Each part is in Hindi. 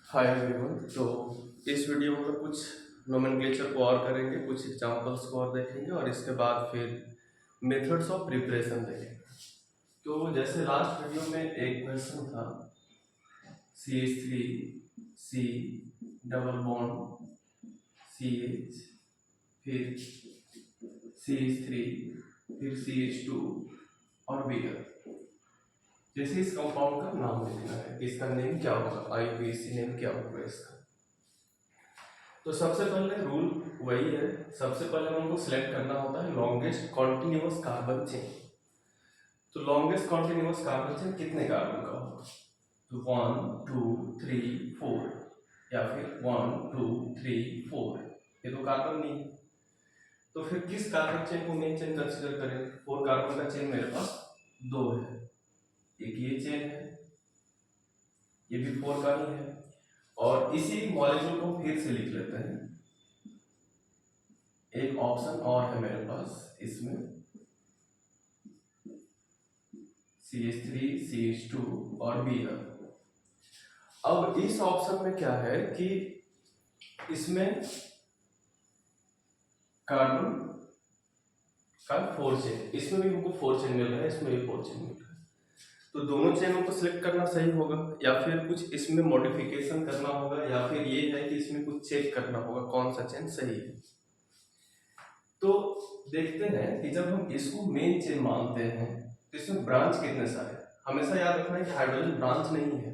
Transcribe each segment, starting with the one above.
Hi everyone. तो इस वीडियो में कुछ नोमेनक्लेचर को और करेंगे, कुछ एग्जांपल्स को और देखेंगे और इसके बाद फिर मेथड्स ऑफ प्रिपरेशन देखेंगे। तो जैसे लास्ट वीडियो में एक क्वेश्चन था CH3 C double bond CH, फिर CH3, फिर CH2 और Br। जैसे इस कंपाउंड का नाम लिखना है, इसका नेम क्या होगा, IUPAC नेम क्या होगा इसका। तो सबसे पहले रूल वही है, सबसे पहले हमको सिलेक्ट करना होता है लॉन्गेस्ट कॉन्टिन्यूअस कार्बन चेन। तो लॉन्गेस्ट कॉन्टिन्यूअस कार्बन चेन कितने कार्बन का होगा, तो 1 2 3 4 या फिर 1 2 3 4, ये तो कार्बन नहीं है। तो फिर किस कार्बन चेन को मेन चेन कंसीडर करें। 4 कार्बन का चेन मेरे पास 2 है, एक ये चेन है, ये भी 4 का ही है। और इसी मॉलिक्यूल को फिर से लिख लेते हैं, एक ऑप्शन और है मेरे पास इसमें CH3 CH2 और Br। अब इस ऑप्शन में क्या है कि इसमें कार्बन का 4 चेन, इसमें भी हमको 4 चेन मिल रहा है, इसमें भी 4 चेन मिल रहा है। तो दोनों चेनों को सिलेक्ट करना सही होगा, या फिर कुछ इसमें मॉडिफिकेशन करना होगा, या फिर ये है कि इसमें कुछ चेक करना होगा कौन सा चेन सही है। तो देखते हैं कि जब हम इसको मेन चेन मानते हैं तो इसमें ब्रांच कितने सारे। हमेशा याद रखना है कि हाइड्रोजन ब्रांच नहीं है।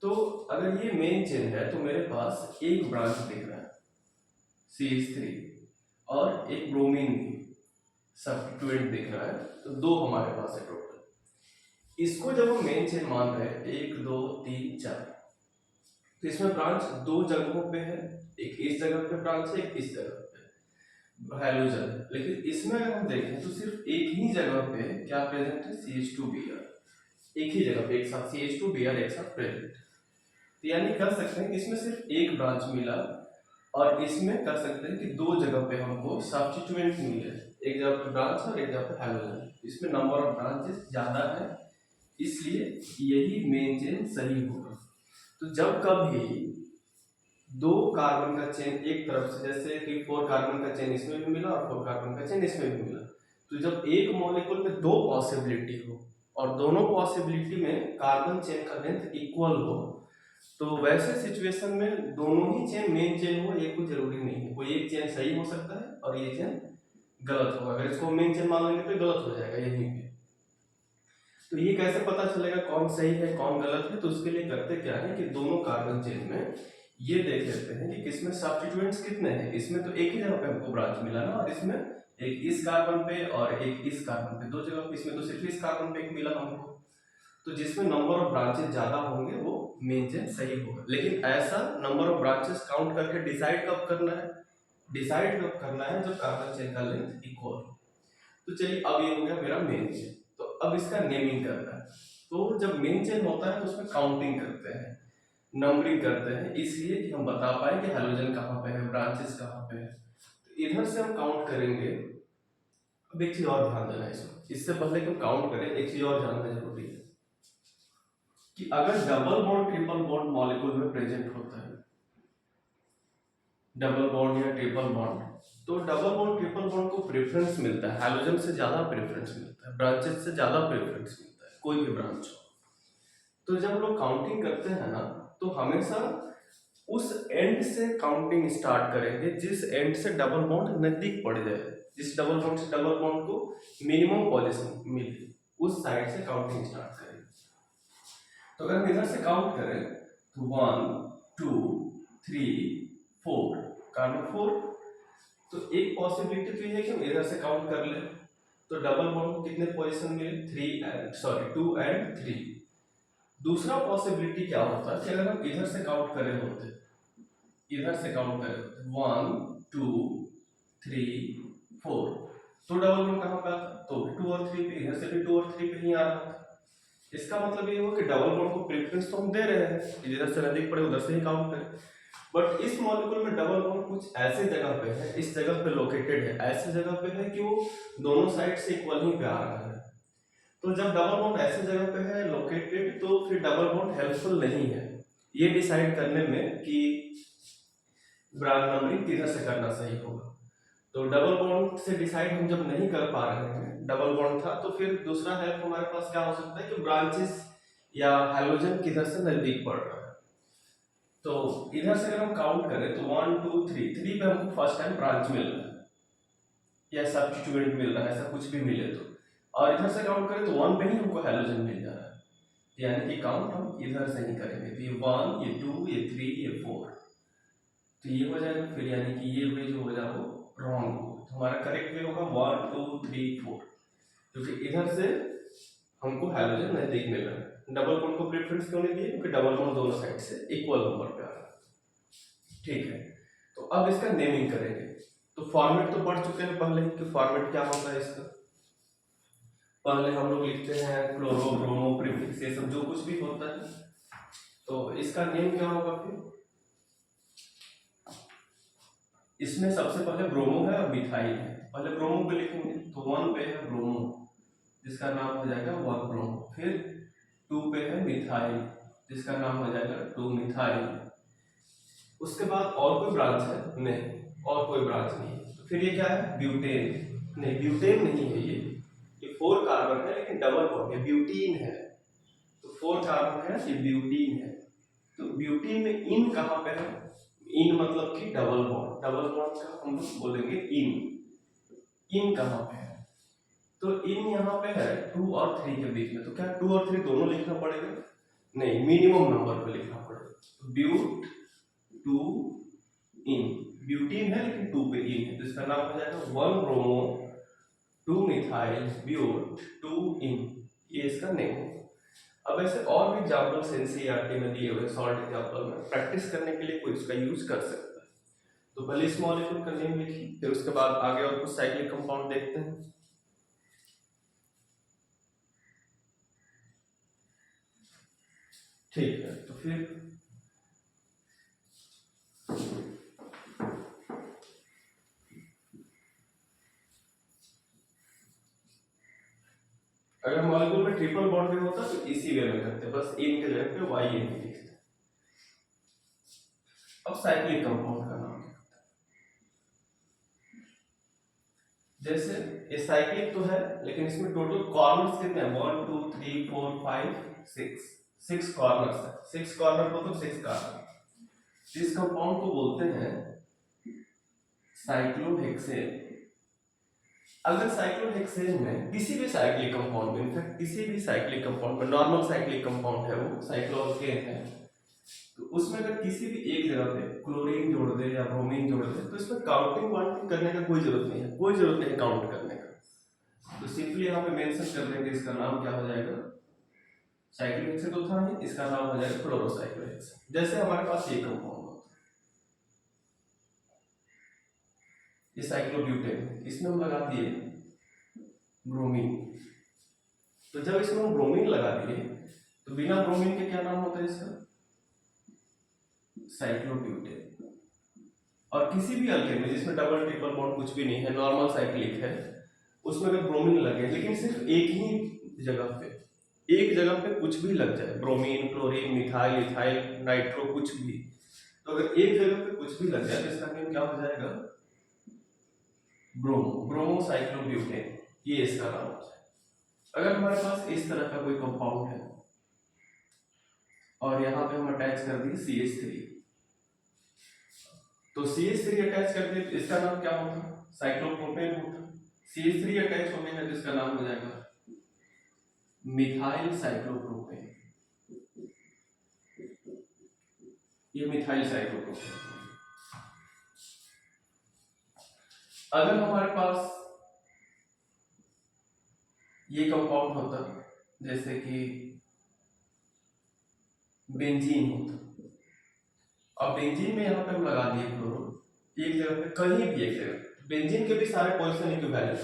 तो अगर ये मेन चेन है तो मेरे पास एक ब्रांच दिख रहा है CH3 और एक ब्रोमीन भी सब्स्टिट्यूएंट दिख रहा है, तो 2 हमारे पास है टोटल। इसको जब हम मेन चेन मान रहे हैं 1 2 3 4, तो इसमें ब्रांच 2 जगहों पे है, एक इस जगह पे ब्रांच है, एक इस जगह पे हैलोजन। लेकिन इसमें अगर हम देखें तो सिर्फ एक ही जगह पे क्या प्रेजेंट है, CH2Br। एक ही जगह पे एक साथ CH2Br एक साथ प्रेजेंट। तो यानी कर सकते हैं कि इसमें सिर्फ एक ब्रांच मिला, और इसमें कर सकते हैं कि 2 जगह पे हमको सब्स्टिट्यूएंट मिले, एक जगह पे ब्रांच और एक जगह पे हैलोजन। इसमें नंबर ऑफ ब्रांचेस ज्यादा है, इसलिए यही मेन चेन सही होगा। तो जब कभी 2 कार्बन का चेन एक तरफ से, जैसे कि 4 कार्बन का चेन इसमें भी मिला और 4 कार्बन का चेन इसमें भी मिला, तो जब एक मॉलिक्यूल में 2 पॉसिबिलिटी हो और दोनों पॉसिबिलिटी में कार्बन चेन का लेंथ इक्वल हो, तो वैसे सिचुएशन में दोनों ही चेन मेन चेन हो, ये कोई जरूरी नहीं है। कोई एक चेन सही हो सकता है और ये चेन गलत होगा। अगर इसको मेन चेन मान लेंगे तो गलत हो जाएगा यहीं पे। तो ये कैसे पता चलेगा कौन सही है कौन गलत है, तो उसके लिए करते क्या है कि दोनों कार्बन चेन में ये देख लेते हैं कि किसमें सब्स्टिट्यूएंट्स कितने हैं। इसमें तो एक ही जगह पे हमको ब्रांच मिला ना, और इसमें एक इस कार्बन पे और एक इस कार्बन पे, 2 जगह पे। इसमें तो सिर्फ इस कार्बन पे एक मिला हमको, तो जिसमें नंबर ऑफ ब्रांचेस ज्यादा होंगे वो मेन चेन सही होगा। लेकिन ऐसा नंबर ऑफ ब्रांचेस काउंट करके डिसाइड कब करना है, डिसाइड कब करना है जब कार्बन चेन का लेंथ इक्वल हो। तो चलिए अब ये हो गया मेरा मेन चेन। तो अब इसका नेमिंग करना है। तो जब मेन चेन होता है तो उसमें काउंटिंग करते हैं, नंबरिंग करते हैं, इसलिए कि हम बता पाए कि हैलोजन कहाँ पे है, ब्रांचेस कहाँ पे है। तो इधर से हम काउंट करेंगे। अब एक चीज और ध्यान देना है इसमें, इससे पहले कि हम काउंट करें एक चीज और जानना जरूरी है कि अगर double bond triple bond molecule में प्रेजेंट होता है, डबल बॉन्ड या ट्रिपल बॉन्ड, तो डबल बॉन्ड ट्रिपल बॉन्ड को प्रेफरेंस मिलता है, हैलोजन से ज्यादा प्रेफरेंस मिलता है, ब्रांचेस से ज्यादा प्रेफरेंस मिलता है, कोई भी ब्रांच हो। तो जब लोग काउंटिंग करते हैं ना, तो हमेशा उस एंड से काउंटिंग स्टार्ट करेंगे जिस एंड से डबल बॉन्ड नजदीक पड़ जाए, जिस डबल बॉन्ड से डबल बॉन्ड को मिनिमम पोजीशन मिले, उस साइड से काउंटिंग स्टार्ट करेंगे। तो अगर हम इधर से काउंट करें तो 1 2 3 4, कार्बन 4। तो एक पॉसिबिलिटी तो ये है कि हम इधर से काउंट कर लें, तो डबल बॉन्ड को कितने पोजीशन मिले, 2 एंड 3। दूसरा पॉसिबिलिटी क्या होता है कि अगर हम इधर से काउंट करे होते, इधर से काउंट करे होते 1 2 3 4, तो डबल बॉन्ड कहाँ पे आता, तो 2 और 3 पे, इधर से भी 2 और 3 पे ही आ रहा था। इसका मतलब ये हुआ कि डबल बॉन्ड को प्रेफरेंस तो हम दे रहे हैं, इधर से नजदीक पड़े उधर से ही काउंट करें। बट इस मॉलिक्यूल में डबल बॉन्ड कुछ ऐसे जगह पे है, इस जगह पे लोकेटेड है, ऐसे जगह पे है कि वो दोनों साइड से इक्वल ही पे आ रहा है। तो जब डबल बॉन्ड ऐसे जगह पे है लोकेटेड, तो फिर डबल बॉन्ड हेल्पफुल नहीं है। ये डिसाइड करने में कि ब्रांच नंबरिंग किधर से करना सही होगा। तो डबल बॉन्ड से डिसाइड हम जब नहीं कर पा रहे हैं, डबल बॉन्ड था, तो फिर दूसरा हेल्प हमारे पास क्या हो सकता है कि ब्रांचेस या हैलोजन किधर से नजदीक पड़ रहा है। तो इधर से अगर हम काउंट करें तो 1 2 3 3 पे हमको फर्स्ट टाइम ब्रांच मिल रहा है या सब्स्टिट्यूएंट मिल रहा है, ऐसा कुछ भी मिले तो, और इधर से काउंट करें तो 1 पे ही हमको हैलोजन मिल जा रहा है, यानी कि काउंट हम इधर से ही करेंगे। तो ये 1, ये 2, ये 3, ये 4, तो ये हो जाएगा फिर, यानी कि ये वे जो हो जाए वो रॉन्ग हो। तो हमारा करेक्ट वे होगा 1 2 3 4, क्योंकि इधर से हमको हैलोजन नजदीक मिल रहा है। डबल बॉन्ड को प्रेफरेंस क्यों नहीं दिए? क्योंकि डबल बॉन्ड दोनों साइड से इक्वल नंबर पे आ रहा है। ठीक है, तो अब इसका नेमिंग करेंगे। तो फॉर्मेट तो पढ़ चुके हैं पहले कि फॉर्मेट क्या होता है इसका। पहले हम लोग लिखते हैं क्लोरो, ब्रोमो, प्रीफिक्स, ये सब जो कुछ भी होता है, तो इसका नेम क्या होगा फिर? इसमें सबसे पहले ब्रोमो है और मिथाइल है। पहले ब्रोमो पे लिखेंगे, तो 1 पे है ब्रोमो जिसका नाम हो जाएगा 1 ब्रोमो। फिर 2 पे है मिथाइल जिसका नाम हो जाएगा 2 मिथाइल। उसके बाद और कोई ब्रांच है? नहीं, और कोई ब्रांच नहीं है। तो फिर ये क्या है? ब्यूटेन। नहीं, ब्यूटेन नहीं है ये 4 कार्बन है लेकिन डबल बॉन्ड है, ब्यूटीन है। तो 4 कार्बन है, ये ब्यूटीन है। तो ब्यूटीन में इन कहाँ पे है? इन मतलब कि डबल बॉन्ड, डबल बॉन्ड का हम लोग बोलेंगे इन। इन कहाँ पे है? तो इन यहाँ पे है 2 और 3 के बीच में। तो क्या 2 और 3 दोनों लिखना पड़ेगा? नहीं, मिनिमम नंबर पे लिखना पड़ेगा। तो ब्यूट 2 इन, ब्यूटीन है लेकिन 2 पे इन है, तो इसका नाम हो जाएगा 1 ब्रोमो 2 मिथाइल ब्यूट 2 इन, ये इसका नेम है। अब ऐसे और भी एग्जाम्पल्स एनसीईआरटी में दिए हुए सॉल्ट एग्जाम्पल में प्रैक्टिस करने के लिए कोई इसका यूज कर सकता है। तो पहले इस मॉलिक्यूल का नेम लिखिए, फिर उसके बाद आगे और कुछ साइक्लिक कंपाउंड देखते हैं। ठीक है, तो फिर अगर मॉलिक्यूल में ट्रिपल बॉन्ड भी होता तो इसी वे में करते, बस इन के जगह पे वाई एन लिखते। अब साइक्लिक कंपाउंड का नाम, जैसे ये साइक्लिक तो है लेकिन इसमें टोटल कॉर्नर्स कितने हैं? 1 2 3 4 5 6, 6 कॉर्नर्स है। 6 कॉर्नर मतलब 6 कार्बन। इस कंपाउंड को बोलते हैं साइक्लोहेक्सेन। अगर साइक्लोहेक्सेन में किसी भी साइक्लिक कंपाउंड में, इनफैक्ट किसी भी साइक्लिक कंपाउंड में, नॉर्मल साइक्लिक कंपाउंड है वो साइक्लोहेक्सेन है, तो उसमें अगर किसी भी एक जगह पे क्लोरीन जोड़ दे या ब्रोमीन जोड़ दे तो इसमें काउंटिंग वाउंटिंग करने का कोई जरूरत नहीं है, कोई जरूरत नहीं काउंट करने का। तो सिंपली यहाँ पे मेंशन कर देंगे इसका नाम क्या हो जाएगा? साइक्लिक हेक्सेन तो था ही, इसका नाम हो जाएगा क्लोरोसाइक्लोहेक्सेन। जैसे हमारे पास ये कंपाउंड होता है, ये साइक्लोब्यूटेन, इसमें हम लगा दिए ब्रोमीन। तो जब इसमें हम ब्रोमीन लगा दिए तो बिना ब्रोमीन के क्या नाम होता है इसका? साइक्लोब्यूटेन। और किसी भी अल्केन में जिसमें डबल ट्रिपल बॉन्ड कुछ भी नहीं है, नॉर्मल साइक्लिक है, उसमें अगर ब्रोमीन लगे, लेकिन सिर्फ एक ही जगह पे, एक जगह पे कुछ भी लग जाए, bromine, chlorine, methyl, ethyl, nitro, कुछ भी, तो अगर एक जगह पे कुछ भी लग जाए तो इसका नेम क्या हो जाएगा? ब्रोमो, ब्रोमोसाइक्लोब्यूटेन, ये इसका नाम हो जाएगा। अगर हमारे पास इस तरह का कोई कंपाउंड है और यहाँ पे हम अटैच कर दिए CH3, तो CH3 अटैच कर दिए तो इसका नाम क्या होगा? साइक्लोप्रोपेन होगा। CH3 अटैच हो गया है तो इसका नाम हो जाएगा मिथाइल साइक्लोप्रोपेन, ये मिथाइल साइक्लोप्रोपेन। अगर हमारे पास ये कंपाउंड होता, जैसे कि बेंजीन होता, अब बेंजीन में यहाँ पे हम लगा दिए क्लोरो, एक जगह पे कहीं भी एक जगह, बेंजीन के भी सारे पोजीशन इक्विवेलेंट,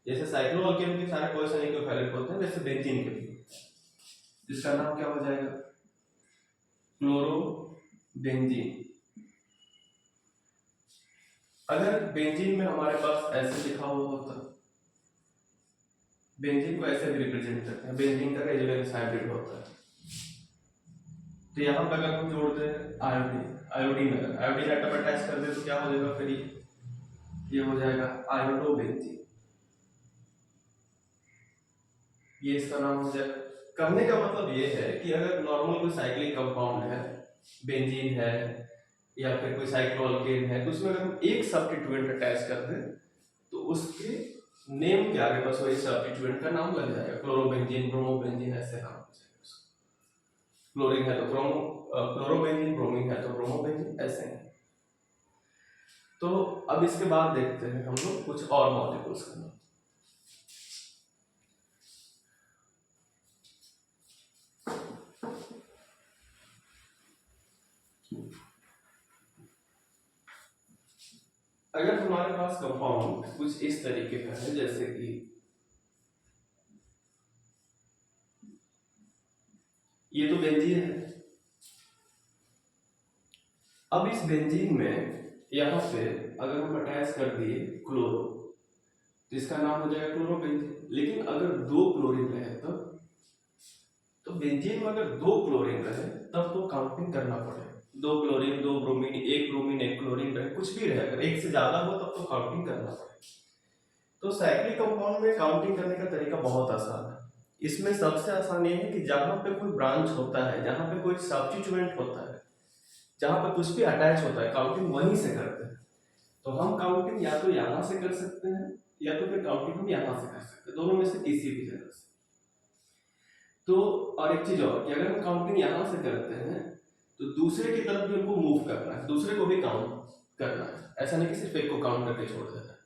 जैसे साइक्लोअल्केन के सारे पोजीशन इक्विवेलेंट होते हैं, वैसे बेंजीन के भी, जिसका नाम क्या हो जाएगा? Chloro benzene. अगर बेंजीन में हमारे पास ऐसे लिखा हुआ होता, बेंजीन को ऐसे भी रिप्रेजेंट करते हैं, बेंजीन का रेजोनेंस हाइब्रिड होता है, तो यहाँ पे अगर हम जोड़ दें आयोडीन, अगर आयोडीन एटम अटैच कर दे तो क्या हो जाएगा फिर ये हो जाएगा आयोडोबेंजीन, ये इसका नाम हो जाएगा। करने का मतलब ये है कि अगर नॉर्मल कोई साइक्लिक कंपाउंड है, बेंजीन है या फिर कोई साइक्लोअल्केन है, तो उसमें अगर हम एक सब्स्टिट्यूएंट अटैच कर दें तो उसके नेम के आगे बस वही सब्स्टिट्यूएंट का नाम लग जाएगा, क्लोरोबेंजीन, ब्रोमोबेंजीन, ऐसे नाम हो जाएगा उसका। क्लोरीन है तो क्लोरोबेंजीन, ब्रोमीन है तो ब्रोमोबेंजीन, ऐसे ही। तो अब इसके बाद देखते हैं हम लोग कुछ और मॉलिक्यूल्स का नाम। अगर हमारे पास कंपाउंड कुछ इस तरीके का है, जैसे कि ये तो बेंजीन है, अब इस बेंजीन में यहाँ पे अगर हम अटैच कर दिए क्लोरो तो इसका नाम हो जाएगा क्लोरोबेंजीन। लेकिन अगर दो क्लोरीन रहे तो बेंजीन में अगर दो क्लोरीन रहे तब तो काउंटिंग करना पड़ेगा, दो क्लोरीन, दो ब्रोमीन, एक ब्रोमीन, एक क्लोरीन रहे, कुछ भी रहे, अगर एक से ज्यादा हो तब तो काउंटिंग करना पड़ेगा। तो साइक्लिक कंपाउंड में काउंटिंग करने का तरीका बहुत आसान है। इसमें सबसे आसान ये है कि जहां पे कोई ब्रांच होता है, जहां पे कोई सब्स्टिट्यूएंट होता है, जहां पे कुछ भी अटैच होता है, काउंटिंग वहीं से करते हैं। तो हम काउंटिंग या तो यहां से कर सकते हैं या तो फिर काउंटिंग हम यहां से कर सकते हैं, दोनों में से किसी भी जगह से। तो और एक चीज और कि अगर हम काउंटिंग यहां से करते हैं तो दूसरे की तरफ भी हमको मूव करना है, दूसरे को भी काउंट करना है, ऐसा नहीं कि सिर्फ एक को काउंट करके छोड़ देना है,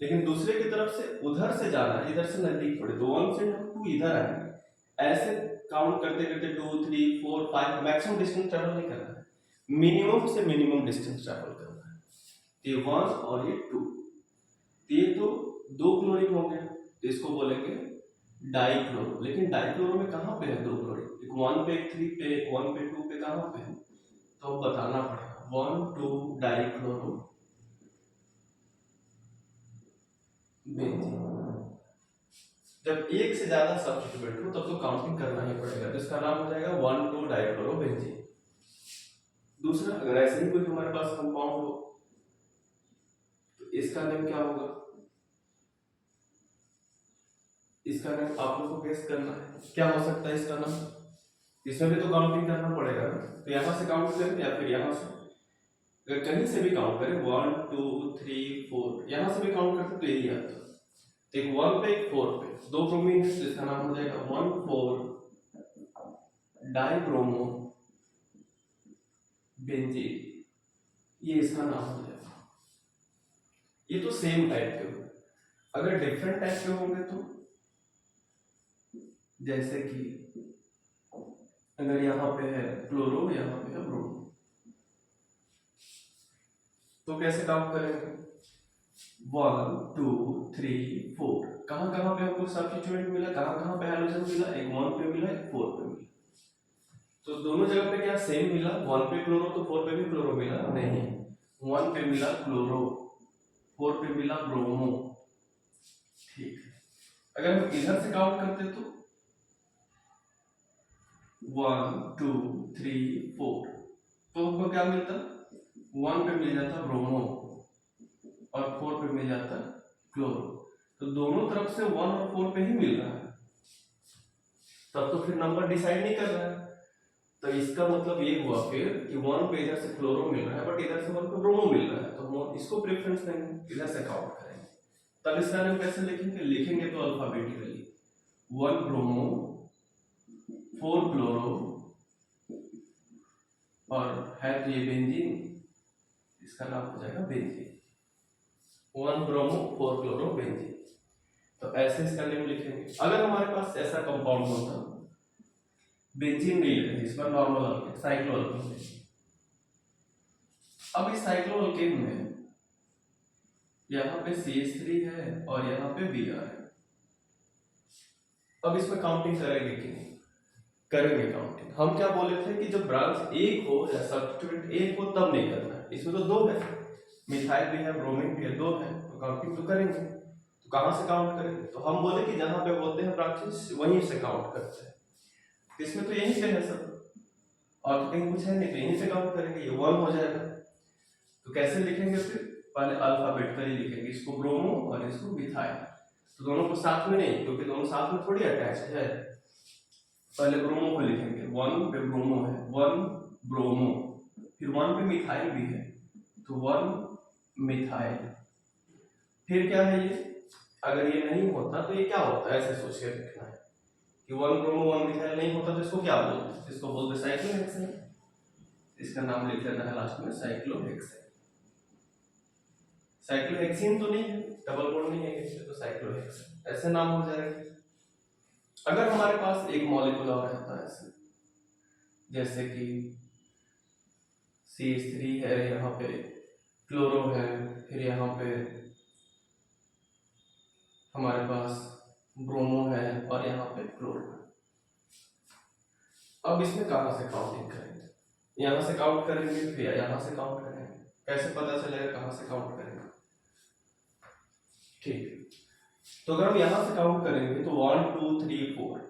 लेकिन दूसरे की तरफ से उधर से जाना है, इधर से नजदीक थोड़े, तो 1 से हम 2 इधर आएंगे, ऐसे काउंट करते करते 2 3 4 5 मैक्सिमम डिस्टेंस ट्रेवल नहीं करना है, मिनिमम से मिनिमम डिस्टेंस ट्रेवल करना है। ये 1 और ये 2, ये तो दो क्लोरीन हो गया, तो इसको बोलेंगे डाइक्लोरो। लेकिन डाइक्लोरो में कहाँ पे है दो क्लोरीन, एक 1 पे, एक 3 पे, एक 1 पे, 2 पे, कहाँ पे है, तो बताना पड़ेगा 1 2 डाइक्लोरो बेंजीन। जब एक से ज्यादा सब्स्टिट्यूएंट हो तब तो काउंटिंग करना ही पड़ेगा, तो इसका नाम हो जाएगा 1 2 डाइक्लोरो बेंजीन। दूसरा, अगर ऐसे ही कोई हमारे पास कंपाउंड हो तो इसका नेम क्या होगा, इसका नाम आप लोग को गेस करना है, क्या हो सकता है इसका नाम। इसमें भी तो काउंटिंग करना पड़ेगा ना, तो यहां से काउंट करें या फिर यहां से, अगर कहीं से भी काउंट करें 1 2 3 4, यहां से भी काउंट करते तो यही आता है। तो एक 1 पे, एक 4 पे, दो ब्रोमीन है तो इसका नाम हो जाएगा 1 4 डाइब्रोमो बेंजीन, ये इसका नाम हो जाएगा। ये तो सेम टाइप के हो, अगर डिफरेंट टाइप के होंगे तो जैसे कि अगर यहाँ पे है क्लोरो, यहाँ पे है ब्रोमो, तो कैसे काउंट करेंगे 1 2 3 4, कहां कहां पे हमको सब्स्टिट्यूएंट मिला, कहां कहां पे हैलोजन मिला, एक 1 पे मिला, एक 4 पे मिला, तो दोनों जगह पे क्या सेम मिला, 1 पे क्लोरो तो 4 पे भी क्लोरो मिला नहीं, 1 पे मिला क्लोरो, 4 पे मिला ब्रोमो, ठीक है। अगर हम इधर से काउंट करते तो 1 2 3 4, तो हमको क्या मिलता, 1 पे मिल जाता ब्रोमो और 4 पे मिल जाता क्लोरो, तो दोनों तरफ से 1 और 4 पे ही मिल रहा है, तब तो फिर नंबर डिसाइड नहीं कर रहा है। तो इसका मतलब ये हुआ फिर कि 1 पे इधर से क्लोरो मिल रहा है बट इधर से 1 पे ब्रोमो मिल रहा है, तो हम इसको प्रेफरेंस देंगे, इधर से काउंट करेंगे। तब इसका नाम कैसे लिखेंगे, लिखेंगे तो अल्फाबेटिकली 1 ब्रोमो 4 क्लोरो, और है तो ये बेंजीन, इसका नाम हो जाएगा बेंजीन, 1 ब्रोमो 4 क्लोरो बेंजीन। तो ऐसे इसका नेम लिखेंगे। अगर हमारे पास ऐसा कंपाउंड होता, बेंजीन नहीं है, इस पर नॉर्मल अल्केन, साइक्लोअल्केन, अब इस साइक्लोअल्केन में यहाँ पे CH3 है और यहाँ पे Br है, अब इसमें काउंटिंग करेंगे कि नहीं, करेंगे काउंटिंग। हम क्या बोले थे कि जब ब्रांच एक हो या सब्स्टिट्यूएंट एक हो तब नहीं करना है, इसमें तो दो है, मिथाइल भी है, ब्रोमीन भी है, दो है, तो काउंटिंग तो करेंगे। तो कहां से काउंट करेंगे, तो हम बोले कि जहां पे होते हैं ब्रांचेस वहीं से काउंट करते हैं, इसमें तो यहीं पे है सब, और तो कहीं कुछ है नहीं, तो यहीं से काउंट करेंगे, ये 1 हो जाएगा। तो कैसे लिखेंगे फिर, पहले अल्फाबेट पर ही लिखेंगे, इसको ब्रोमो और इसको मिथाइल। तो दोनों को साथ में नहीं, क्योंकि दोनों साथ में थोड़ी अटैच है। पहले ब्रोमो को लिखेंगे, 1 पे ब्रोमो है, 1 ब्रोमो, फिर 1 पे मिथाइल भी है, तो 1 मिथाइल। फिर क्या है ये, अगर ये नहीं होता तो ये क्या होता है, ऐसे सोच के लिखना है कि 1 ब्रोमो 1 मिथाइल नहीं होता तो इसको क्या बोलते हैं, इसको बोलते साइक्लोहेक्सेन। इसका नाम लिख लेना है लास्ट में, साइक्लोहेक्सेन। साइक्लोहेक्सीन तो नहीं है, डबल बॉन्ड नहीं है इसमें, तो साइक्लोहेक्सेन ऐसे नाम हो जाएगा। अगर हमारे पास एक मॉलिक्यूल और रहता है ऐसे, जैसे कि CH3 है, यहाँ पे क्लोरो है, फिर यहाँ पे हमारे पास ब्रोमो है और यहाँ पे क्लोरो है। अब इसमें कहाँ से काउंटिंग करेंगे, यहाँ से काउंट करेंगे फिर यहाँ से काउंट करेंगे, कैसे पता चलेगा कहाँ से काउंट करेंगे। ठीक, तो अगर हम यहाँ से काउंट करेंगे तो 1 2 3 4,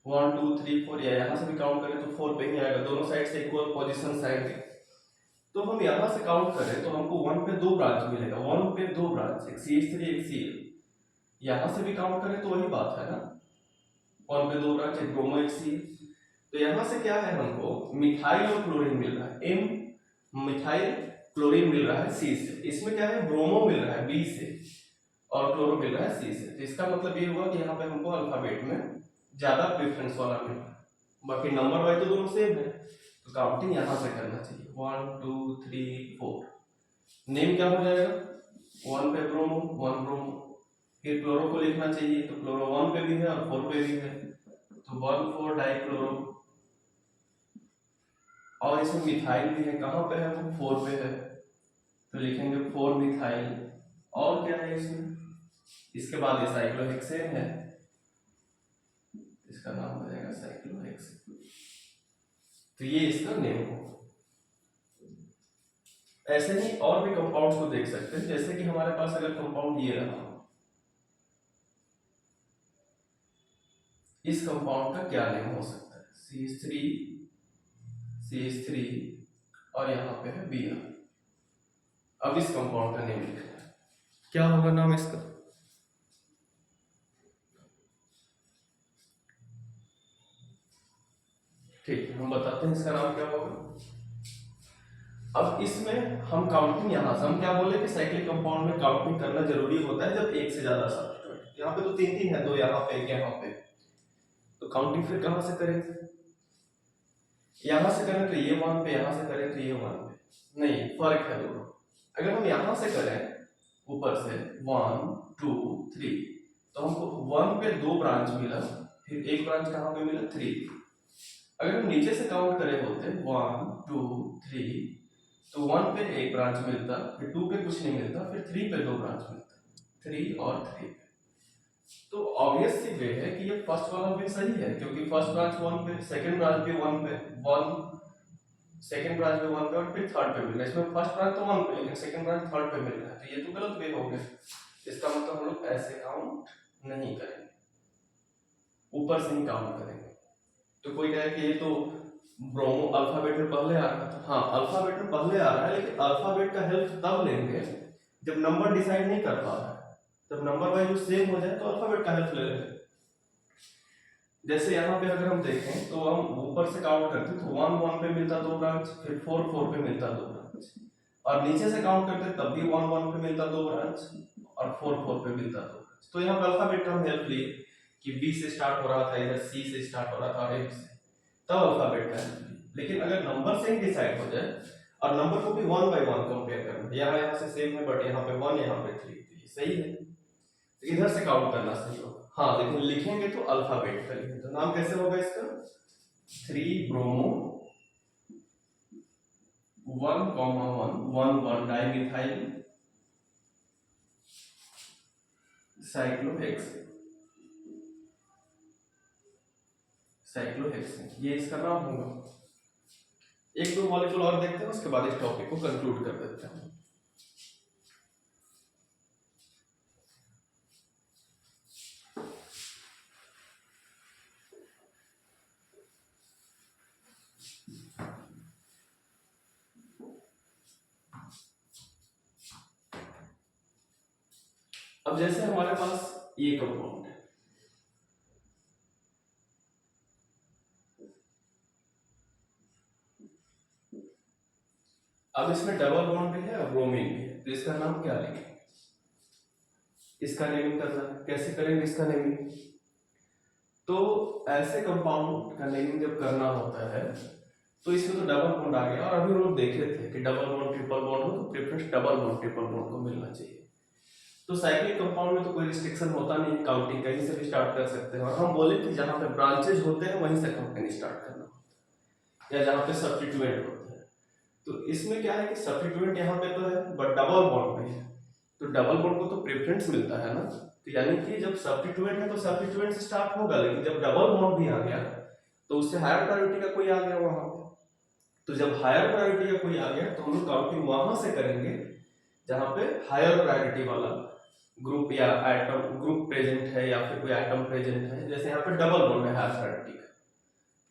1 2 3 4, या यहाँ से भी काउंट करें तो 4 पे ही आएगा, दोनों साइड से इक्वल पोजीशन आएंगे। तो हम यहाँ से काउंट करें तो हमको 1 पे 2 ब्रांच मिलेगा, 1 पे 2 ब्रांच, एक CH3 एक Cl। यहाँ से भी काउंट करें तो वही बात है ना, 1 पे 2 ब्रांच, एक ब्रोमो एक Cl। तो यहाँ से क्या है, हमको मिथाइल और क्लोरीन मिल रहा है, M मिथाइल, क्लोरीन मिल रहा है C से। इसमें क्या है, ब्रोमो मिल रहा है B से और क्लोरो मिल रहा है C से। तो इसका मतलब ये हुआ कि यहाँ पे हमको अल्फाबेट में ज्यादा प्रेफरेंस वाला मिल रहा है, बाकी नंबर वाइज तो दोनों सेम है। तो काउंटिंग यहाँ से करना चाहिए, 1 2 3 4। नेम क्या हो जाएगा, 1 पे ब्रोमो 1 ब्रोमो, फिर क्लोरो को लिखना चाहिए, तो क्लोरो 1 पे भी है और 4 पे भी है, तो 1 4 डाइक्लोरो। और इसमें मिथाइल भी है, कहाँ पे है वो, 4 पे है, तो लिखेंगे 4 मिथाइल। और क्या है इसमें, इसके बाद ये साइक्लोहेक्सेन है, इसका नाम हो जाएगा साइक्लोहेक्सेन। तो ये इसका नेम हो। ऐसे ही और भी कंपाउंड्स को देख सकते हैं, जैसे कि हमारे पास अगर कंपाउंड ये रहा, इस कंपाउंड का क्या नेम हो सकता है, CH3 और यहाँ पे है Br। अब इस कंपाउंड का नेम लिखना है, क्या होगा नाम इसका, ठीक है हम बताते हैं इसका नाम क्या होगा। अब इसमें हम काउंटिंग यहाँ से हम क्या बोले कि साइक्लिक कंपाउंड में काउंटिंग करना जरूरी होता है जब एक से ज्यादा सब्स्टिट्यूएंट, यहाँ पे तो 3 है, 2 यहाँ पे एक यहाँ पे, तो काउंटिंग फिर कहाँ से करेंगे, यहाँ से करें तो ये 1 पे, यहाँ से करें तो ये 1 पे, नहीं फर्क है दोनों। अगर हम यहाँ से करें ऊपर से 1 2 3, तो हमको 1 पे 2 ब्रांच मिला, फिर एक ब्रांच कहाँ पे मिला 3। अगर हम नीचे से काउंट करें होते 1 2 3, तो 1 पे एक ब्रांच मिलता, फिर 2 पे कुछ नहीं मिलता, फिर 3 पे 2 ब्रांच मिलता, 3 और 3 पे। तो ऑब्वियस सी वे है कि ये फर्स्ट वाला भी सही है, क्योंकि फर्स्ट ब्रांच 1 पे, सेकंड ब्रांच भी 1 पे, 1 सेकंड ब्रांच भी 1 पे और फिर थर्ड पे मिल रहा है। इसमें फर्स्ट ब्रांच तो 1 पे, लेकिन सेकंड ब्रांच थर्ड पे मिल रहा है, तो ये तो गलत वे हो गया। इसका मतलब हम लोग ऐसे काउंट नहीं करेंगे, ऊपर से ही काउंट करेंगे। तो कोई कहे कि ये तो ब्रोमो अल्फाबेट में पहले आ रहा था, हाँ अल्फाबेट में पहले आ रहा है, लेकिन अल्फाबेट का हेल्प तब लेंगे जब नंबर डिसाइड नहीं कर पा रहा है, जब नंबर वाइज सेम हो जाए तो अल्फाबेट का हेल्प ले लेंगे। जैसे यहाँ पे अगर हम देखें तो हम ऊपर से काउंट करते तो 1 1 पे मिलता 2 ब्रांच, फिर 4 4 पे मिलता 2 ब्रांच, और नीचे से काउंट करते तब भी 1 1 पे मिलता 2 ब्रांच और 4 4 पे मिलता 2 ब्रांच। तो यहाँ पे अल्फाबेट का हम हेल्प लिए कि B से स्टार्ट हो रहा था, इधर C से स्टार्ट हो रहा था और F से, तब अल्फाबेट का हेल्प लिए। लेकिन अगर नंबर से ही डिसाइड हो जाए और नंबर को भी 1 बाय 1 कंपेयर करना, यहाँ से सेम है बट यहाँ पे 1 यहाँ पे 3, तो ये सही है, तो इधर से काउंट करना सही होगा। हाँ लेकिन लिखेंगे तो अल्फाबेट का लिखेंगे, तो नाम कैसे होगा इसका, 3 ब्रोमो 1 1 1 डाइमिथाइल साइक्लोहेक्सेन, ये इसका नाम होगा। एक दो मॉलिक्यूल और देखते हैं, उसके बाद इस टॉपिक को कंक्लूड कर देते हैं। अब जैसे हमारे पास ये कंपाउंड है, अब इसमें डबल बॉन्ड भी है और ब्रोमीन भी है, तो इसका नाम क्या लिखेंगे? इसका नेमिंग करना है, कैसे करेंगे इसका नेमिंग? तो ऐसे कंपाउंड का नेमिंग जब करना होता है तो इसमें तो डबल बॉन्ड आ गया, और अभी हम लोग देखे थे कि डबल बॉन्ड ट्रिपल बॉन्ड हो तो preference double bond triple bond को मिलना चाहिए। तो साइक्लिक कंपाउंड में तो कोई रिस्ट्रिक्शन होता नहीं है, काउंटिंग कहीं से भी स्टार्ट कर सकते हैं, और हम बोले कि जहां पे ब्रांचेज होते हैं वहीं से काउंटिंग स्टार्ट करना होता है, या जहां पे सब्स्टिट्यूएंट होते हैं। तो इसमें क्या है कि सब्स्टिट्यूएंट यहाँ पे तो है बट डबल बॉन्ड में है, तो डबल बॉन्ड को तो प्रेफरेंस मिलता है ना, तो यानी कि जब सब्स्टिट्यूएंट है तो सब्स्टिट्यूएंट से स्टार्ट होगा, लेकिन जब डबल बॉन्ड भी आ गया तो उससे हायर प्रायोरिटी का कोई आ गया वहां पे, तो जब हायर प्रायोरिटी का कोई आ गया तो हम लोग काउंटिंग वहां से करेंगे जहां पे हायर प्रायोरिटी वाला ग्रुप या एटम ग्रुप प्रेजेंट है या फिर कोई एटम प्रेजेंट है। जैसे यहाँ पे डबल बॉन्ड है हायर प्रायोरिटी का,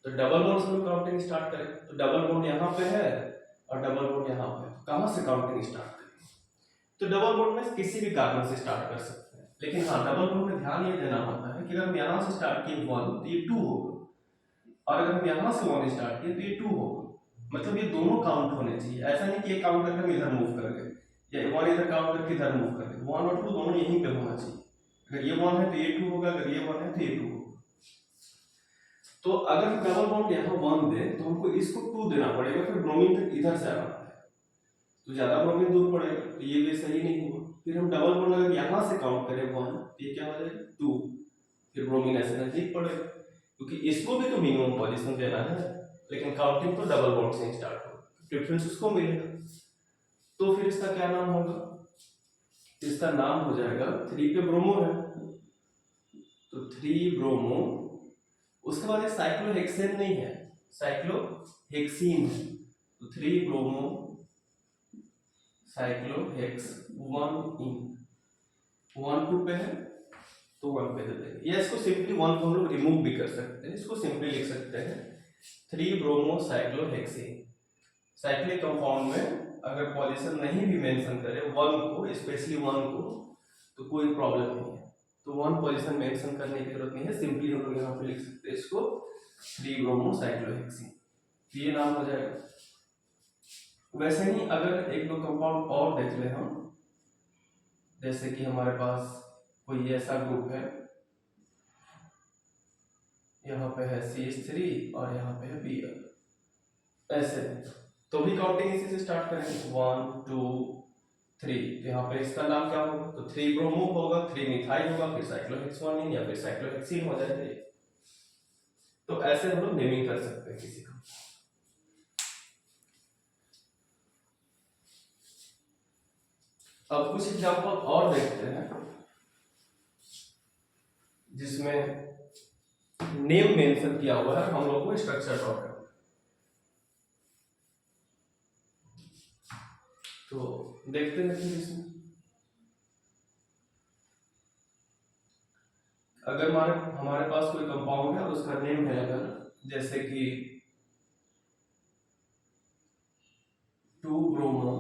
तो डबल बॉन्ड से हम काउंटिंग स्टार्ट करें, तो डबल बॉन्ड यहाँ पे है और डबल बॉन्ड यहाँ पे, तो कहाँ से काउंटिंग स्टार्ट करें? तो डबल बॉन्ड में किसी भी कारण से स्टार्ट कर सकते हैं, लेकिन हाँ डबल बॉन्ड में ध्यान ये देना होता है कि अगर हम यहाँ से स्टार्ट किए 1 तो ये 2 होगा, और अगर हम यहाँ से 1 स्टार्ट किए तो ये 2 होगा, मतलब ये दोनों काउंट होने चाहिए। ऐसा नहीं कि एक काउंट करके हम इधर मूव कर गए या 1 इधर काउंट करके इधर मूव कर गए, 1 और 2 दोनों यहीं पे होना चाहिए। अगर ये 1 है तो ये 2 होगा, अगर ये 1 है तो ये 2 होगा। तो अगर हम डबल बॉन्ड यहाँ 1 दें तो हमको इसको 2 देना पड़ेगा, फिर ब्रोमीन तक इधर से आना है, तो ज्यादा ब्रोमीन दूर पड़ेगा, तो ये भी सही नहीं होगा। फिर हम डबल बॉन्ड अगर यहाँ से काउंट करें 1, ये क्या हो जाएगा 2, फिर ब्रोमीन ऐसे नजदीक पड़ेगा, क्योंकि इसको भी तो मिनिमम पोजीशन देना है, लेकिन काउंटिंग तो डबल बॉन्ड से स्टार्ट होगा, प्रेफरेंस उसको मिलेगा। तो फिर इसका क्या नाम होगा? इसका नाम हो जाएगा 3 पे ब्रोमो है तो 3 ब्रोमो, उसके बाद एक साइक्लोहेक्सेन नहीं है, साइक्लोहेक्सीन है, तो 3 ब्रोमो साइक्लोहेक्स 1 इन 1 2 पे है तो 1 पे दे देंगे, या इसको सिंपली 1 को हम लोग रिमूव भी कर सकते हैं, इसको सिंपली लिख सकते हैं 3 ब्रोमो साइक्लोहेक्सेन। साइक्लिक कंपाउंड में अगर पोजीशन नहीं भी मेंशन करे 1 को, स्पेशली 1 को, तो कोई प्रॉब्लम नहीं है, तो 1 पोजीशन मेंशन करने की जरूरत नहीं है, सिंपली हम लोग यहाँ पे लिख सकते हैं इसको 3 ब्रोमो साइक्लोहेक्सीन, ये नाम हो जाएगा। वैसे ही अगर एक दो कंपाउंड और देख ले हम, जैसे कि हमारे पास कोई ऐसा ग्रुप है, यहाँ पे है CH3 और यहाँ पे है Br, ऐसे तो भी काउंटिंग इसी से स्टार्ट करेंगे 1 2 3, तो यहाँ पे इसका नाम क्या होगा? तो 3 ब्रोमो होगा, 3 मिथाइल होगा, फिर साइक्लोहेक्सोनिन या फिर साइक्लोहेक्सीन हो जाएगा। तो ऐसे हम लोग नेमिंग कर सकते हैं किसी का। अब कुछ एग्जांपल और देखते हैं जिसमें नेम मेंशन किया हुआ है, हम लोग को स्ट्रक्चर ड्रॉ करना। तो देखते हैं फिर इसमें अगर हमारे पास कोई कंपाउंड है और उसका नेम है अगर, जैसे कि 2 bromo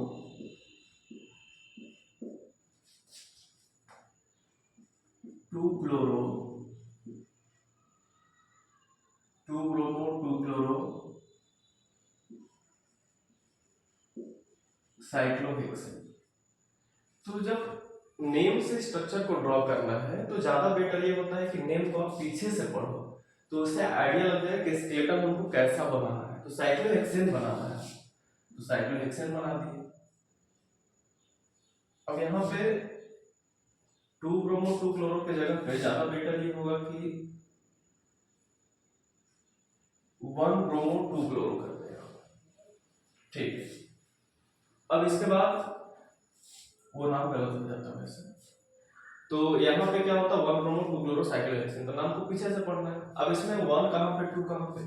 2 chloro 2 bromo 2 chloro cyclohexane. तो जब नेम से स्ट्रक्चर को ड्रॉ करना है तो ज्यादा बेटर ये होता है कि नेम को आप पीछे से पढ़ो, तो उससे आइडिया लग जाए कि स्केलेटन हमको कैसा बनाना है। तो साइक्लोहेक्सेन बनाना है तो साइक्लोहेक्सेन बना दिए। अब यहाँ पे 2 ब्रोमो 2 क्लोरो के जगह पे ज्यादा बेटर ये होगा कि 1 ब्रोमो 2 क्लोरो कर देगा, ठीक है। अब इसके बाद वो नाम गलत हो जाता है वैसे, तो यहाँ पे क्या होता है 1 ब्रोमो 2 क्लोरो साइक्लोहेक्सेन, तो नाम को पीछे से पढ़ना है। अब इसमें 1 कहाँ पे 2 कहाँ पे,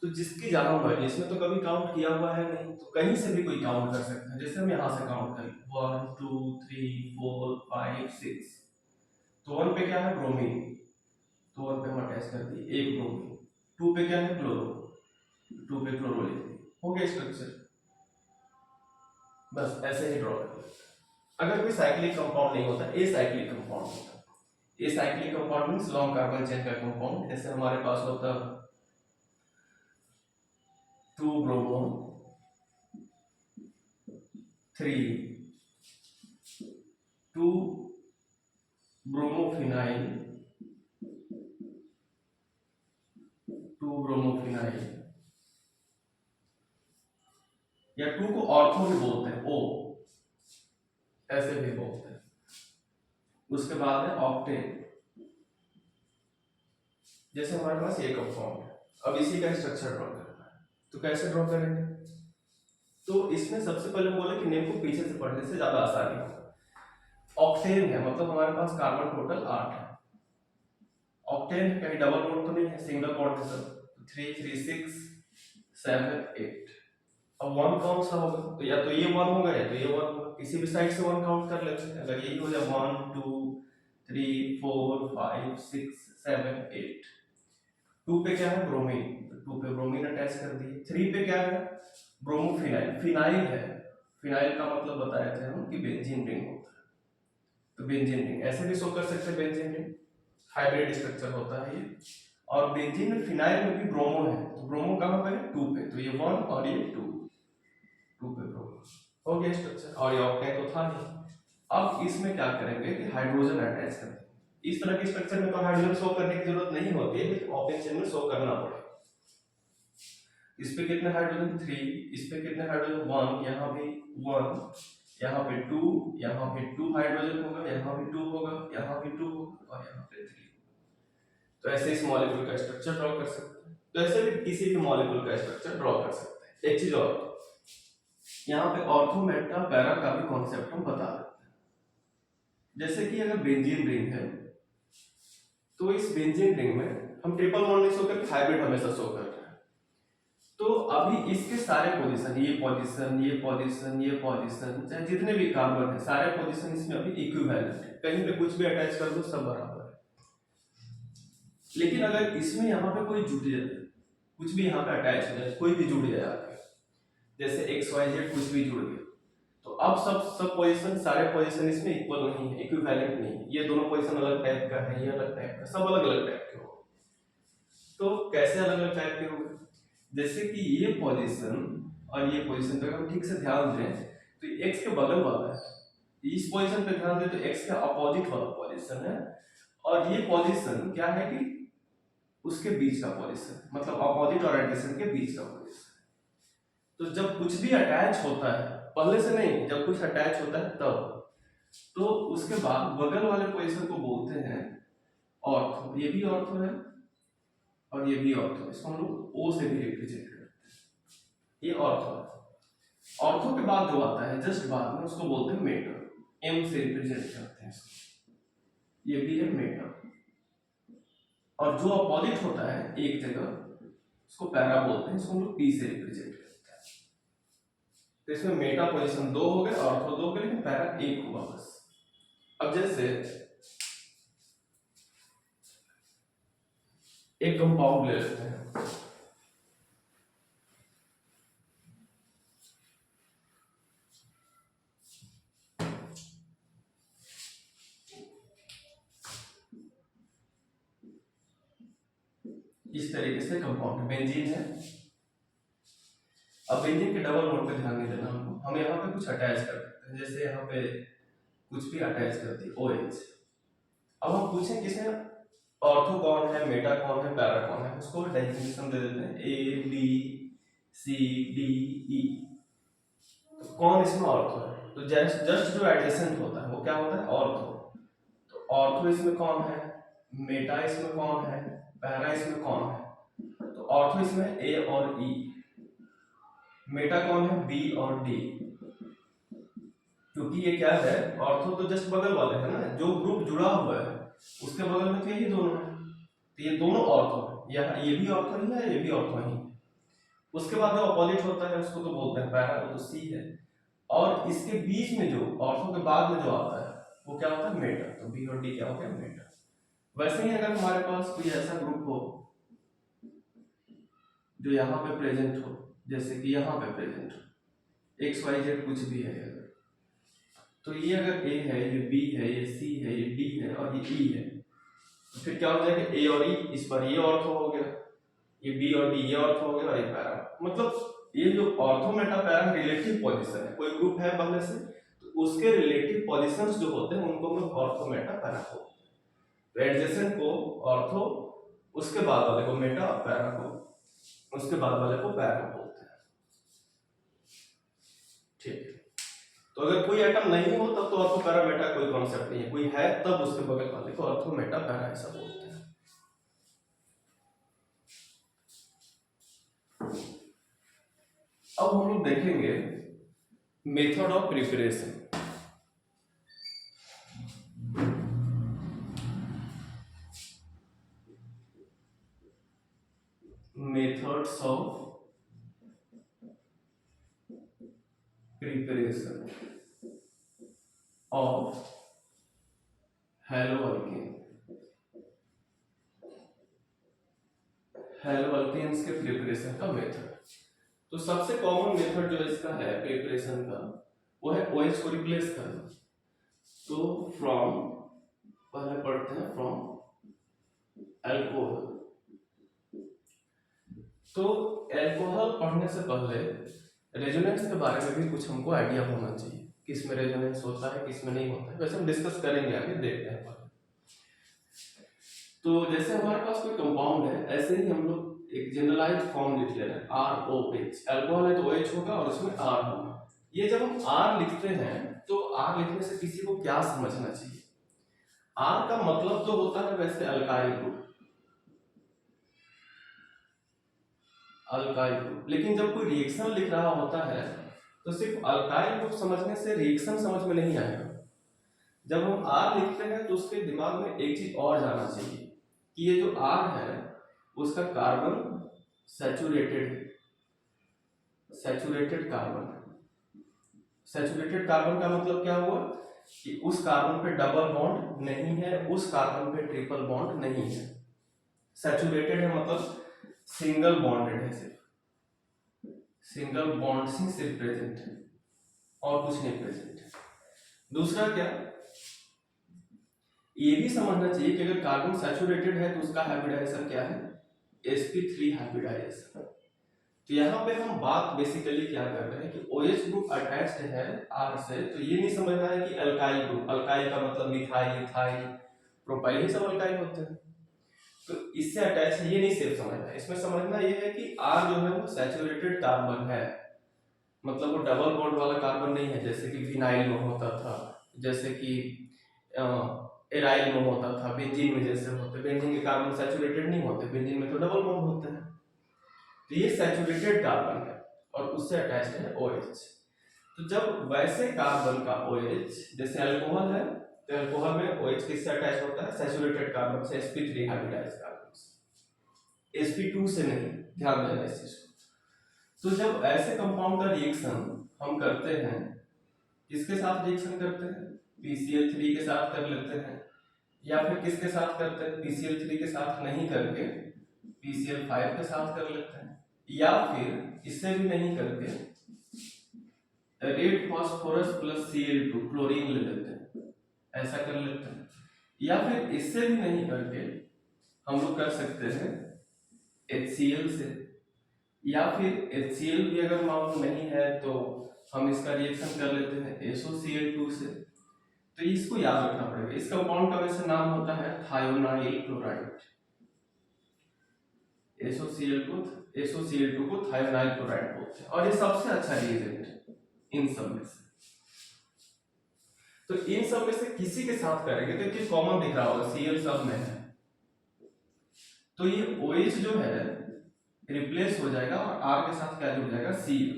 तो जिसकी जहां मर्जी, इसमें तो कभी काउंट किया हुआ है नहीं, तो कहीं से भी कोई काउंट कर सकता है। जैसे हम यहाँ से काउंट करें 1 2 3 4 5 6, तो 1 पे क्या है ब्रोमीन, तो 1 पे हम अटैच कर दिए एक ब्रोमीन, 2 पे क्या है क्लोरो, 2 पे क्लोरो लिख दिए, हो गया स्ट्रक्चर। बस ऐसे ही ड्रॉ कर लेते हैं। अगर कोई साइक्लिक कंपाउंड नहीं होता, ए साइक्लिक कंपाउंड होता है। A cyclic compound means long carbon chain का कंपाउंड। जैसे हमारे पास होता 2 ब्रोमो 3 2 ब्रोमोफिनाइल 2 ब्रोमोफिनाइल, या 2 को ऑर्थो भी बोलते हैं, ओ ऐसे भी बोलते हैं। उसके बाद है ऑक्टेन। जैसे हमारे पास ये कंपाउंड है, अब इसी का स्ट्रक्चर ड्रॉ करना है, तो कैसे ड्रॉ करेंगे? तो इसमें सबसे पहले बोले कि नेम को पीछे से पढ़ने से ज्यादा आसानी होगा। ऑक्टेन है, मतलब हमारे पास कार्बन टोटल 8 है। ऑक्टेन कहीं डबल बॉन्ड तो नहीं है, सिंगल बॉन्ड है सब। 3 3 6 7 8। अब 1 कौन सा होगा? तो या तो ये 1 होगा या तो ये 1 होगा, किसी भी साइड से 1 काउंट कर लेते हैं। अगर यही हो जाए 1 2 3 4 5 6 7 8। 2 पे क्या है? ब्रोमीन, तो 2 पे ब्रोमीन अटैच कर दिए। 3 पे क्या है? ब्रोमोफिनाइल, फिनाइल है। फिनाइल का मतलब बताए थे हम कि बेंजीन रिंग होता है, तो बेंजीन रिंग ऐसे भी शो कर सकते हैं। बेंजीन रिंग हाइब्रिड स्ट्रक्चर होता है ये। और बेंजीन में फिनाइल में भी ब्रोमो है, तो ब्रोमो कहां पर है? 2 पे, तो ये 1 और ये 2 पे ब्रोमो हो गया स्ट्रक्चर। और ये ऑक्टेन तो था नहीं। अब इसमें क्या करेंगे कि हाइड्रोजन अटैच कर देंगे। इस तरह के स्ट्रक्चर में तो हाइड्रोजन शो करने की जरूरत नहीं होती है, लेकिन ओपन चेन में शो करना पड़ेगा। इस पे कितने हाइड्रोजन? 3। इस पे कितने हाइड्रोजन? 1। यहाँ भी 1, यहाँ पे 2, यहाँ पे 2 हाइड्रोजन होगा, यहाँ भी 2 होगा, यहाँ भी 2 होगा और यहाँ पे 3। तो ऐसे इस मॉलिक्यूल का स्ट्रक्चर ड्रॉ कर सकते हैं। तो ऐसे भी किसी भी मॉलिक्यूल का स्ट्रक्चर ड्रॉ कर सकते हैं। एक चीज और, यहाँ पे ऑर्थो मेटा पैरा का भी कॉन्सेप्ट हम बता देते हैं। जैसे कि अगर बेंजीन रिंग है, तो इस बेंजीन रिंग में हम ट्रिपल बॉन्ड नहीं शो करके हाइब्रिड हमेशा शो करते हैं। तो अभी इसके सारे पोजीशन, ये पोजीशन, ये पोजीशन, ये पोजीशन, चाहे जितने भी कार्बन है, सारे पोजीशन इसमें अभी इक्विवेलेंट है। कहीं पे कुछ भी अटैच कर दो, सब बराबर है। लेकिन अगर इसमें यहाँ पे कोई जुड़ जाए, कुछ भी यहाँ पे अटैच हो जाए, कोई भी जुड़ जाए आके, जैसे एक्स वाई जेड कुछ भी जुड़ गया, तो अब सब पोजीशन, सारे पोजीशन इसमें इक्वल नहीं है, इक्विवेलेंट नहीं है। ये दोनों पोजीशन अलग टाइप का है, ये अलग टाइप का, सब अलग अलग टाइप के हो। तो कैसे अलग अलग टाइप के होंगे? जैसे कि ये पोजीशन और ये पोजीशन पे हम ठीक से ध्यान दें तो एक्स के बगल वाला है, इस पोजीशन पे ध्यान दें तो एक्स के अपोजिट वाला पोजीशन है, और ये पोजीशन क्या है कि उसके बीच का पोजीशन, मतलब अपोजिट और एडजेसेंट के बीच का पोजीशन। तो जब कुछ भी अटैच होता है, पहले से नहीं, जब कुछ अटैच होता है तब, तो उसके बाद बगल वाले पोजीशन को बोलते हैं ऑर्थो। ये भी ऑर्थो है और ये भी ऑर्थो है, इसको हम लोग ओ से भी रिप्रेजेंट करते हैं। ये ऑर्थो है। ऑर्थो के बाद जो आता है जस्ट बाद में, उसको बोलते हैं मेटर, एम से रिप्रेजेंट करते हैं इसको। ये भी है मेटर। और जो अपोजिट होता है एक जगह, उसको पैरा बोलते हैं, इसको हम लोग पी से रिप्रेजेंट करते हैं। तो इसमें मेटा पोजीशन 2 हो गए, ऑर्थो 2 हो गए, लेकिन पैरा 1 हुआ बस। अब जैसे एक कंपाउंड ले लेते हैं, इस तरीके से कंपाउंड बेंजीन है। अब बेंजीन के डबल बॉन्ड पे ध्यान नहीं देना हमको, हम यहाँ पे कुछ अटैच कर देते हैं। जैसे यहाँ पे कुछ भी अटैच कर दी, OH। अब हम पूछें किसमें ऑर्थो कौन है, मेटा कौन है, पैरा कौन है, उसको डेफिनेशन दे देते हैं A B C D E। तो कौन इसमें ऑर्थो है? तो जस्ट जो एडजेसेंट होता है वो क्या होता है? ऑर्थो। तो ऑर्थो इसमें कौन है, मेटा इसमें कौन है, पैरा इसमें कौन है? तो ऑर्थो इसमें A और E। मेटा कौन है? B और D। क्योंकि ये क्या है, ऑर्थो तो जस्ट बगल वाले है ना, जो ग्रुप जुड़ा हुआ है उसके बगल में तो यही दोनों है, तो ये दोनों ऑर्थो है। ये भी ऑर्थो ही है, ये भी ऑर्थो ही है। उसके बाद जो अपोजिट होता है उसको तो बोलते हैं पैरा, वो तो C है। और इसके बीच में जो ऑर्थो के बाद में जो आता है वो क्या होता है? मेटा। तो B और D क्या हो गया? मेटा। वैसे ही अगर हमारे पास कोई ऐसा ग्रुप हो जो यहाँ पे प्रेजेंट हो, जैसे कि यहाँ पे प्रेजेंट हो, XYZ कुछ भी है अगर, तो ये अगर ए है, ये बी है, ये सी है, ये डी है और ये ई है, तो फिर क्या हो जाएगा, ए और ई, इस पर ये ऑर्थो हो गया, ये बी और डी ये ऑर्थो हो गया और ये पैरा। मतलब ये जो ortho Meta para relative position है, कोई ग्रुप है पहले से तो उसके रिलेटिव पोजीशंस जो होते हैं उनको हम ऑर्थो मेटा पैरा को, तो एडजेसेंट को ऑर्थो, उसके बाद वाले को मेटा और पैरा को, उसके बाद वाले को पैरा बोलते हैं। ठीक है, तो अगर कोई एटम नहीं हो तब तो ऑर्थो पैरा मेटा कोई कॉन्सेप्ट नहीं है, कोई है तब उसके बगल वाले को ऑर्थो मेटा पैरा ऐसा बोलते हैं। अब हम लोग देखेंगे method of preparation. Methods of preparation of haloalkane, haloalkanes के प्रिपरेशन का मेथड। तो सबसे कॉमन मेथड जो इसका है प्रिपरेशन का वो है OH को रिप्लेस करना। तो फ्रॉम, पहले पढ़ते हैं फ्रॉम अल्कोहल। तो अल्कोहल पढ़ने से पहले रेजोनेंस के बारे में भी कुछ हमको आइडिया होना चाहिए, किस में रेजोनेंस होता है किस में नहीं होता है, वैसे हम डिस्कस करेंगे आगे, देखते हैं पहले। तो जैसे हमारे पास कोई कंपाउंड है, ऐसे ही हम लोग एक जनरलाइज्ड फॉर्म लिख ले रहे हैं, ROH, अल्कोहल है तो OH होगा और उसमें R होगा। ये जब हम R लिखते हैं तो R लिखने से किसी को क्या समझना चाहिए, R का मतलब तो होता है वैसे अल्काइल ग्रुप, अल्काइल ग्रुप, लेकिन जब कोई रिएक्शन लिख रहा होता है तो सिर्फ अल्काइल ग्रुप समझने से रिएक्शन समझ में नहीं आएगा। जब हम R लिखते हैं तो उसके दिमाग में एक चीज और जाना चाहिए कि ये जो R है उसका कार्बन सैचुरेटेड है, सैचुरेटेड कार्बन है। सैचुरेटेड कार्बन का मतलब क्या हुआ कि उस कार्बन पे डबल बॉन्ड नहीं है, उस कार्बन पे ट्रिपल बॉन्ड नहीं है। सैचुरेटेड है मतलब सिंगल बॉन्डेड है, सिर्फ सिंगल बॉन्ड सिर्फ प्रेजेंट है और कुछ नहीं प्रेजेंट है। दूसरा क्या, ये भी समझना चाहिए कि अगर कार्बन सैचुरेटेड है तो उसका हाइब्रिडाइजेशन क्या है, sp3 हाइब्रिडाइजेशन। तो यहाँ पे हम बात बेसिकली क्या कर रहे हैं कि OH ग्रुप अटैच्ड है R से, तो ये नहीं समझना है कि अल्काइल ग्रुप, अल्काइल का मतलब मिथाइल, इथाइल, प्रोपाइल, ये सब अल्काइल होते हैं, तो इससे अटैच है ये नहीं सिर्फ समझना है। इसमें समझना ये है कि R जो है वो सैचुरेटेड कार्बन है, मतलब वो डबल बॉन्ड वाला कार्बन नहीं है जैसे कि विनाइल में होता था, जैसे कि एराइल में होता था, बेंजीन में जैसे होते। बेंजीन के कार्बन सैचुरेटेड नहीं होते, बेंजीन में तो डबल बॉन्ड होते हैं। तो ये सैचुरेटेड कार्बन है और उससे अटैच्ड है OH। तो जब वैसे कार्बन का OH, जैसे अल्कोहल है तो अल्कोहल में OH किससे अटैच होता है, सैचुरेटेड कार्बन से, sp3 हाइब्रिडाइज्ड कार्बन से, sp2 से नहीं, ध्यान देना इस चीज को। तो जब ऐसे कंपाउंड का रिएक्शन हम करते हैं, किसके साथ रिएक्शन करते हैं, PCl3 के साथ कर लेते हैं, या फिर किसके साथ करते हैं, PCl3 के साथ नहीं करके PCl5 के साथ कर लेते हैं, या फिर इससे भी नहीं करके red phosphorus plus Cl2 chlorine ले लेते हैं, ऐसा कर लेते हैं, या फिर इससे भी नहीं करके हम लोग कर सकते हैं HCl से, या फिर HCl भी अगर मालूम नहीं है तो हम इसका रिएक्शन कर लेते हैं SOCl2 से। तो इसको याद रखना पड़ेगा। इस कंपाउंड का वैसे नाम होता है थायोनाइल क्लोराइड, SOCl2 को थायोनाइल क्लोराइड बोलते हैं, और ये सबसे अच्छा रिएजेंट है इन सब में से। तो इन सब में से किसी के साथ करेंगे तो ये कॉमन दिख रहा होगा, Cl सब में है, तो ये OH जो है रिप्लेस हो जाएगा और R के साथ क्या जुड़ जाएगा, Cl।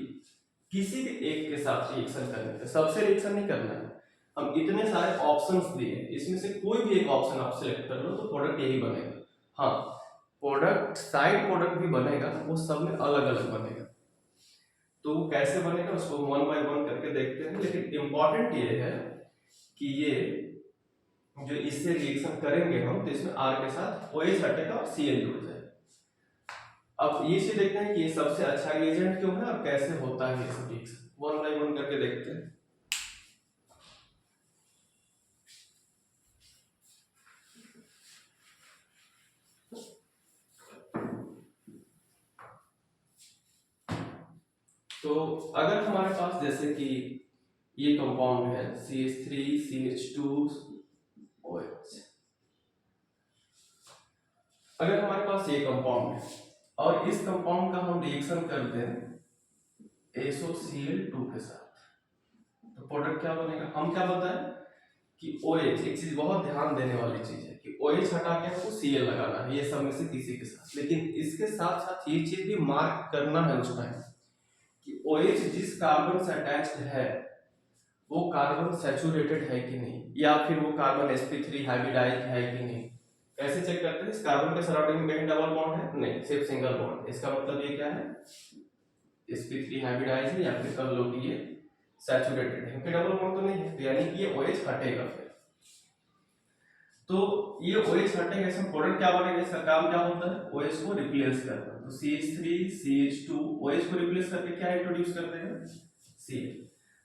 किसी के एक के साथ रिएक्शन करने का, सबसे रिएक्शन नहीं करना है। हम इतने सारे ऑप्शंस दिए, इसमें से कोई भी एक ऑप्शन आप सिलेक्ट कर लो तो प्रोडक्ट यही बनेगा। हाँ, प्रोडक्ट साइड प्रोडक्ट भी बनेगा, वो सब में अलग अलग बनेगा। तो वो कैसे बनेगा उसको 1 by 1 करके देखते हैं, लेकिन इंपॉर्टेंट ये है कि ये जो इससे रिएक्शन करेंगे हम, तो इसमें R के साथ OH हटेगा और Cl जुड़ जाएगा। अब ये चीज देखते हैं कि ये सबसे अच्छा रिएजेंट क्यों है और कैसे होता है ये सब रिएक्शन, 1 by 1 करके देखते हैं। तो अगर हमारे पास जैसे कि ये कंपाउंड है CH3CH2OH, अगर हमारे पास ये कंपाउंड है और इस कंपाउंड का हम रिएक्शन करते हैं SOCl2 के साथ, तो प्रोडक्ट क्या बनेगा? हम क्या बताएं कि OH, एक चीज बहुत ध्यान देने वाली चीज है कि OH हटा के हमको Cl लगाना है, ये सब में से किसी के साथ। लेकिन इसके साथ साथ ये चीज भी मार्क करना है उस टाइम कि OH जिस कार्बन से अटैच्ड है वो कार्बन सैचुरेटेड है कि नहीं, या फिर वो कार्बन sp3 हाइब्रिडाइज्ड है कि नहीं। कैसे चेक करते हैं? इस कार्बन के सराउंडिंग में कहीं डबल बॉन्ड है? नहीं, सिर्फ सिंगल बॉन्ड। इसका मतलब ये क्या है? sp3 हाइब्रिडाइज्ड है, या फिर कर लो कि ये सैचुरेटेड है, क्योंकि डबल बॉन्ड तो नहीं है, तो यानी कि ये OH हटेगा। फिर तो ये OH हटेगा, इसमें प्रोडक्ट क्या बनेगा? इसका काम क्या होता है? OH को रिप्लेस करना। तो CH3 CH2 OH को रिप्लेस करके क्या इंट्रोड्यूस करते हैं? Cl।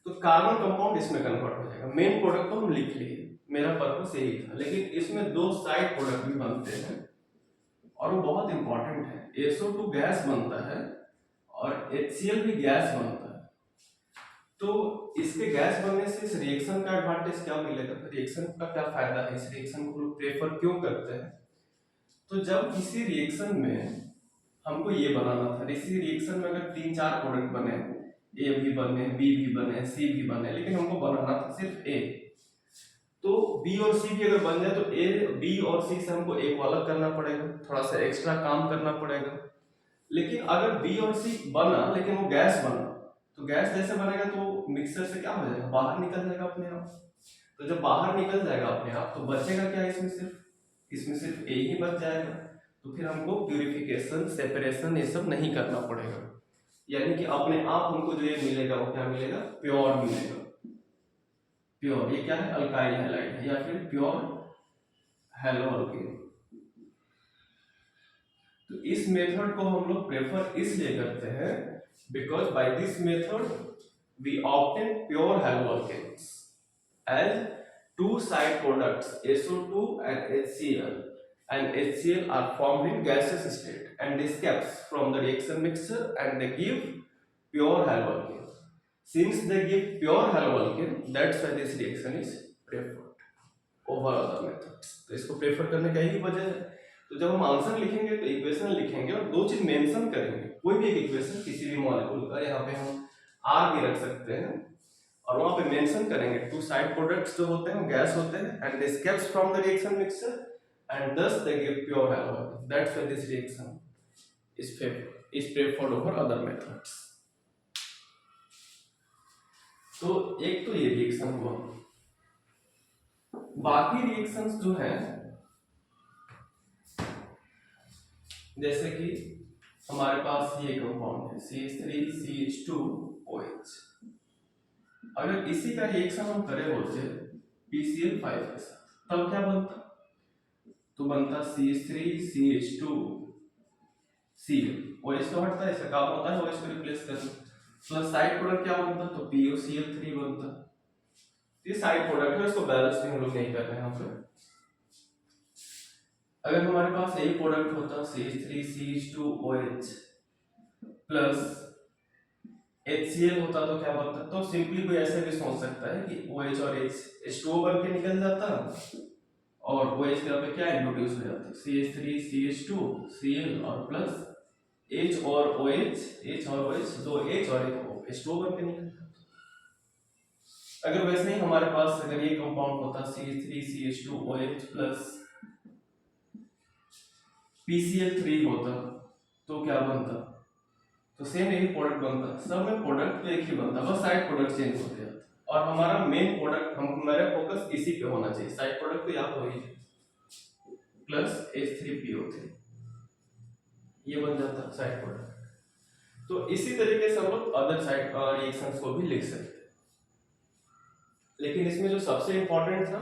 तो कार्बन कंपाउंड इसमें कन्वर्ट हो जाएगा। मेन प्रोडक्ट तो हम लिख लिए, मेरा पर्पस यही था। लेकिन इसमें दो साइड प्रोडक्ट भी बनते हैं और वो बहुत इंपॉर्टेंट है। SO2 गैस बनता है और HCl भी गैस बनता है। तो इसके गैस बनने से इस रिएक्शन का एडवांटेज क्या मिलेगा? रिएक्शन का क्या फायदा है? इस रिएक्शन को लोग प्रेफर क्यों करते हैं? तो जब किसी रिएक्शन में हमको ये बनाना था, इसी रिएक्शन में अगर 3-4 प्रोडक्ट बने, ए भी बने, बी भी बने, सी भी बने, लेकिन हमको बनाना था सिर्फ ए, तो बी और सी भी अगर बन जाए तो ए, बी और सी से हमको ए को अलग करना पड़ेगा, थोड़ा सा एक्स्ट्रा काम करना पड़ेगा। लेकिन अगर बी और सी बना लेकिन वो गैस बना, तो गैस जैसे बनेगा तो मिक्सर से क्या हो जाएगा? बाहर निकल जाएगा अपने आप। तो जब बाहर निकल जाएगा अपने आप तो बचेगा क्या? इसमें सिर्फ ए ही बच जाएगा। तो फिर हमको प्यूरिफिकेशन, सेपरेशन ये सब नहीं करना पड़ेगा, यानी कि अपने आप हमको जो ये मिलेगा वो क्या मिलेगा? प्योर मिलेगा। प्योर ये क्या है? अल्काइल हैलाइड है, या फिर प्योर हैलोअल्केन। तो इस मेथड को हम लोग प्रेफर इसलिए करते हैं because by this method we obtain pure haloalkanes as two side products SO2 and HCl, and HCl are formed in gaseous state and escapes from the reaction mixture and they give pure haloalkane. Since they give pure haloalkane, that's why this reaction is preferred over other methods. तो इसको प्रेफर करने का यही वजह है। तो जब हम आंसर लिखेंगे तो इक्वेशन लिखेंगे और दो चीज मेंशन करेंगे। कोई भी एक इक्वेशन किसी भी मॉलिक्यूल का, यहाँ पे हम R भी रख सकते हैं और वहां पे मेंशन करेंगे टू साइड प्रोडक्ट्स जो होते हैं गैस होते हैं and escapes from the reaction mixture and thus they give pure halogen. That's why this reaction is preferred over other methods. तो एक तो ये रिएक्शन हुआ। बाकी रिएक्शंस जो हैं जैसे कि हमारे पास ये कंपाउंड है CH3CH2OH, अगर इसी का रिएक्शन हम करे होते PCl5 के साथ तब क्या बनता? तो बनता CH3CH2Cl। OH तो हटता है, इसका काम होता है OH को रिप्लेस करना, प्लस साइड प्रोडक्ट क्या बनता? तो POCl3 बनता। ये साइड प्रोडक्ट है, इसको बैलेंस भी हम लोग नहीं कर रहे हैं यहाँ पर। अगर हमारे पास यही प्रोडक्ट होता CH3CH2OH प्लस HCl होता तो क्या बनता? तो सिंपली कोई ऐसे भी सोच सकता है कि OH और H H2O बन के निकल जाता और OH के पे क्या इंट्रोड्यूस हो जाता? CH3CH2Cl और प्लस H और OH, दो H और एक O, H2O बन के निकल जाता। अगर वैसे ही हमारे पास अगर ये कंपाउंड होता CH3CH2OH प्लस PCl3 होता तो क्या बनता? तो सेम यही प्रोडक्ट बनता। सब में प्रोडक्ट तो एक ही बनता, बस साइड प्रोडक्ट चेंज होते जाते और हमारा मेन प्रोडक्ट हमारा फोकस इसी पे होना चाहिए। साइड प्रोडक्ट तो यहाँ हो ही प्लस H3PO3 ये बन जाता साइड प्रोडक्ट। तो इसी तरीके से हम लोग अदर साइड रिएक्शंस को भी लिख सकते हैं। लेकिन इसमें जो सबसे इंपॉर्टेंट था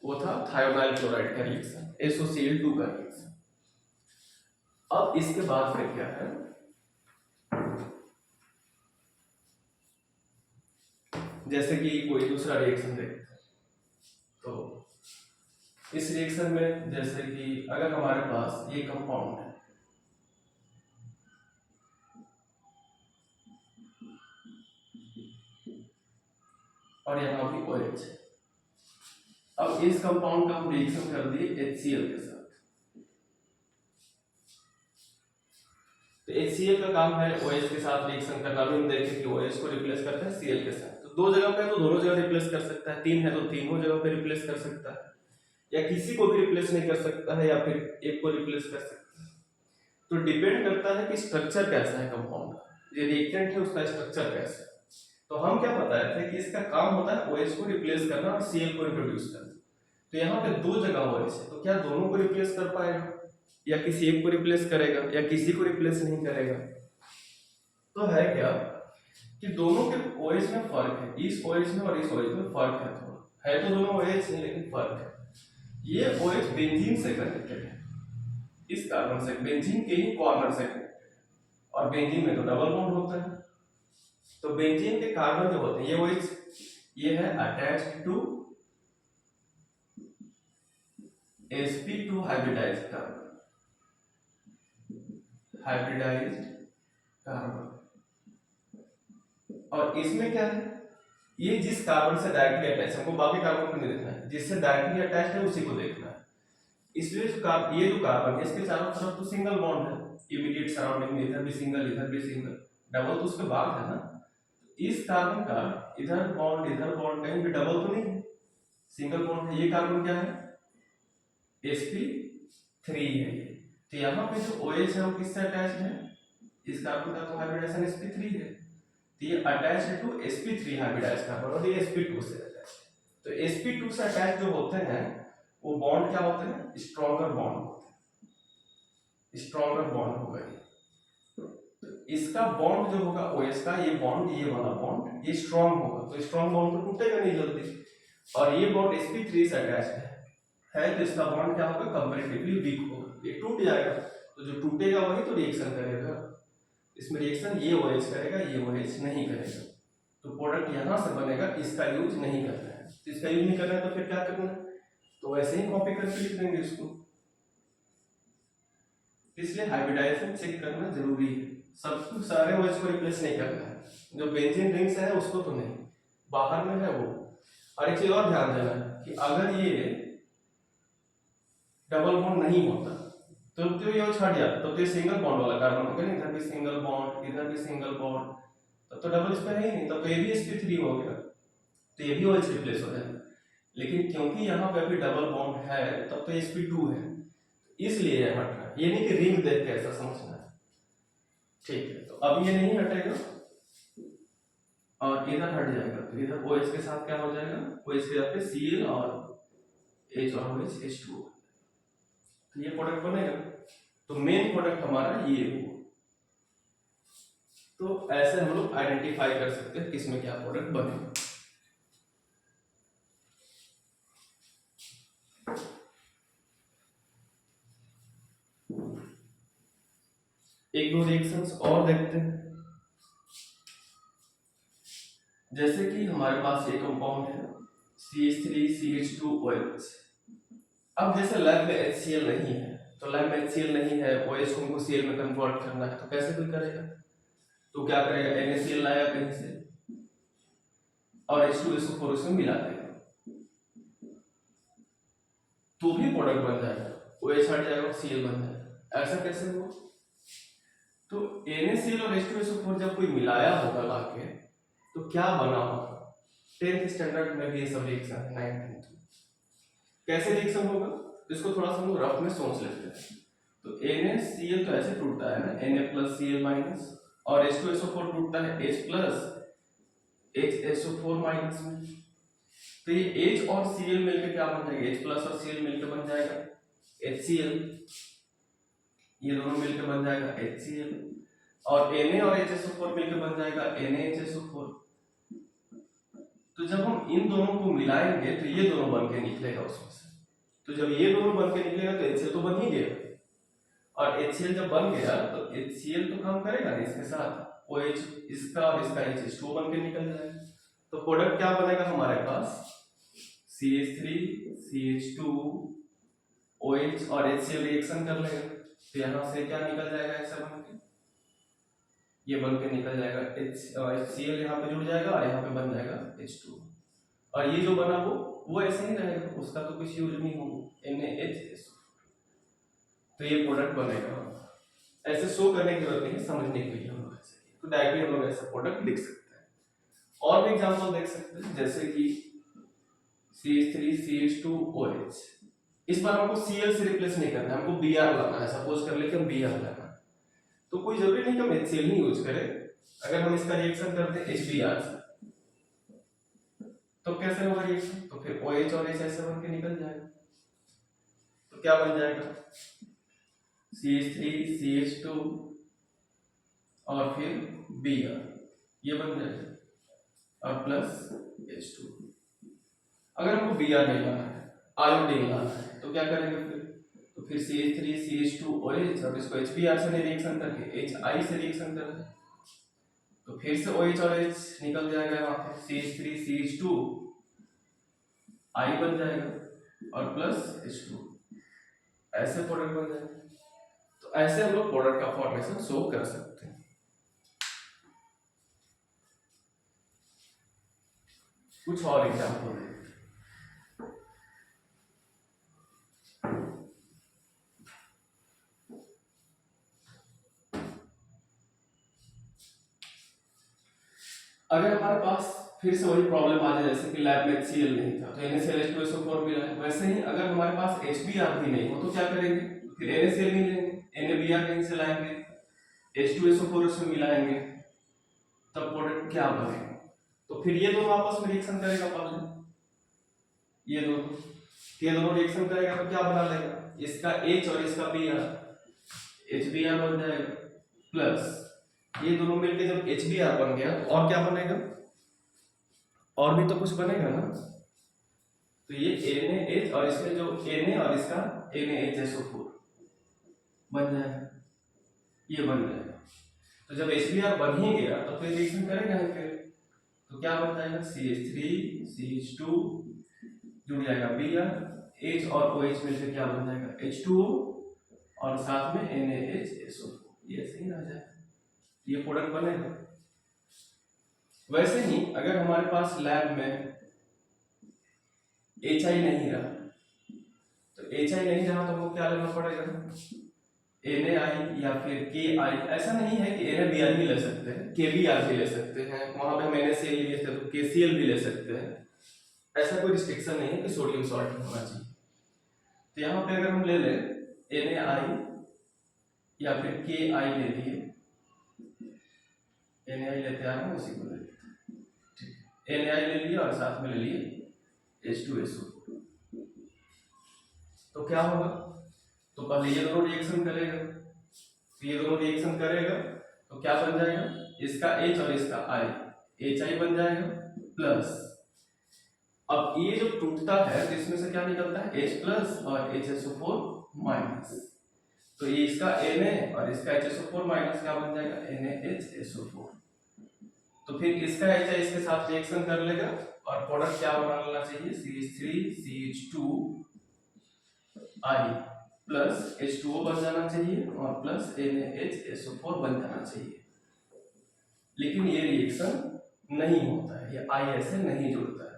वो था थायोनाइल क्लोराइड का रिएक्शन, SOCl2 का रिएक्शन। अब इसके बाद फिर क्या है? जैसे कि कोई दूसरा रिएक्शन देखते हैं, तो इस रिएक्शन में जैसे कि अगर हमारे पास ये कंपाउंड है और यहाँ भी OH है। अब इस कंपाउंड का हम रिएक्शन कर दिए HCl के साथ। तो HCl का काम है OH के साथ रिएक्शन करना। अभी हम देखें कि OH को रिप्लेस करता है Cl के साथ। तो दो जगह पे तो दोनों जगह रिप्लेस कर सकता है, तीन है तो तीनों जगह पे रिप्लेस कर सकता है, या किसी को भी रिप्लेस नहीं कर सकता है, या फिर एक को रिप्लेस कर सकता है। तो डिपेंड करता है कि स्ट्रक्चर कैसा है कंपाउंड का, ये रिएक्टेंट है उसका स्ट्रक्चर कैसा है। तो हम क्या बताए थे कि इसका काम होता है OH को रिप्लेस करना और Cl को रिप्रोड्यूस करना। तो यहाँ पे दो जगह OH है, तो क्या दोनों को रिप्लेस कर पाएगा, या किसी एक को रिप्लेस करेगा, या किसी को रिप्लेस नहीं करेगा? तो है क्या कि दोनों के OH में फर्क है, इस OH में और इस OH में फर्क है, थोड़ा है तो दोनों OH है लेकिन फर्क है। ये OH बेंजीन से कनेक्टेड है, इस कार्बन से, बेंजीन के ही कॉर्नर से कनेक्टेड है, और बेंजीन में तो डबल बॉन्ड होता है। तो बेंजीन के कार्बन जो होते हैं ये OH, ये है attached to sp2 hybridised carbon, hybridised carbon. और इसमें क्या है, ये जिस कार्बन से डायरेक्टली अटैच, हमको बाकी कार्बन को नहीं देखना है, जिससे डायरेक्टली अटैच है उसी को देखना है। इसलिए ये जो कार्बन है इसके चारों तरफ तो सिंगल बॉन्ड है, इमीडिएट सराउंडिंग में इधर भी सिंगल इधर भी सिंगल, डबल तो उसके बाद है ना। इस कार्बन का इधर बॉन्ड कहीं भी डबल तो नहीं है, सिंगल बॉन्ड है। ये कार्बन क्या है, sp3 है ये। तो यहाँ पे जो OH है वो किससे अटैच्ड है, इस कार्बन का तो हाइब्रिडाइजेशन sp3 है, तो ये attached to sp3 hybridised carbon, और ये sp2 से अटैच्ड। तो sp2 से अटैच जो होते हैं वो बॉन्ड क्या होते हैं, स्ट्रॉन्गर बॉन्ड होते हैं, स्ट्रॉन्गर बॉन्ड होगा ये। इसका बॉन्ड जो होगा OH का, ये बॉन्ड, ये वाला बॉन्ड, ये स्ट्रॉन्ग होगा, तो स्ट्रॉन्ग बॉन्ड तो टूटेगा नहीं जल्दी। और ये बॉन्ड sp3 से अटैच्ड है तो इसका बॉन्ड क्या होगा, कंपैरेटिवली वीक होगा, ये टूट जाएगा। तो जो टूटेगा वही तो रिएक्शन करेगा, इसमें रिएक्शन ये OH करेगा, ये OH नहीं करेगा। तो प्रोडक्ट यहां से बनेगा, इसका यूज नहीं करना है। तो इसका यूज नहीं करना है तो फिर क्या करना है, तो वैसे ही कॉपी करके लिख देंगे इसको। इसलिए हाइब्रिडाइजेशन चेक करना जरूरी है, सब सारे OH को रिप्लेस नहीं करना है, जो बेंजीन रिंग्स है उसको तो नहीं, बाहर में है वो। और एक चीज और ध्यान देना है कि अगर ये डबल बॉन्ड नहीं होता तो ये छट जाता, तो ये सिंगल बॉन्ड वाला कार्बन होगा, इधर भी सिंगल बॉन्ड इधर भी सिंगल बॉन्ड, तब तो डबल इसमें है ही नहीं, तब तो ये भी sp3 हो गया, तो ये भी OH रिप्लेस हो जाएगा। लेकिन क्योंकि यहाँ पे अभी डबल बॉन्ड है तब तो sp2 है, इसलिए ये हट रहा है। ये नहीं कि रिंग देख के ऐसा समझना है, ठीक है। तो अब ये नहीं हटेगा और इधर हट जाएगा, तो इधर OH के साथ क्या हो जाएगा, OH के साथ Cl और H और OH H2, तो ये प्रोडक्ट बनेगा। तो मेन प्रोडक्ट हमारा ये हुआ। तो ऐसे हम लोग आइडेंटिफाई कर सकते हैं किसमें क्या प्रोडक्ट बनेगा। एक दो रिएक्शंस और देखते हैं, जैसे कि हमारे पास ये कंपाउंड है CH3CH2OH। अब जैसे लैब में HCl नहीं है, तो लैब में HCl नहीं है, OH को हमको Cl में कन्वर्ट करना है, तो कैसे कोई करेगा, तो क्या करेगा, NaCl लाएगा कहीं से और H2SO4 उसमें मिला देगा, तो भी प्रोडक्ट बन जाएगा, OH हट जाएगा और Cl बन जाएगा। ऐसा कैसे हुआ, तो NaCl और H2SO4 जब कोई मिलाया होगा लाके तो क्या बना होगा, 10th स्टैंडर्ड में भी ये सब रिएक्शन है, 9th में कैसे रिएक्शन होगा, तो इसको थोड़ा सा हम रफ में सोच लेते हैं। तो NaCl तो ऐसे टूटता है ना, Na+Cl- और H2SO4 टूटता है H+HSO4- में, तो ये H और Cl मिलकर क्या बन जाएगा, H+ और Cl मिलकर बन जाएगा HCl, ये दोनों मिलकर बन जाएगा HCl, और Na और HSO4 मिलकर बन जाएगा NaHSO4। तो जब हम इन दोनों को मिलाएंगे तो ये दोनों बन के निकलेगा उसमें से, तो जब ये दोनों बन के निकलेगा तो HCl तो बन ही गया, और HCl जब बन गया तो HCl तो काम करेगा ना इसके साथ, OH इसका और इसका H2 बन के निकल जाएगा। तो प्रोडक्ट क्या बनेगा हमारे पास, CH3 CH2 OH और HCl रिएक्शन कर लेगा, तो यहाँ से क्या निकल जाएगा, ऐसा बन के ये बन के निकल जाएगा HCl, यहाँ पे जुड़ जाएगा और यहाँ पे बन जाएगा H2। और ये जो बना वो ऐसे ही रहेगा, उसका तो कुछ यूज नहीं होगा, NaHSO। तो ये प्रोडक्ट बनेगा। ऐसे शो करने की जरूरत नहीं है, समझने के लिए हम लोग ऐसे, तो डायरेक्टली हम लोग ऐसा प्रोडक्ट लिख सकते हैं। और भी एग्जांपल देख सकते हैं, जैसे कि CH3CH2OH। इस बार हमको Cl से रिप्लेस नहीं करना है, हमको Br लाना है। सपोज कर ले कि हम Br लाना है, तो कोई जरूरी नहीं कि हम HCl ही यूज करें। अगर हम इसका रिएक्शन करते हैं HBr से, तो कैसे होगा रिएक्शन? तो फिर OH और H ऐसे बन के निकल जाएगा। तो क्या बन जाएगा? CH3CH2 और फिर Br, ये बन जाएगा, और प्लस H2। अगर हमको Br नहीं लाना है, आयोडीन लाना है, तो क्या करेंगे फिर? तो फिर CH3CH2OH, और इसको HBr से रिएक्शन करके HI से रिएक्शन करें, तो फिर से OH और H निकल जाएगा, यहाँ पे CH3CH2 I बन जाएगा और प्लस H2, ऐसे प्रोडक्ट बन जाएगा। तो ऐसे हम लोग प्रोडक्ट का फॉर्मेशन शो कर सकते हैं। कुछ और एग्जाम्पल है, अगर हमारे पास फिर से वही प्रॉब्लम आ जाए, जैसे कि लैब में HCl नहीं था तो NaClH2SO4 मिला है, वैसे ही अगर हमारे पास HBr भी नहीं हो तो क्या करेंगे? फिर NaCl नहीं लेंगे, NaBr कहीं से लाएंगे, H2SO4 उसमें मिलाएंगे, तब प्रोडक्ट क्या बनेगा? तो फिर ये दोनों आपस में रिएक्शन करेगा, पहले ये दोनों रिएक्शन करेगा तो क्या बना लेगा? इसका H और इसका Br, HBr बन जाएगा, प्लस ये दोनों मिलके जब HBr बन गया तो और क्या बनेगा? और भी तो कुछ बनेगा ना। तो ये NaH और इसमें जो Na और इसका NaHSO4 बन जाएगा, ये बन जाएगा। तो जब HBr बन ही गया तो फिर रिएक्शन करेगा ही फिर, तो क्या बन जाएगा? CH3CH2 जुड़ जाएगा Br, H और OH मिलकर क्या बन जाएगा? H2O, और साथ में NaHSO4, ये ऐसे ही रह जाएगा, ये प्रोडक्ट बनेगा। वैसे ही अगर हमारे पास लैब में HI नहीं रहा, तो HI नहीं रहा तो हमको क्या लेना पड़ेगा? NaI या फिर KI। ऐसा नहीं है कि NaBr ही ले सकते हैं, KBr भी ले सकते हैं, वहां पे हम NaCl लिए थे तो KCl भी ले सकते हैं। ऐसा कोई रिस्ट्रिक्शन नहीं है कि सोडियम सॉल्ट होना चाहिए। तो यहाँ पे अगर हम ले लें NaI या फिर KI ले लिए, NaI लेते आ रहे हैं, उसी को ले लेते हैं, ठीक है। NaI ले लिया और साथ में ले लिए H2SO, तो क्या होगा? तो पहले ये दोनों रिएक्शन करेगा, तो ये दोनों रिएक्शन करेगा तो क्या बन जाएगा? इसका H और इसका I, HI बन जाएगा, प्लस अब ये जो टूटता है तो इसमें से क्या निकलता है? H प्लस और HSO4 माइनस, तो ये इसका Na और इसका HSO4 माइनस क्या बन जाएगा? NaHSO4। तो फिर इसका HI इसके साथ रिएक्शन कर लेगा और प्रोडक्ट क्या बना लेना चाहिए? CH3CH2 I प्लस H2O बन जाना चाहिए और प्लस NaHSO4 बन जाना चाहिए। लेकिन ये रिएक्शन नहीं होता है, ये I ऐसे नहीं जुड़ता है।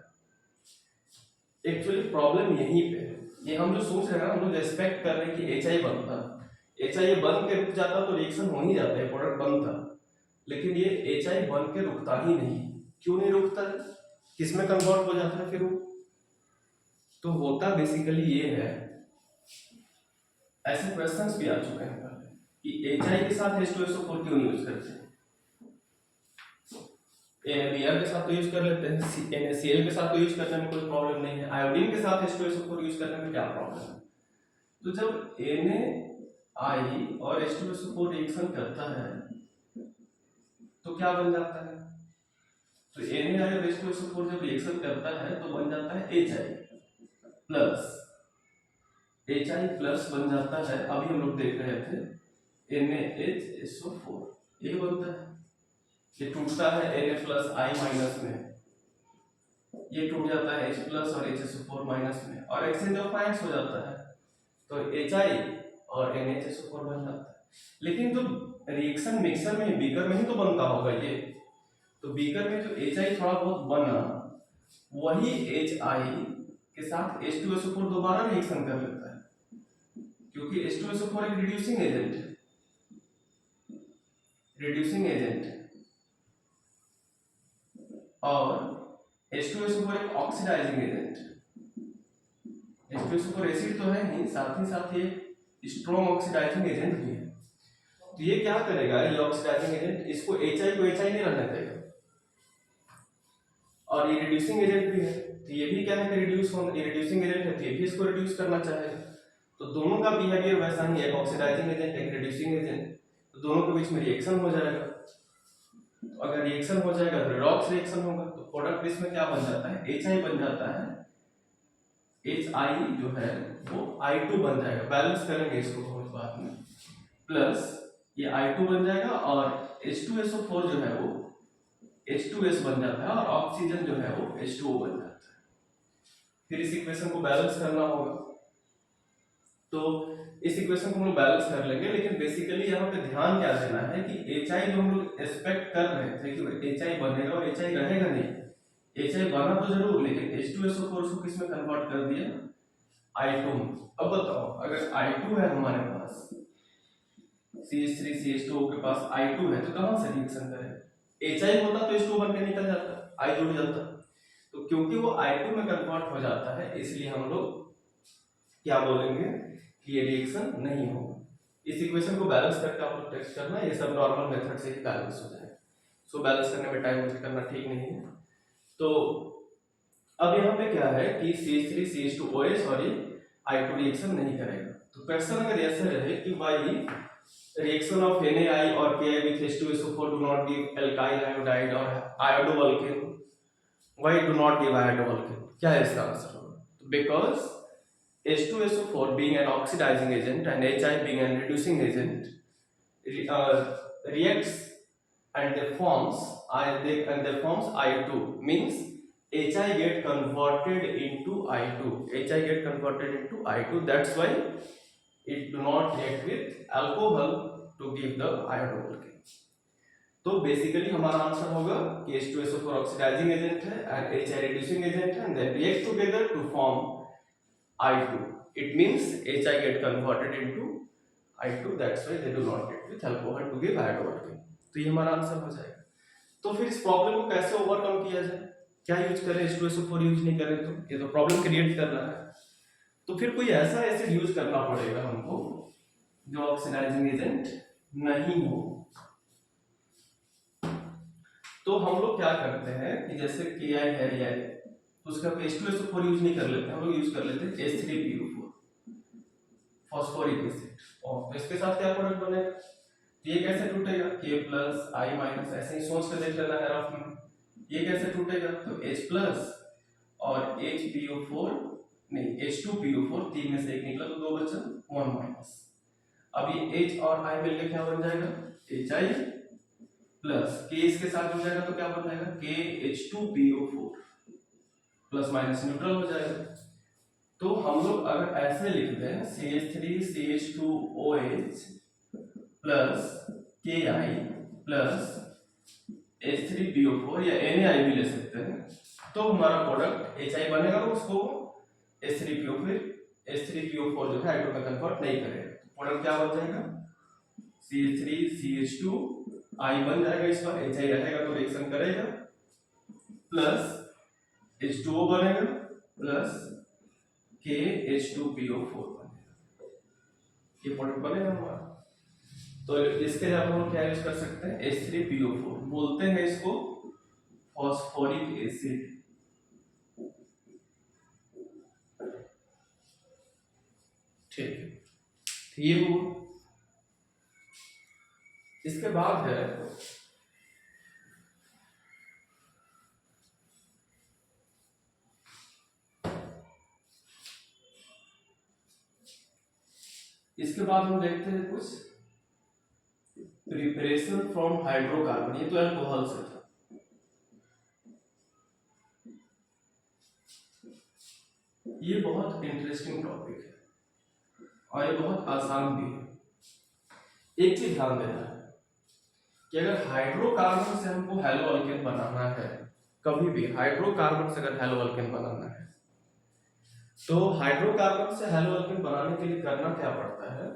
एक्चुअली प्रॉब्लम यहीं पे है। ये हम जो सोच रहे हैं ना, हम लोग एक्सपेक्ट कर रहे हैं कि HI बनता, HI बन के रुक जाता तो रिएक्शन हो ही जाता है, प्रोडक्ट बनता, लेकिन ये HI बन के रुकता ही नहीं। क्यों नहीं रुकता है? किसमें कन्वर्ट हो जाता है फिर वो? तो होता बेसिकली ये है, ऐसे क्वेश्चंस भी आ चुके हैं पहले कि HI के साथ H2SO4 क्यों नहीं यूज करते? NaBr के साथ तो यूज कर लेते हैं, NaCl के साथ तो यूज करने में कोई प्रॉब्लम नहीं है, आयोडीन के साथ H2SO4 यूज करने में क्या प्रॉब्लम है? तो जब NaI और H2SO4 रिएक्शन करता है तो क्या बन जाता है? तो NaI और H2SO4 जब रिएक्शन करता है तो बन जाता है HI प्लस बन जाता है, अभी हम लोग देख रहे थे NaHSO4, ये बनता है, ये टूटता है Na प्लस I माइनस में, ये टूट जाता है H प्लस और HSO4 माइनस में, और एक्सचेंज ऑफ आयंस हो जाता है, तो HI और NaHSO4 बन जाता है। लेकिन जो रिएक्शन मिक्सर में बीकर में ही तो बनता होगा ये, तो बीकर में जो HI थोड़ा बहुत बना वही HI के साथ H2SO4 दोबारा रिएक्शन कर लेता है, क्योंकि H2SO4 एक रिड्यूसिंग एजेंट है, और H2SO4 एक ऑक्सीडाइजिंग एजेंट है। H2SO4 एसिड तो है ही, साथ ही साथ ये स्ट्रॉन्ग ऑक्सीडाइजिंग एजेंट भी है। तो ये क्या करेगा, ये ऑक्सीडाइजिंग एजेंट इसको HI को HI नहीं रहने देगा, और ये रिड्यूसिंग एजेंट भी है, तो ये भी क्या है कि रिड्यूसिंग एजेंट है, तो ये भी इसको रिड्यूस करना चाहेगा। तो दोनों का बिहेवियर वैसा ही है, एक ऑक्सीडाइजिंग एजेंट एक रिड्यूसिंग एजेंट, तो दोनों के बीच में रिएक्शन हो जाएगा। तो अगर रिएक्शन हो जाएगा तो रिडॉक्स रिएक्शन होगा, तो प्रोडक्ट इसमें क्या बन जाता है, HI बन जाता है। HI जो है वो I2 बन जाएगा, बैलेंस करेंगे इसको बहुत बाद में, प्लस ये I2 बन जाएगा, और H2SO4 जो है वो H2S बन जाता है, और ऑक्सीजन जो है वो H2O बन जाता है। फिर इस इक्वेशन को बैलेंस करना होगा, तो इस इक्वेशन को हम लोग बैलेंस कर लेंगे, लेकिन बेसिकली यहाँ पे ध्यान क्या देना है कि HI जो हम लोग एक्सपेक्ट कर रहे थे कि HI बनेगा और HI रहेगा नहीं, HI बना तो जरूर, लेकिन H2SO4 को किस में कन्वर्ट कर दिया, I2 में। अब बताओ, अगर I2 है हमारे पास, CH3CH2O के पास I2 है, तो कहां से रिएक्शन करेगा, HI होता तो H2 बन के निकल जाता, I जुड़ जाता। तो क्योंकि वो I2 में कन्वर्ट हो जाता है, इसलिए हम लोग क्या बोलेंगे कि ये रिएक्शन नहीं होगा। इस इक्वेशन को बैलेंस करके आप लोग टेस्ट करना, ये सब नॉर्मल मेथड से ही बैलेंस हो जाएगा। सो बैलेंस करने में टाइम वेस्ट करना ठीक नहीं है। तो अब यहाँ पे क्या है कि CH3CH2OH और ये I2 रिएक्शन नहीं करेगा। तो क्वेश्चन अगर ऐसे रहे कि भाई reaction of NaI or Ki with H2SO4 do not give alkyl iodide or iodoalkane. Why do not give iodoalkane? क्या है इसका आंसर होगा? Because H2SO4 being an oxidizing agent and HI being an reducing agent reacts and they forms I2, means HI get converted into I2. HI get converted into I2. That's why it do not react with alcohol to give the iodoalkane. तो बेसिकली हमारा आंसर होगा कि H2SO4 ऑक्सीडाइजिंग एजेंट है and HI रिड्यूसिंग एजेंट है, and they react together to form I2. It means HI get converted into I2, that's why they do not react with alcohol to give iodoalkane. तो ये हमारा आंसर हो जाएगा। तो फिर इस प्रॉब्लम को कैसे ओवरकम किया जाए, क्या यूज करें, H2SO4 यूज नहीं करें तो ये तो प्रॉब्लम क्रिएट कर रहा है। तो फिर कोई ऐसा एसिड यूज करना पड़ेगा हमको जो ऑक्सीडाइजिंग एजेंट नहीं हो। तो हम लोग क्या करते हैं कि जैसे Ki है या तो उसका H2SO4 यूज नहीं कर लेते, हम लोग यूज कर लेते हैं H3PO4 फॉस्फोरिक एसिड, और तो इसके साथ क्या प्रोडक्ट बनेगा, तो ये कैसे टूटेगा, K प्लस I माइनस, ऐसे ही सोच के देख लेना है रफ में, ये कैसे टूटेगा, तो H प्लस और HPO4 नहीं H2PO4, तीन में से एक निकला तो दो बचा, 1 माइनस। अब ये H और I मिलकर क्या बन जाएगा, HI प्लस K इसके साथ हो जाएगा तो क्या बन जाएगा, KH2PO4 प्लस माइनस न्यूट्रल हो जाएगा। तो हम लोग अगर ऐसे लिख दें CH3CH2OH plus KI plus H3PO4 या NaI भी ले सकते हैं, तो हमारा प्रोडक्ट HI बनेगा, उसको H3PO4 जो है I2 में कन्वर्ट नहीं करेगा, तो प्रोडक्ट क्या बन जाएगा, CH3CH2 I बन जाएगा, इस पर HI रहेगा तो रिएक्शन करेगा, प्लस H2O बनेगा प्लस KH2PO4 बनेगा, ये प्रोडक्ट बनेगा हमारा। तो इसके लिए हम लोग क्या यूज कर सकते हैं, H3PO4, बोलते हैं इसको फॉस्फोरिक एसिड। ठीक है, ये हुआ। इसके बाद है इसके बाद हम देखते हैं कुछ प्रिपरेशन फ्रॉम हाइड्रोकार्बन, ये तो अल्कोहल से था। ये बहुत इंटरेस्टिंग टॉपिक है और ये बहुत आसान भी है। एक चीज ध्यान देना है कि अगर हाइड्रोकार्बन से हमको हैलो अल्केन बनाना है कभी भी हाइड्रोकार्बन से अगर हेलो अल्केन बनाना है तो हाइड्रोकार्बन से हेलो अल्केन बनाने के लिए करना क्या पड़ता है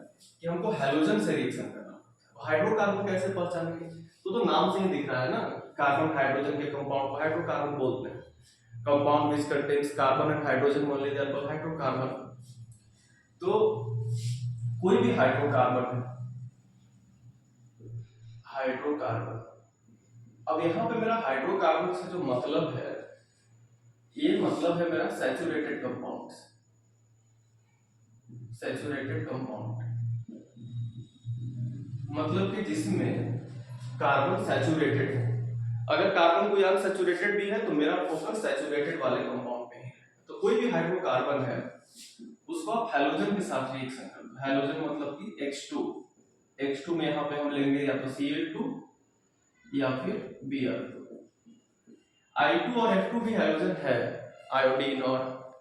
कि हमको हैलोजन से रिएक्शन करना पड़ता है। हाइड्रोकार्बन कैसे पहचानेंगे? तो नाम से ही दिख रहा है ना, कार्बन हाइड्रोजन के कंपाउंड को हाइड्रोकार्बन बोलते हैं। Compound which contains carbon and hydrogen only they are called hydrocarbon. तो कोई भी हाइड्रोकार्बन है, हाइड्रोकार्बन, अब यहाँ पे मेरा हाइड्रोकार्बन से जो मतलब है, ये मतलब है मेरा सैचुरेटेड कंपाउंड, सैचुरेटेड कंपाउंड मतलब कि जिसमें कार्बन सैचुरेटेड है। अगर कार्बन कोई अनसैचुरेटेड भी है तो मेरा फोकस सैचुरेटेड वाले कंपाउंड पे है। तो कोई भी हाइड्रोकार्बन है उसको आप हैलोजन के साथ रिएक्शन कर दो। हैलोजन मतलब कि H2, H2 में यहाँ पे हम लेंगे या तो Cl2 या फिर Br2। I2 और F2 भी हैलोजन है, आयोडीन और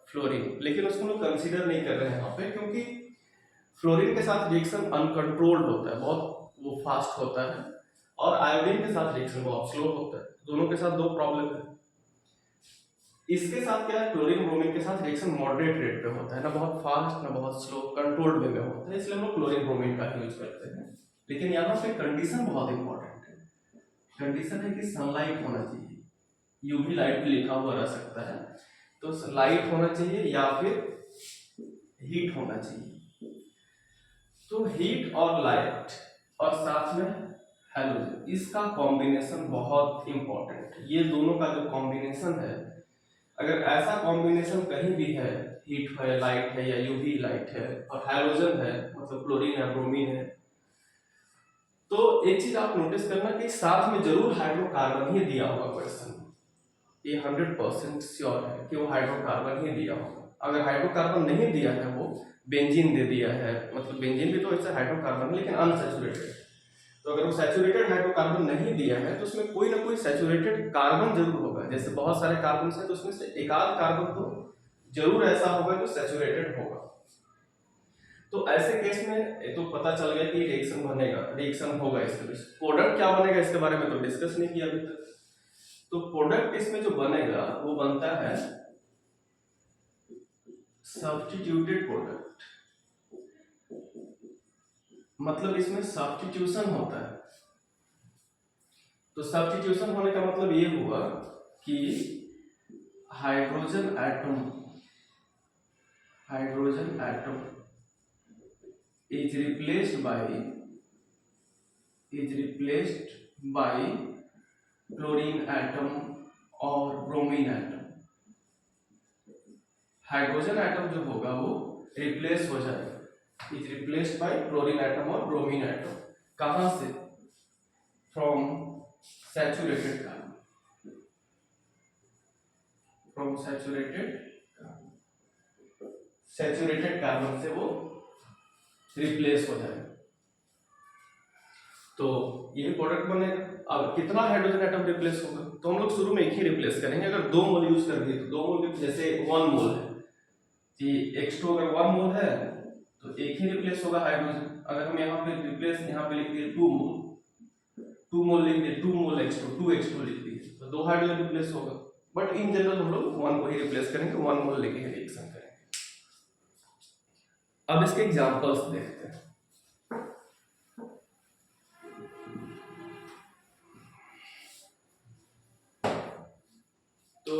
फ्लोरीन, लेकिन उसको लोग कंसीडर नहीं कर रहे हैं यहाँ पे, क्योंकि फ्लोरीन के साथ रिएक्शन अनकंट्रोल्ड होता है, बहुत वो फास्ट होता है, और आयोडीन के साथ रिएक्शन बहुत स्लो होता है। दोनों के साथ दो प्रॉब्लम है। इसके साथ क्या है, क्लोरीन ब्रोमीन के साथ रिएक्शन मॉडरेट रेट पे होता है, ना बहुत फास्ट ना बहुत स्लो, कंट्रोल्ड वे में होता है, इसलिए हम लोग क्लोरीन ब्रोमीन का यूज करते हैं। लेकिन यहाँ पे कंडीशन बहुत इंपॉर्टेंट है। कंडीशन है कि सनलाइट होना चाहिए, यूवी लाइट भी लिखा हुआ रह सकता है, तो लाइट होना चाहिए या फिर हीट होना चाहिए। तो हीट और लाइट और साथ में हैलोजन, इसका कॉम्बिनेशन बहुत इंपॉर्टेंट है। ये दोनों का जो कॉम्बिनेशन है, अगर ऐसा कॉम्बिनेशन कहीं भी है, हीट है, लाइट है या यूवी लाइट है और हैलोजन है, मतलब क्लोरीन या ब्रोमीन है, तो एक चीज आप नोटिस करना कि साथ में जरूर हाइड्रोकार्बन ही दिया होगा क्वेश्चन में। ये 100% श्योर है कि वो हाइड्रोकार्बन ही दिया होगा। अगर हाइड्रोकार्बन नहीं दिया है, वो बेंजीन दे दिया है, मतलब बेंजीन भी तो ऐसा हाइड्रोकार्बन है लेकिन अनसैचुरेटेड, तो अगर वो सैचुरेटेड हाइड्रोकार्बन नहीं दिया है तो उसमें कोई ना कोई सैचुरेटेड कार्बन जरूर होगा। जैसे बहुत सारे कार्बन है तो उसमें से एक आध कार्बन तो जरूर ऐसा होगा जो सैचुरेटेड होगा। तो ऐसे केस में ये तो पता चल गया कि रिएक्शन बनेगा, रिएक्शन होगा। इसके बीच प्रोडक्ट क्या बनेगा इसके बारे में तो डिस्कस नहीं किया अभी तक। तो प्रोडक्ट इसमें जो बनेगा वो बनता है सब्स्टिट्यूटेड प्रोडक्ट, मतलब इसमें सब्स्टिट्यूशन होता है। तो सब्स्टिट्यूशन होने का मतलब ये हुआ कि hydrogen atom is replaced by chlorine atom और ब्रोमीन एटम। हाइड्रोजन एटम जो होगा वो रिप्लेस हो जाएगा, is replaced by chlorine atom और ब्रोमीन एटम। कहां से? From saturated carbon, from saturated carbon से वो रिप्लेस हो जाएगा। तो ये प्रोडक्ट बनेगा। अब कितना हाइड्रोजन एटम रिप्लेस होगा? तो हम लोग शुरू में एक ही रिप्लेस करेंगे। अगर 2 मोल यूज कर दिए तो 2 मोल, जैसे 1 मोल है कि X2 अगर 1 मोल है तो एक ही रिप्लेस होगा हाइड्रोजन। अगर हम यहाँ पे रिप्लेस यहाँ पे लिख दिए 2 मोल लिख दिए, 2 मोल X2, 2X2 लिख दिए तो 2 हाइड्रोजन रिप्लेस होगा। बट इन जनरल हम लोग 1 को ही रिप्लेस करेंगे, 1 मोल लेके ही रिएक्शन करेंगे। अब इसके एग्जांपल्स देखते हैं। तो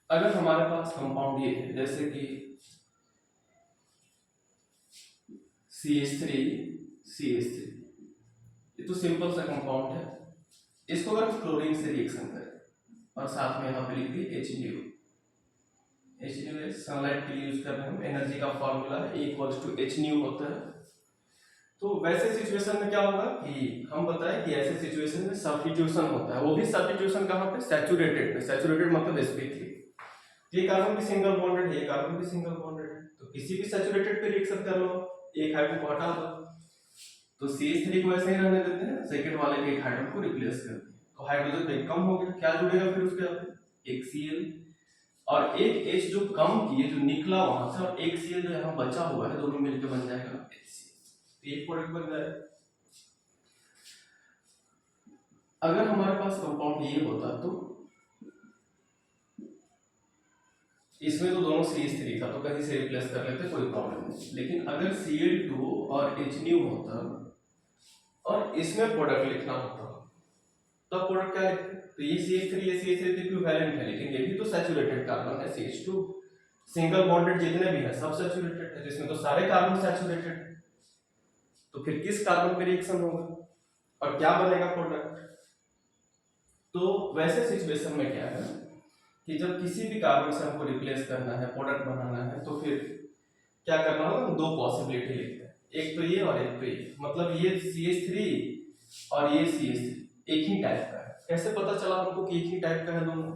अगर हमारे पास कंपाउंड ये है, जैसे कि CH3, ये तो सिंपल सा कंपाउंड है। इसको अगर क्लोरीन से रिएक्शन करें और साथ में यहाँ पे लिख दिए HNO सनलाइट के लिए यूज कर रहे हैं, एनर्जी का फॉर्मूला है E=HNO होता है। तो वैसे सिचुएशन में क्या होगा कि हम बताएं कि ऐसे सिचुएशन में सब्स्टिट्यूशन होता है। वो भी सब्स्टिट्यूशन कहाँ पे? सैचुरेटेड पे। सैचुरेटेड मतलब sp3, ये कार्बन भी सिंगल बॉन्डेड है, ये कार्बन भी सिंगल बॉन्डेड है, तो किसी भी सैचुरेटेड पे रिएक्शन कर लो, एक हाइड्रोजन को हटा दो तो CH3 को ऐसे ही रहने देते हैं, सेकंड वाले के एक हाइड्रोजन को रिप्लेस कर दिया तो हाइड्रोजन तो एक कम हो गया। क्या जुड़ेगा फिर उसके साथ? एक Cl और एक H जो कम किए, जो निकला वहां से, और एक Cl जो यहाँ बचा हुआ है, दोनों मिलकर बन जाएगा HCl, तो एक प्रोडक्ट बन जाएगा। अगर हमारे पास कंपाउंड ये होता तो इसमें तो दोनों CH3 था तो कहीं से रिप्लेस कर लेते, कोई प्रॉब्लम नहीं। लेकिन अगर Cl2 और H होता और इसमें प्रोडक्ट लिखना होता, तब प्रोडक्ट क्या लिखते? तो ये CH3 तो इक्विवेलेंट है, लेकिन ये भी तो सैचुरेटेड कार्बन है। CH2 सिंगल बॉन्डेड जितने भी है सब सैचुरेटेड है, जिसमें तो सारे कार्बन सैचुरेटेड है। तो फिर किस कार्बन पे रिएक्शन होगा और क्या बनेगा प्रोडक्ट? तो वैसे सिचुएशन में क्या है कि जब किसी भी कार्बन से हमको रिप्लेस करना है, प्रोडक्ट बनाना है, तो फिर क्या करना होगा? हम दो पॉसिबिलिटी लिखते हैं, एक तो ये और एक तो ये। मतलब ये CH3 और ये CH3 एक ही टाइप का है। कैसे पता चला हमको कि एक ही टाइप का है दोनों?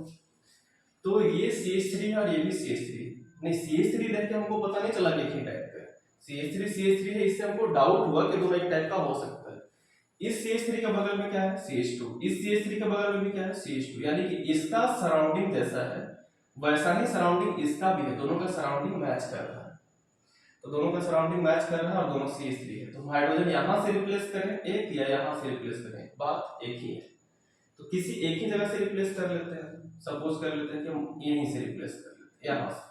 तो ये CH3 है और ये भी CH3 नहीं, CH3 देख के हमको पता नहीं चला कि एक ही टाइप का है। CH3 है, इससे हमको डाउट हुआ कि दोनों एक टाइप का हो सकता है। इस CH3 के बगल में क्या है? CH2। इस CH3 के बगल में भी क्या है? CH2। यानी कि इसका सराउंडिंग जैसा है वैसा ही सराउंडिंग इसका भी है, दोनों का सराउंडिंग मैच कर रहा है। तो दोनों का सराउंडिंग मैच कर रहा है और दोनों CH3 है, तो हम हाइड्रोजन यहां से रिप्लेस करें एक या यहां से रिप्लेस करें, बात एक ही है। तो किसी एक ही जगह से रिप्लेस कर लेते हैं। सपोज कर लेते हैं कि हम यहीं से रिप्लेस कर लेते हैं, यहां से।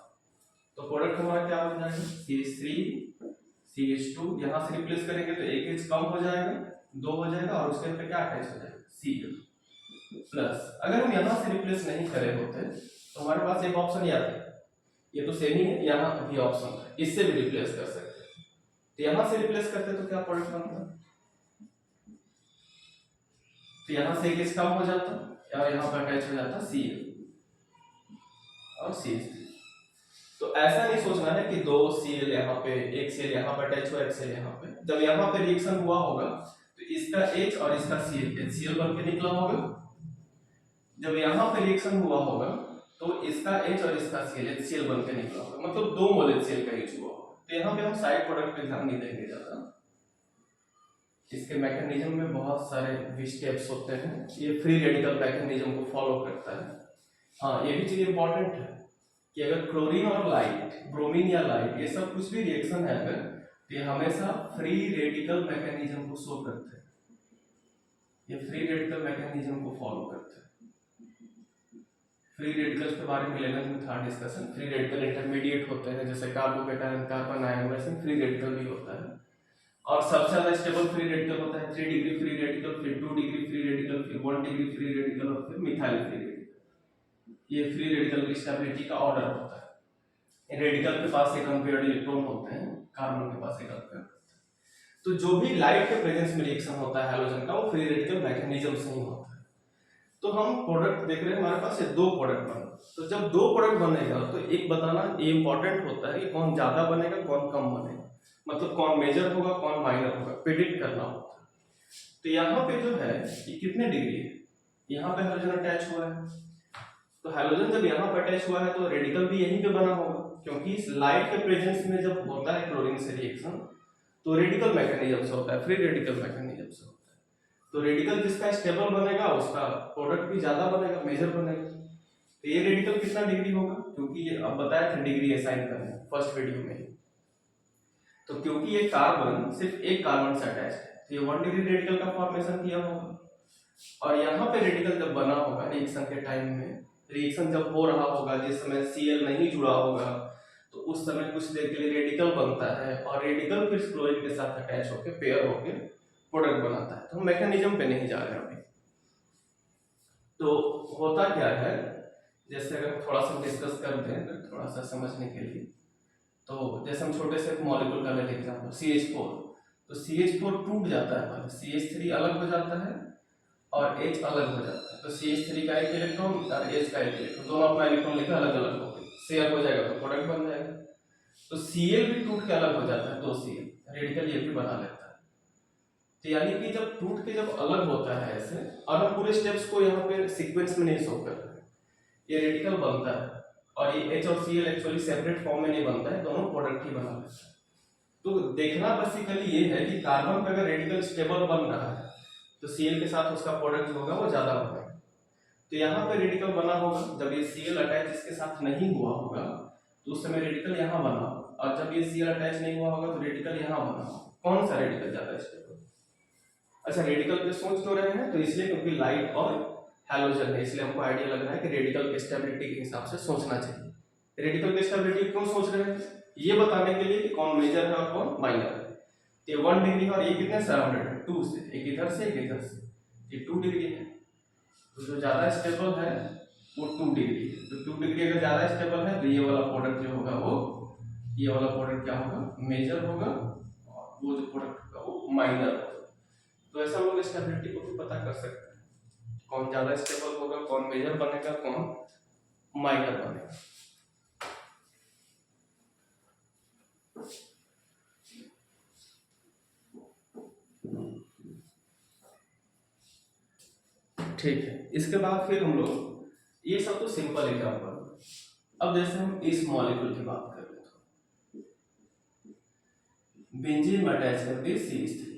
तो प्रोडक्ट हमारा क्या हो जाएगा? CH3 CH2। यहां से रिप्लेस करेंगे तो एक H कम हो जाएगा, 2 हो जाएगा, और उसके पे क्या अटैच हो जाएगा? Cl plus. अगर हम यहां से रिप्लेस नहीं करे होते तो हमारे पास एक ऑप्शन याद है, ये तो सेम ही है, यहाँ भी ऑप्शन है, इससे भी रिप्लेस कर सकते हैं। तो यहां से रिप्लेस करते तो क्या प्रोडक्ट बनता? तो यहां से एक H कम हो जाता और यहाँ पर अटैच हो जाता Cl और CH3। तो ऐसा नहीं सोचना है कि दो Cl यहाँ पे, एक Cl यहाँ पर अटैच हुआ, एक Cl यहाँ पे। जब यहाँ पे रिएक्शन हुआ होगा तो इसका H और इसका Cl HCl बन के निकला होगा। जब यहाँ पे रिएक्शन हुआ होगा तो इसका H और इसका Cl HCl बन के निकला होगा, मतलब 2 मोल HCl का यूज हुआ होगा। तो यहाँ पे हम साइड प्रोडक्ट पे ध्यान नहीं देंगे ज्यादा। इसके मैकेनिज्म में बहुत सारे स्टेप्स होते हैं, ये फ्री रेडिकल मैकेनिज्म को फॉलो करता है। हाँ, ये भी चीज इंपॉर्टेंट है कि अगर क्लोरीन और लाइट, ब्रोमीन या लाइट, ये सब कुछ भी रिएक्शन है अगर, तो ये हमेशा फ्री रेडिकल मैकेनिज्म को शो करते हैं। ये फ्री रेडिकल मैकेनिज्म को फॉलो करते हैं। फ्री रेडिकल्स के बारे में 11th में था डिस्कशन। फ्री रेडिकल इंटरमीडिएट होते हैं, जैसे कार्बोकेटायन, कार्बन आयन, वैसे फ्री रेडिकल भी होता है। और सबसे ज्यादा स्टेबल फ्री रेडिकल होता है 3 डिग्री फ्री रेडिकल, फिर 2 डिग्री फ्री रेडिकल, फिर 1 डिग्री फ्री रेडिकल, और फिर मिथाइल फ्री रेडिकल। ये फ्री रेडिकल की स्टेबिलिटी का ऑर्डर होता है। रेडिकल के पास एक अनपेयर्ड इलेक्ट्रॉन होते हैं, कार्बन के पास एक अनपेयर्ड। तो जो भी लाइट के प्रेजेंस में रिएक्शन होता है हैलोजन का, वो फ्री रेडिकल मैकेनिज्म से ही होता है। तो हम प्रोडक्ट देख रहे हैं, हमारे पास ये 2 प्रोडक्ट बने। तो जब 2 प्रोडक्ट बनेगा तो एक बताना ये इंपॉर्टेंट होता है कि कौन ज्यादा बनेगा, कौन कम बनेगा, मतलब कौन मेजर होगा, कौन माइनर होगा, प्रिडिक्ट करना होता है। तो यहाँ पे जो है ये कितने डिग्री है, यहाँ पे हाइड्रोजन अटैच हुआ है। तो हाइड्रोजन जब यहाँ पे अटैच हुआ है तो रेडिकल भी यहीं पे बना होगा, क्योंकि इस लाइट के प्रेजेंस में जब होता है क्लोरीन से रिएक्शन तो रेडिकल मैकेनिज्म से होता है, फ्री रेडिकल मैकेनिज्म से होता है। तो रेडिकल जिसका स्टेबल बनेगा उसका प्रोडक्ट भी ज्यादा बनेगा, मेजर बनेगा। तो ये रेडिकल कितना डिग्री होगा, क्योंकि ये अब बताया था डिग्री असाइन करना फर्स्ट वीडियो में। तो क्योंकि ये कार्बन सिर्फ एक कार्बन से अटैच है तो ये 1 डिग्री रेडिकल का फॉर्मेशन किया होगा। और यहाँ पे रेडिकल जब बना होगा रिएक्शन के टाइम में, रिएक्शन जब हो रहा होगा, जिस समय Cl नहीं जुड़ा होगा, तो उस समय कुछ देर के लिए रेडिकल बनता है और रेडिकल फिर क्लोरीन के साथ अटैच होकर पेयर होकर प्रोडक्ट बनाता है। तो हम मैकेनिज्म पे नहीं जा रहे हैं अभी। तो होता क्या है, जैसे अगर थोड़ा सा डिस्कस कर दें थोड़ा सा समझने के लिए, तो जैसे हम छोटे से मॉलिक्यूल का ले एग्जांपल CH4, तो CH4 टूट जाता है, पहले CH3 अलग हो जाता है और H अलग हो जाता है। तो CH3 का एक इलेक्ट्रॉन और H का एक इलेक्ट्रॉन, दोनों अपना इलेक्ट्रॉन लेकर अलग अलग हो गए, शेयर हो जाएगा तो प्रोडक्ट बन जाएगा। तो Cl भी टूट के अलग हो जाता है, 2 Cl रेडिकल ये भी बना लेता है। तो यानी कि जब टूट के जब अलग होता है ऐसे, और हम पूरे स्टेप्स को यहाँ पे सीक्वेंस में नहीं शो कर रहे, ये रेडिकल बनता है और ये H और Cl एक्चुअली सेपरेट फॉर्म में नहीं बनता है, दोनों प्रोडक्ट ही बना लेता है। तो देखना बेसिकली ये है कि कार्बन पे अगर रेडिकल स्टेबल बन रहा है तो Cl के साथ उसका प्रोडक्ट जो होगा वो ज्यादा बनेगा। तो यहाँ पे रेडिकल बना होगा, जब ये Cl अटैच इसके साथ नहीं हुआ होगा तो उस समय रेडिकल यहाँ बना होगा, और जब ये Cl अटैच नहीं हुआ होगा तो रेडिकल यहाँ बना होगा। कौन सा रेडिकल ज्यादा स्टेबल? अच्छा, रेडिकल पे सोच क्यों रहे हैं? तो इसलिए क्योंकि लाइट और हैलोजन है, इसलिए हमको आइडिया लग रहा है कि रेडिकल की स्टेबिलिटी के हिसाब से सोचना चाहिए। रेडिकल की स्टेबिलिटी क्यों सोच रहे हैं? ये बताने के लिए कि कौन मेजर है और कौन माइनर है। ये 1 डिग्री है और ये कितने सराउंडेड है? 2 से, एक इधर से एक इधर से, ये 2 डिग्री है। तो जो ज्यादा स्टेबल है वो 2 डिग्री है। तो 2 डिग्री अगर ज्यादा स्टेबल है तो ये वाला प्रोडक्ट जो होगा वो, ये वाला प्रोडक्ट क्या होगा? मेजर होगा, और वो जो प्रोडक्ट होगा वो माइनर होगा। तो ऐसा हम लोग स्टेबिलिटी को भी पता कर सकते हैं, कौन ज्यादा स्टेबल होगा, कौन मेजर बनेगा, कौन माइनर बनेगा। ठीक है, इसके बाद फिर हम लोग, ये सब तो सिंपल एग्जांपल। अब जैसे हम इस मॉलिक्यूल की बात कर रहे हैं, बेंजीन में अटैच करके CH3,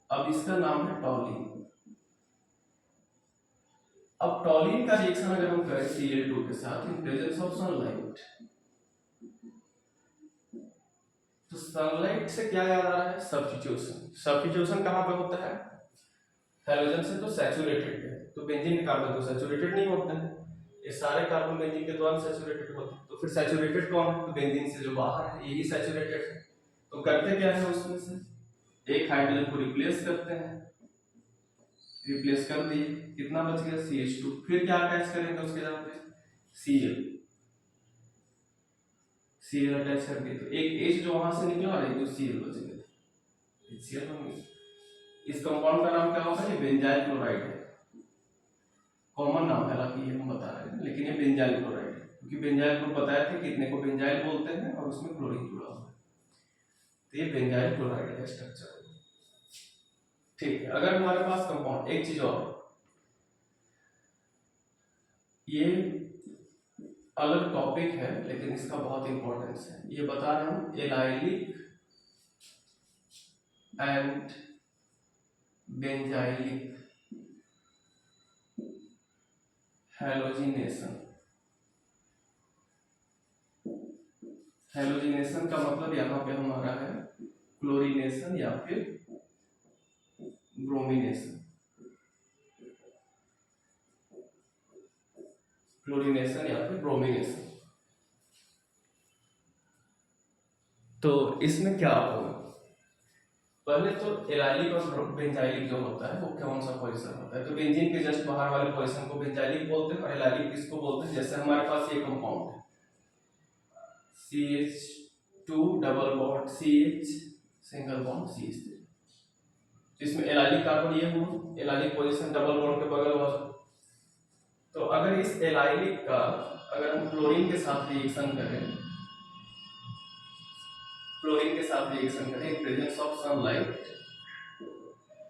अब इसका नाम है टॉलिन। अब टॉलिन का रिएक्शन अगर हम करें Cl2 के साथ इन प्रेजेंस ऑफ सनलाइट, तो सनलाइट से क्या याद आ रहा है? सब्स्टिट्यूशन। सब्स्टिट्यूशन कहां पे होता है? हैलोजन से तो सैचुरेटेड पे, तो बेंजीन के कार्बन तो सैचुरेटेड नहीं होते हैं, ये सारे कार्बन बेंजीन के द्वारा सैचुरेटेड होते हैं। तो फिर सैचुरेटेड कौन है? तो बेंजीन से जो बाहर है यही सैचुरेटेड है। तो करते क्या है उसमें से एक हाइड्रोजन को रिप्लेस करते हैं, रिप्लेस कर दिए, कितना बच गया? CH2। फिर क्या अटैच करेंगे उसके जगह पे? Cl, Cl अटैच कर दिए, तो एक H जो वहां से निकला और एक जो Cl बच गया, HCl बन गया। इस कंपाउंड का नाम क्या होगा? ये बेंजाइल क्लोराइड है, कॉमन नाम है, हालांकि ये हम बता रहे हैं, लेकिन ये बेंजाइल क्लोराइड है, क्योंकि बेंजाइल ग्रुप बताया था कितने को बेंजाइल बोलते हैं और उसमें क्लोरीन जुड़ा हुआ है, तो ये बेंजाइल क्लोराइड का स्ट्रक्चर है। ठीक है, अगर हमारे पास कंपाउंड, एक चीज और, ये अलग टॉपिक है लेकिन इसका बहुत इंपॉर्टेंस है, ये बता रहे हम allylic and benzylic halogenation. Halogenation का मतलब यहाँ पे हमारा है क्लोरीनेशन या फिर ब्रोमिनेशन। क्लोरीनेशन या फिर ब्रोमिनेशन। तो इसमें क्या होगा? पहले तो एलाइलिक और बेंजाइलिक जो होता है वो कौन सा पोजीशन होता है? तो बेंजीन के जस्ट बाहर वाले पोजीशन को बेंजाइलिक बोलते हैं और एलाइलिक किसको बोलते हैं? जैसे हमारे पास ये कंपाउंड है CH2 double bond CH single bond CH3, इसमें एलाइलिक कार्बन ये हुआ, एलाइलिक पोजीशन डबल बॉन्ड के बगल वाला। तो अगर इस एलाइलिक का अगर हम क्लोरीन के साथ रिएक्शन करें, क्लोरीन के साथ रिएक्शन करें इन प्रेजेंस ऑफ सनलाइट,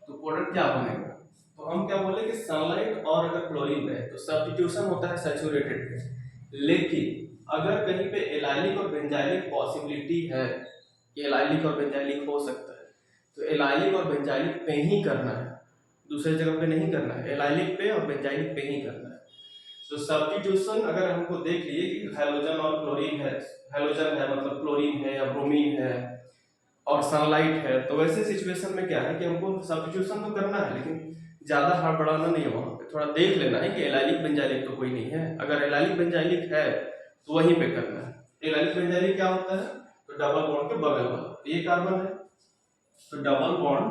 तो प्रोडक्ट क्या बनेगा? तो हम क्या बोले कि सनलाइट और अगर क्लोरीन रहे तो सब्स्टिट्यूशन होता है सैचुरेटेड पे, लेकिन अगर कहीं पे एलाइलिक और बेंजाइलिक पॉसिबिलिटी है कि एलाइलिक और बेंजाइलिक हो सकता है, तो एलाइलिक और बेंजाइलिक पे ही करना है, दूसरे जगह पे नहीं करना है, एलाइलिक पे और बेंजाइलिक पे ही करना है। तो सब्स्टिट्यूशन अगर हमको देख लिए कि हैलोजन और क्लोरीन है, हैलोजन है मतलब क्लोरीन है या ब्रोमीन है और सनलाइट है, तो वैसे सिचुएशन में क्या है कि हमको सब्स्टिट्यूशन तो करना है लेकिन ज्यादा हड़बड़ाना नहीं है, वहां पे थोड़ा देख लेना है कि एलाइलिक बेंजाइलिक तो कोई नहीं है। अगर एलाइलिक बेंजाइलिक है तो वहीं पे करना है। एलाइलिक बेंजाइलिक क्या होता है? तो डबल बॉन्ड के बगल वाला, ये कार्बन है तो डबल बॉन्ड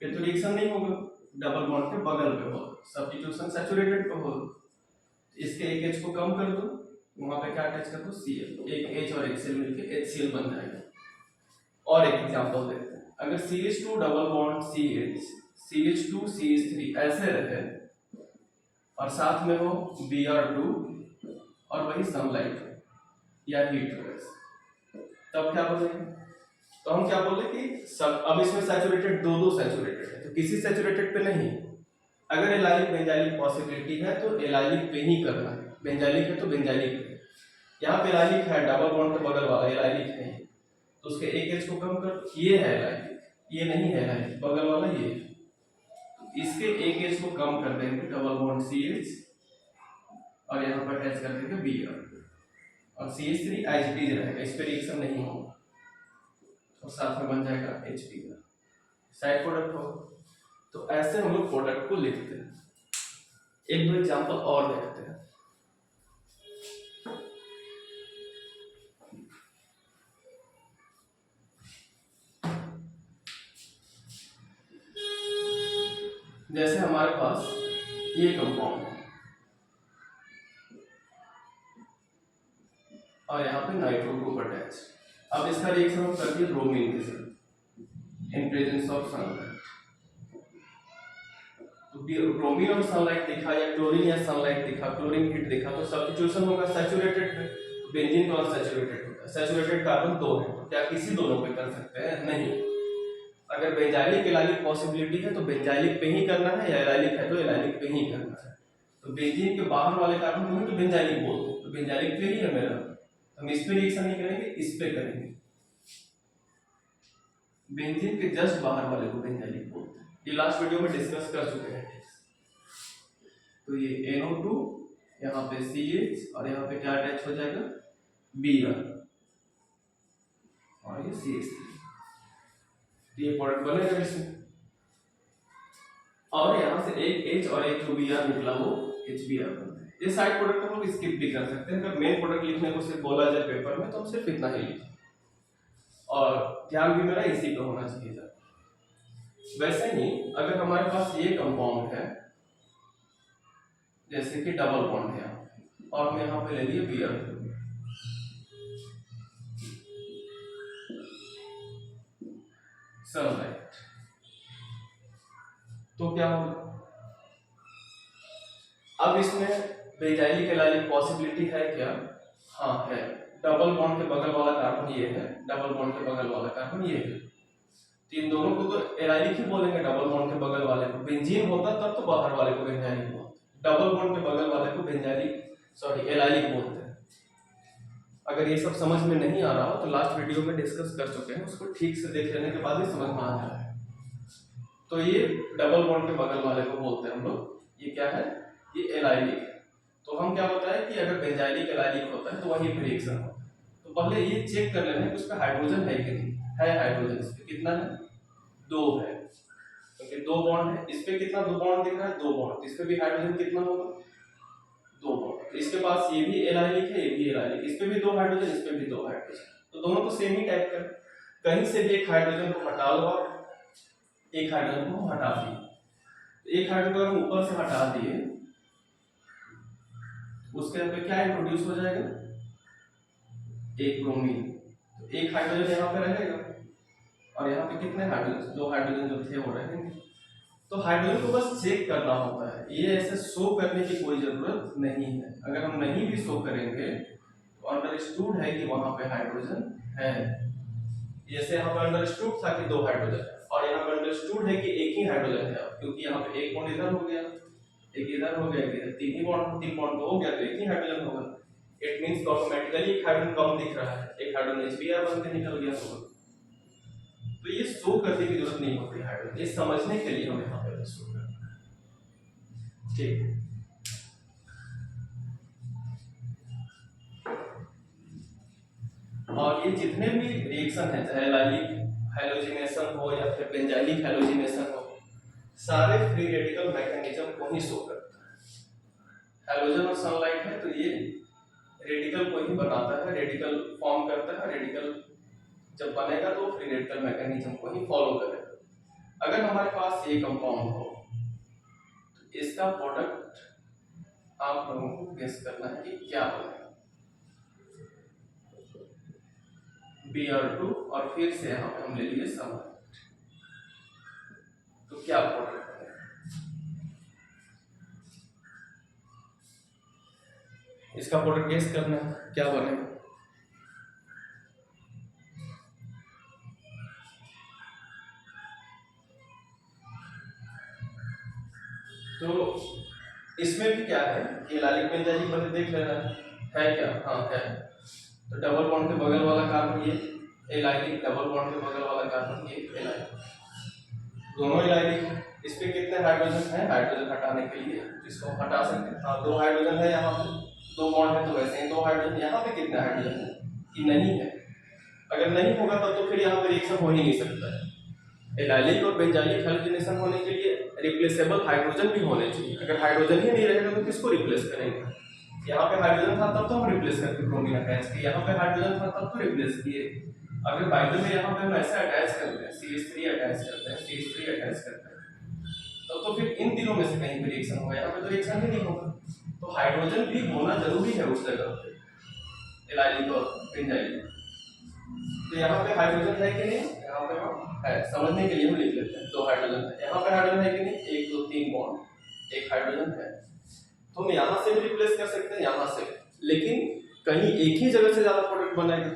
पे तो रिएक्शन नहीं होगा, डबल बॉन्ड के बगल पे होगा, सब्स्टिट्यूशन सैचुरेटेड पे होगा। इसके एक H को कम कर दो, वहां पे क्या अटैच कर दो? Cl, एक H और एक Cl मिलके HCl बन जाएगा। और एक एग्जांपल देखते हैं, अगर CH2 double bond CH, CH2 CH3 ऐसे रहे और साथ में हो Br2 और वही सनलाइट हो या हीट हो, तब क्या बोलेंगे? तो हम क्या बोले कि सब, अब इसमें सैचुरेटेड दो दो सैचुरेटेड है, तो किसी सैचुरेटेड पे नहीं, अगर एलाइलिक बेंजाइलिक पॉसिबिलिटी है तो एलाइलिक पे ही करना है, बेंजाइलिक है तो बेंजाइलिक पे। यहाँ पे एलाइलिक है, डबल बॉन्ड के बगल वाला एलाइलिक है, तो उसके एक H को कम कर, ये है एलाइलिक, ये नहीं है एलाइलिक, बगल वाला ये है, इसके एक H को कम कर देंगे, डबल बॉन्ड CH और यहाँ पर अटैच कर देंगे Br और CH3 एज इट इज रहेगा, इस पे रिएक्शन नहीं होगा और साथ में बन जाएगा H3 का साइड प्रोडक्ट होगा। तो ऐसे हम लोग प्रोडक्ट को लिखते हैं। एक दो एग्जांपल और देखते हैं। जैसे हमारे पास ये कंपाउंड है और यहाँ पे नाइट्रो ग्रुप अटैच। अब इसका रिएक्शन हम करते हैं ब्रोमीन के साथ इन प्रेजेंस ऑफ सनलाइट। तो ब्रोमीन और सनलाइट दिखा या क्लोरीन या सनलाइट दिखा, क्लोरीन हीट दिखा, तो सब्स्टिट्यूशन होगा सैचुरेटेड में। तो बेंजीन कौन सैचुरेटेड होता है? सैचुरेटेड कार्बन 2 है, तो क्या किसी दोनों पे कर सकते हैं? नहीं। अगर बेंजाइलिक एलाइलिक पॉसिबिलिटी है तो बेंजाइलिक पे ही करना है, या एलाइलिक है तो एलाइलिक पे ही करना है। तो बेंजीन के बाहर वाले कार्बन को ही तो बेंजाइलिक बोलते हैं, तो बेंजाइलिक पे ही है मेरा। हम इस पे रिएक्शन नहीं करेंगे, इस पे करेंगे। बेंजीन के जस्ट बाहर वाले को बेंजाइलिक बोलते हैं। ये लास्ट वीडियो में डिस्कस कर चुके हैं। तो ये NO2, यहाँ पे CH और यहाँ पे क्या अटैच हो जाएगा? Br और ये CH3। ये प्रोडक्ट बनेगा इसमें, और यहाँ से एक H और एक जो Br निकला वो HBr बनता है। ये साइड प्रोडक्ट हम लोग स्किप भी कर सकते हैं। अगर मेन प्रोडक्ट लिखने को सिर्फ बोला जाए पेपर में तो हम सिर्फ इतना ही लिखें, और ध्यान भी मेरा इसी पे होना चाहिए। वैसे ही अगर हमारे पास ये कंपाउंड है, जैसे कि डबल बॉन्ड है और हम यहाँ पे ले लिए Br, सनलाइट, तो क्या होगा? अब इसमें बेंजाइलिक एलाइलिक पॉसिबिलिटी है क्या? हाँ है। डबल बॉन्ड के बगल वाला कार्बन ये है, डबल बॉन्ड के बगल वाला कार्बन ये है। इन दोनों को तो एलाइलिक ही बोलेंगे, डबल बॉन्ड के बगल वाले को। बेंजीन होता तब तो बाहर वाले को बेंजाइलिक बोलते, डबल बॉन्ड के बगल वाले को बेंजाइलिक एलाइलिक बोलते हैं। अगर ये सब समझ में नहीं आ रहा हो तो लास्ट वीडियो में डिस्कस कर चुके हैं, उसको ठीक से देख लेने के बाद ही समझ में आ जाए। तो ये डबल बॉन्ड के बगल वाले को बोलते हैं हम लोग। ये क्या है? ये एलाइलिक है। तो हम क्या बताएं कि अगर बेंजाइलिक एलाइलिक होता है तो वही रिएक्शन होता है। तो पहले ये चेक कर लेना है कि उस पर हाइड्रोजन है कि नहीं है। हाइड्रोजन इस पे कितना है? 2 है, क्योंकि 2 बॉन्ड है। इस पे कितना 2 बॉन्ड दिख रहा है? 2 बॉन्ड। इस पे भी हाइड्रोजन कितना होगा? 2 बॉन्ड। तो इसके पास ये भी एलाइलिक है, ये भी एलाइलिक, इस पे भी 2 हाइड्रोजन, इस पे भी 2 हाइड्रोजन। तो दोनों को सेम ही टाइप कर, कहीं से भी एक हाइड्रोजन को हटा लो, एक हाइड्रोजन को हटा दिए। एक हाइड्रोजन को हम ऊपर से हटा दिए, उसके पे क्या इंट्रोड्यूस हो जाएगा? एक ब्रोमीन। तो एक हाइड्रोजन यहाँ पे रहेगा, और यहाँ पे कितने हाइड्रोजन? 2 हाइड्रोजन जो थे वो रहेंगे। तो हाइड्रोजन को बस चेक करना होता है, ये ऐसे शो करने की कोई जरूरत नहीं है। अगर हम नहीं भी शो करेंगे तो अंडरस्टूड है कि वहां पे हाइड्रोजन है। जैसे यहाँ पे अंडरस्टूड था कि 2 हाइड्रोजन है, और यहाँ पे अंडरस्टूड है कि एक ही हाइड्रोजन है, क्योंकि यहाँ पे एक बॉन्ड इधर हो गया, एक इधर हो गया, इधर 3 ही बॉन्ड, 3 बॉन्ड तो हो गया, तो एक ही हाइड्रोजन होगा। इट मींस ऑटोमेटिकली एक हाइड्रोजन कम दिख रहा है, एक हाइड्रोजन HBr बन के निकल गया होगा। तो ये शो करने की जरूरत नहीं होती हाइड्रोजन, ये समझने के लिए हम यहाँ पे शो करना है। ठीक, और ये जितने भी रिएक्शन है, चाहे एलाइलिक हैलोजिनेशन हो या फिर बेंजाइलिक हैलोजिनेशन हो, सारे फ्री रेडिकल मैकेनिज्म को ही शो करता है। हैलोजन और सनलाइट है तो ये रेडिकल को ही बनाता है, रेडिकल फॉर्म करता है। रेडिकल जब बनेगा तो फ्री रेडिकल मैकेनिज्म को ही फॉलो करेगा। अगर हमारे पास ये कंपाउंड हो तो इसका प्रोडक्ट आप लोगों को गेस करना है कि क्या बनेगा। Br2 और फिर से यहाँ पे हम ले लिए सनलाइट, तो क्या प्रोडक्ट बनेगा? इसका प्रोडक्ट गेस करना है, क्या बनेगा? तो इसमें भी क्या है कि एलाइलिक बेंजाइलिक पहले देख लेना है क्या? हाँ है। तो डबल बॉन्ड के बगल वाला कार्बन ये एलाइलिक, डबल बॉन्ड के बगल वाला कार्बन ये एलाइलिक, दोनों एलाइलिक है। इस पे कितने हाइड्रोजन है? हाइड्रोजन हटाने के लिए इसको हटा सकते हैं। हाँ 2 हाइड्रोजन है यहाँ पे, 2 बॉन्ड है तो वैसे ही 2 हाइड्रोजन। यहाँ पे कितने हाइड्रोजन है कि नहीं है? अगर नहीं होगा तब तो फिर यहाँ पे रिएक्शन हो ही नहीं सकता है। एलाइलिक और बेंजाइलिक हैलोजिनेशन होने के लिए रिप्लेसेबल हाइड्रोजन भी होने चाहिए। अगर हाइड्रोजन ही नहीं रहेगा तो किसको रिप्लेस करेंगे? यहाँ पे हाइड्रोजन था तब तो हम रिप्लेस करके ब्रोमीन अटैच किए, यहाँ पे हाइड्रोजन था तब तो रिप्लेस किए। अगर बाय द वे यहाँ पे हम ऐसे अटैच करते हैं, CH3 अटैच करते हैं, CH3 अटैच करते हैं, तब तो फिर इन तीनों में से कहीं पे रिएक्शन होगा, यहाँ पे तो रिएक्शन ही नहीं होगा। तो हाइड्रोजन भी होना जरूरी है उस जगह पे, एलाइलिक और बेंजाइलिक। तो यहाँ पे हाइड्रोजन है कि नहीं? यहाँ पे हम है, समझने के लिए हम लिख लेते हैं, 2 हाइड्रोजन है। यहाँ पे हाइड्रोजन है कि नहीं? 1 2 3 बॉन्ड, 1 हाइड्रोजन है। तो हम यहाँ से भी रिप्लेस कर सकते हैं, यहाँ से, लेकिन कहीं एक ही जगह से ज्यादा प्रोडक्ट बनेगा।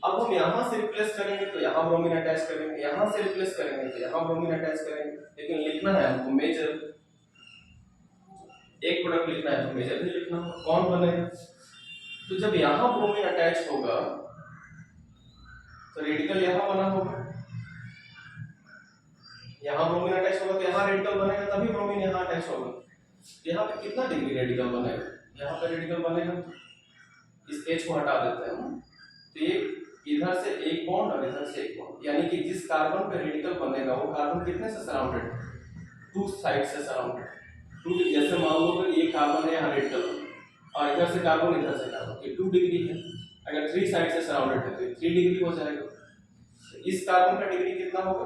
अब हम यहाँ से रिप्लेस करेंगे तो यहाँ ब्रोमीन अटैच करेंगे, यहाँ से रिप्लेस करेंगे तो यहाँ ब्रोमीन अटैच करेंगे, लेकिन लिखना है हमको मेजर। एक प्रोडक्ट लिखना है तो मेजर भी लिखना होगा। कौन बनेगा? तो जब यहाँ ब्रोमीन अटैच होगा तो रेडिकल यहाँ बना होगा, यहाँ ब्रोमीन अटैच होगा तो यहाँ रेडिकल बनेगा, तभी ब्रोमीन यहाँ अटैच होगा। यहाँ पे कितना डिग्री रेडिकल बनेगा? यहाँ पे रेडिकल बनेगा, इस H को हटा देते हैं हम, तो ये इधर से एक बॉन्ड और इधर से एक बॉन्ड, यानी कि जिस कार्बन पे रेडिकल बनेगा वो कार्बन कितने से सराउंडेड है? 2 साइड से सराउंडेड। 2, जैसे मान लो कि ये कार्बन है, यहाँ रेडिकल और इधर से कार्बन, इधर से कार्बन, ये 2 डिग्री है। अगर 3 साइड से सराउंडेड है तो 3 डिग्री हो जाएगा। तो इस कार्बन का डिग्री कितना होगा?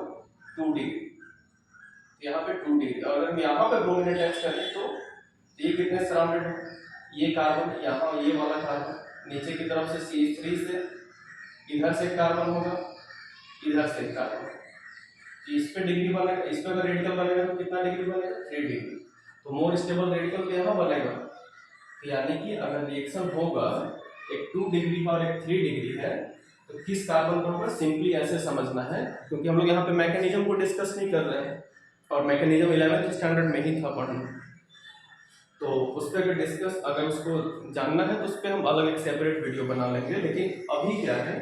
2 डिग्री। यहाँ पे 2 डिग्री, और अगर हम यहाँ पे ब्रोमीन अटैच करें तो ये कितने सराउंडेड है? ये कार्बन, यहाँ ये वाला कार्बन, नीचे की तरफ से CH3 से इधर से कार्बन होगा, इधर से कार्बन होगा, इस पे डिग्री बनेगा, इस पे अगर रेडिकल बनेगा तो कितना डिग्री बनेगा? 3 डिग्री। तो मोर स्टेबल रेडिकल तो यहाँ बनेगा। तो यानी कि अगर रिएक्शन होगा, एक 2 डिग्री और एक 3 डिग्री है, तो किस कार्बन पर होगा? सिंपली ऐसे समझना है, क्योंकि हम लोग यहाँ पे मैकेनिज्म को डिस्कस नहीं कर रहे हैं, और मैकेनिज्म 11th स्टैंडर्ड में ही था पढ़ना। तो उस पर अगर डिस्कस, अगर उसको जानना है तो उस पर हम अलग एक सेपरेट वीडियो बना लेंगे। लेकिन अभी क्या है,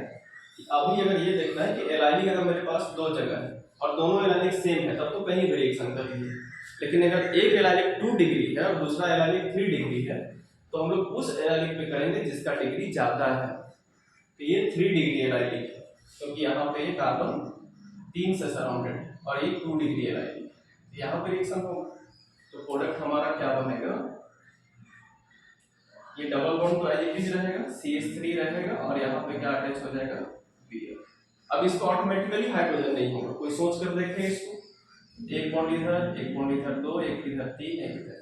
अभी अगर ये देखना है कि एलाइलिक अगर मेरे पास 2 जगह है और दोनों एलाइलिक सेम है, तब तो कहीं भी रिएक्शन कर लीजिए। लेकिन अगर एक एलाइलिक 2 डिग्री है और दूसरा एलाइलिक 3 डिग्री है, तो हम लोग उस एलाइलिक पे करेंगे जिसका डिग्री ज्यादा है। तो ये 3 डिग्री एलाइलिक है, क्योंकि यहाँ पे ये कार्बन 3 से सराउंडेड है और ये 2 डिग्री एलाइलिक, यहाँ पे रिएक्शन होगा। तो प्रोडक्ट हमारा क्या बनेगा? ये डबल बॉन्ड तो एज इट इज रहेगा, CH3 रहेगा, और यहाँ पे क्या अटैच हो जाएगा? Br। अब इसको ऑटोमेटिकली हाइड्रोजन नहीं होगा, कोई सोच कर देखें इसको। एक बॉन्ड इधर, एक बॉन्ड इधर, 2, एक इधर 3, एक इधर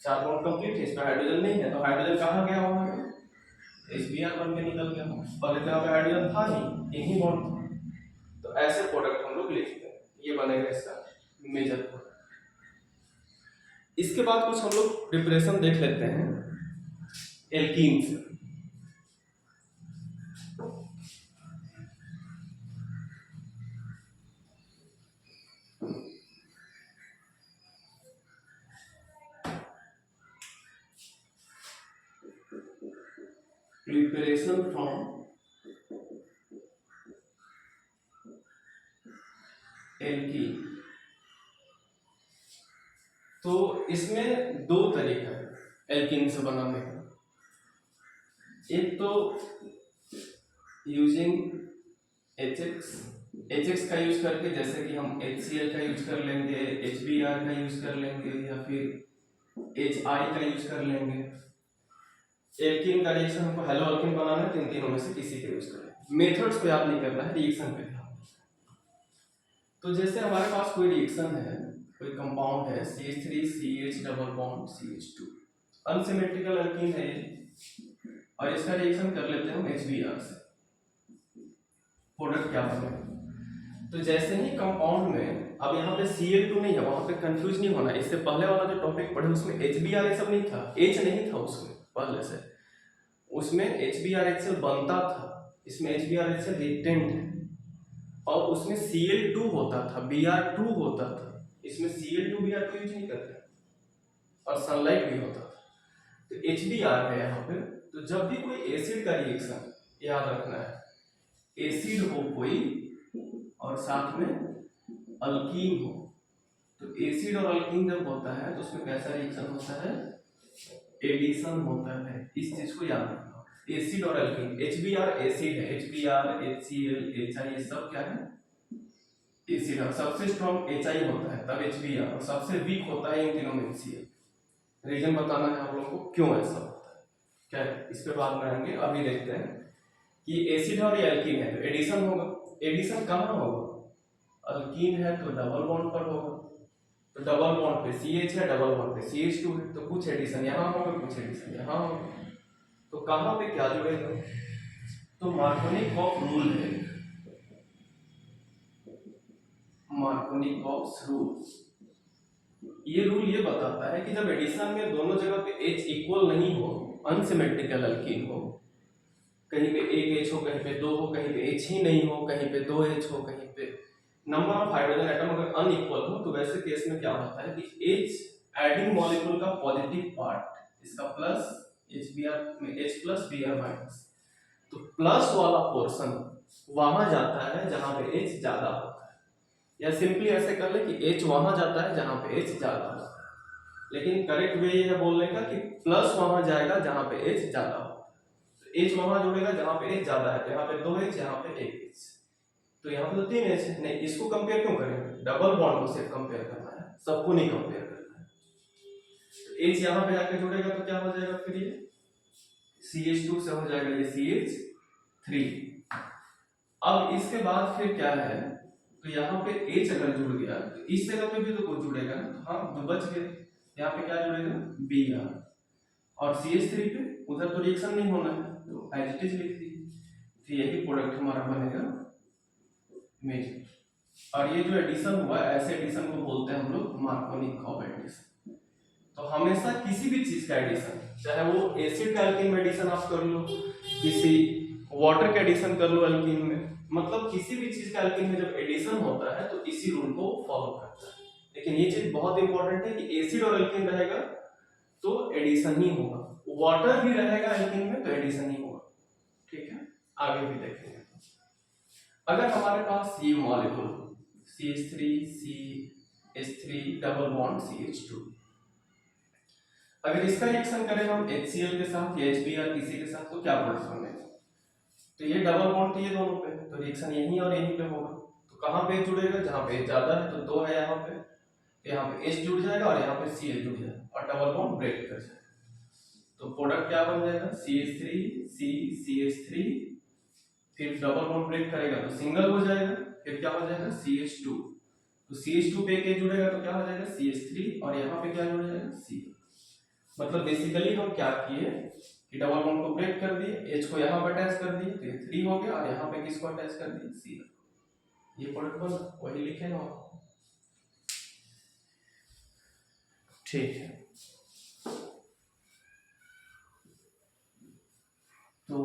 4 बॉन्ड कंप्लीट है। इस पर हाइड्रोजन नहीं है, तो हाइड्रोजन कहाँ गया होगा? Hbr बन के निकल गया होगा। पहले तो यहाँ पे हाइड्रोजन था ही, एक ही बॉन्ड था। तो ऐसे प्रोडक्ट हम लोग लिखते हैं, ये बनेगा इसका मेजर प्रोडक्ट। इसके बाद कुछ हम लोग प्रिपरेशन देख लेते हैं एल्कीन से। Preparation from alkene. तो इसमें 2 तरीका है एल्कीन से बनाने का। एक तो यूजिंग HX का यूज करके, जैसे कि हम HCl का यूज कर लेंगे, HBr का यूज कर लेंगे, या फिर HI का यूज कर लेंगे। एल्कीन का रिएक्शन हमको हेलो एल्कीन बनाना है, तो इन तीनों में से किसी का यूज करें। मेथड्स पे याद नहीं करना है, रिएक्शन पे ध्यान। तो जैसे हमारे पास कोई रिएक्शन है, कोई कंपाउंड है CH3CH double bond CH2, unsymmetrical alkene है ये, और इसका रिएक्शन कर लेते हैं हम HBr से। प्रोडक्ट क्या बनेगा? तो जैसे ही कंपाउंड में, अब यहाँ पे Cl2 नहीं है, वहां पे कंफ्यूज नहीं होना। इससे पहले वाला जो टॉपिक पढ़े उसमें HBr ये सब नहीं था, H नहीं था उसमें पहले से, उसमें HBrHCl बनता था, इसमें HBrHCl रिएक्टेंट है, और उसमें Cl2 होता था, Br2 होता था। इसमें Cl2 Br2 यूज नहीं करते, और सनलाइट भी होता था। तो HBr है यहाँ पे। तो जब भी कोई एसिड का रिएक्शन, याद रखना है, एसिड हो कोई और साथ में अल्कीन हो, तो एसिड और अल्कीन जब होता है तो उसमें कैसा रिएक्शन होता है? एडिशन होता है। इस चीज को याद रखना, एसिड और अल्कीन। HBr एसिड है, HBr HCl HI ये सब क्या है? एसिड, सबसे स्ट्रॉन्ग HI होता है तब HBr, और सबसे वीक होता है इन तीनों में HCl। रीजन बताना है आप लोगों को क्यों ऐसा होता है, क्या है इस पे बाद में आएंगे। अभी देखते हैं कि एसिड और ये एल्कीन है तो एडिशन होगा। एडिशन कहाँ होगा, अल्कीन है तो डबल बॉन्ड पर होगा, तो डबल बॉन्ड पे CH है, डबल बॉन्ड पे CH2 है, तो कुछ एडिशन यहाँ होगा, कुछ एडिशन यहाँ होगा। तो कहाँ पे क्या जुड़ेगा, तो मार्कोनिकॉफ रूल है, मार्कोनिकॉफ रूल। ये रूल ये बताता है कि जब एडिशन में दोनों जगह पे H इक्वल नहीं हो, अनसिमेट्रिकल अल्कीन हो, कहीं पे एक H हो, कहीं पे दो हो, कहीं पे H ही नहीं हो, कहीं पे दो H हो, कहीं पे नंबर ऑफ हाइड्रोजन एटम अगर अनइक्वल हो, तो वैसे केस में क्या होता है कि H एडिंग मॉलिक्यूल का पॉजिटिव पार्ट, इसका प्लस HBr में H प्लस Br माइनस, तो प्लस वाला पोर्शन वहां जाता है जहां पे H ज्यादा होता है, या सिंपली ऐसे कर ले कि H वहां जाता है जहां पे H ज्यादा होता है, लेकिन करेक्ट वे ये है बोलने का कि प्लस वहां जाएगा जहां पे H ज्यादा होता है। H वहां जुड़ेगा जहां पे H ज्यादा है, तो यहाँ पे 2H, यहाँ पे 1H, तो यहाँ पे तो 3H है। नहीं, इसको कंपेयर क्यों करेंगे, डबल बॉन्ड को सिर्फ कंपेयर करना है, सबको नहीं कंपेयर करना है। तो H यहाँ पे जाके जुड़ेगा तो क्या हो जाएगा फिर ये CH2 से हो जाएगा ये CH3। अब इसके बाद फिर क्या है, तो यहाँ पे H अगर जुड़ गया तो इस जगह पे भी तो कुछ जुड़ेगा ना, तो हाँ तो बच गए, यहाँ पे क्या जुड़ेगा Br, और CH3 पे उधर तो रिएक्शन नहीं होना है तो एज इट इज लिख दीजिए, तो यही प्रोडक्ट हमारा बनेगा मेजर। और ये जो एडिशन हुआ ऐसे एडिशन को बोलते हैं हम लोग मार्कोनिकॉफ एडिशन। तो हमेशा किसी भी चीज का एडिशन, चाहे वो एसिड का एल्कीन में एडिशन आप कर लो, किसी वाटर का एडिशन कर लो एल्कीन में, मतलब किसी भी चीज का एल्कीन में जब एडिशन होता है तो इसी रूल को फॉलो करता है। लेकिन ये चीज बहुत इंपॉर्टेंट है कि एसिड और एल्कीन रहेगा तो एडिशन ही होगा, वाटर भी रहेगा एल्कीन में तो एडिशन ही होगा। ठीक है, आगे भी देखेंगे। अगर हमारे पास ये molecule CH3 CH3 double bond CH2, अगर इसका रिएक्शन करें हम HCl के साथ या HBr किसी के साथ, तो क्या प्रोडक्ट बनेगा, तो ये डबल बॉन्ड है ये दोनों पे, तो रिएक्शन यहीं और यहीं पे होगा। तो कहाँ पे जुड़ेगा, जहाँ पे H ज्यादा है, तो 2 है यहाँ पे, तो यहाँ पे H जुड़ जाएगा और यहाँ पे Cl जुड़ जाएगा और डबल बॉन्ड ब्रेक कर जाएगा। तो प्रोडक्ट क्या बन जाएगा CH3 CH3, फिर डबल बॉन्ड ब्रेक करेगा तो सिंगल हो जाएगा, फिर क्या हो जाएगा CH2, तो CH2 पे के जुड़ेगा तो क्या हो जाएगा CH3, और यहाँ पे क्या जुड़ जाएगा Cl। मतलब बेसिकली हम क्या किए कि डबल बॉन्ड को ब्रेक कर दिए, H को यहाँ पे अटैच कर दिए तो ये 3 हो गया, और यहाँ पे किसको अटैच कर दिए Cl। ये प्रोडक्ट बन वही लिखे ना, ठीक है। तो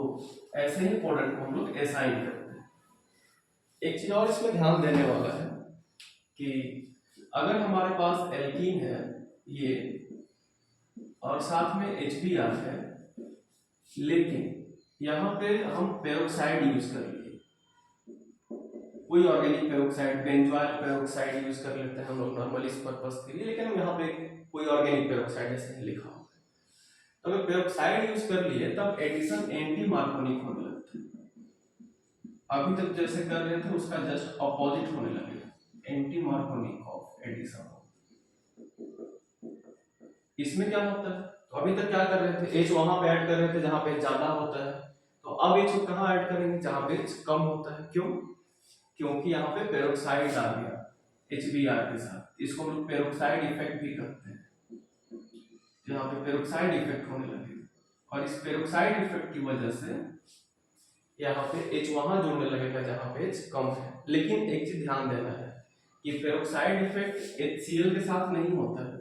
ऐसे ही प्रोडक्ट को हम लोग असाइन करते हैं। एक चीज और इसमें ध्यान देने वाला है कि अगर हमारे पास एल्कीन है ये और साथ में HBr है, लेकिन यहाँ पे हम पेरोक्साइड यूज कर लिए, कोई organic peroxide, benzoyl peroxide use कर लेते हैं हम लोग नॉर्मली इस पर्पस के लिए, लेकिन हम यहाँ पे कोई ऑर्गेनिक पेरोक्साइड ऐसे लिखा हो, तो अगर पेरोक्साइड यूज कर लिए तब एडिशन एंटी मार्कोनिक होने लगता है। अभी तक जैसे कर रहे थे उसका जस्ट अपोजिट होने लगेगा, एंटी मार्कोनिक ऑफ एडिशन। इसमें क्या होता है, तो अभी तक क्या कर रहे थे H वहां पे ऐड कर रहे थे जहां पे ज्यादा होता है, तो अब H को कहां ऐड करेंगे जहां पे H कम होता है। क्यों, क्योंकि यहाँ पे पेरोक्साइड आ गया HBr के साथ, इसको हम लोग पेरोक्साइड इफेक्ट भी कहते हैं। यहाँ पे पेरोक्साइड इफेक्ट होने लगेगा, और इस पेरोक्साइड इफेक्ट की वजह से यहाँ पे H वहां जुड़ने लगेगा जहां पे H कम है। लेकिन एक चीज ध्यान देना है कि पेरोक्साइड इफेक्ट HCl के साथ नहीं होता है,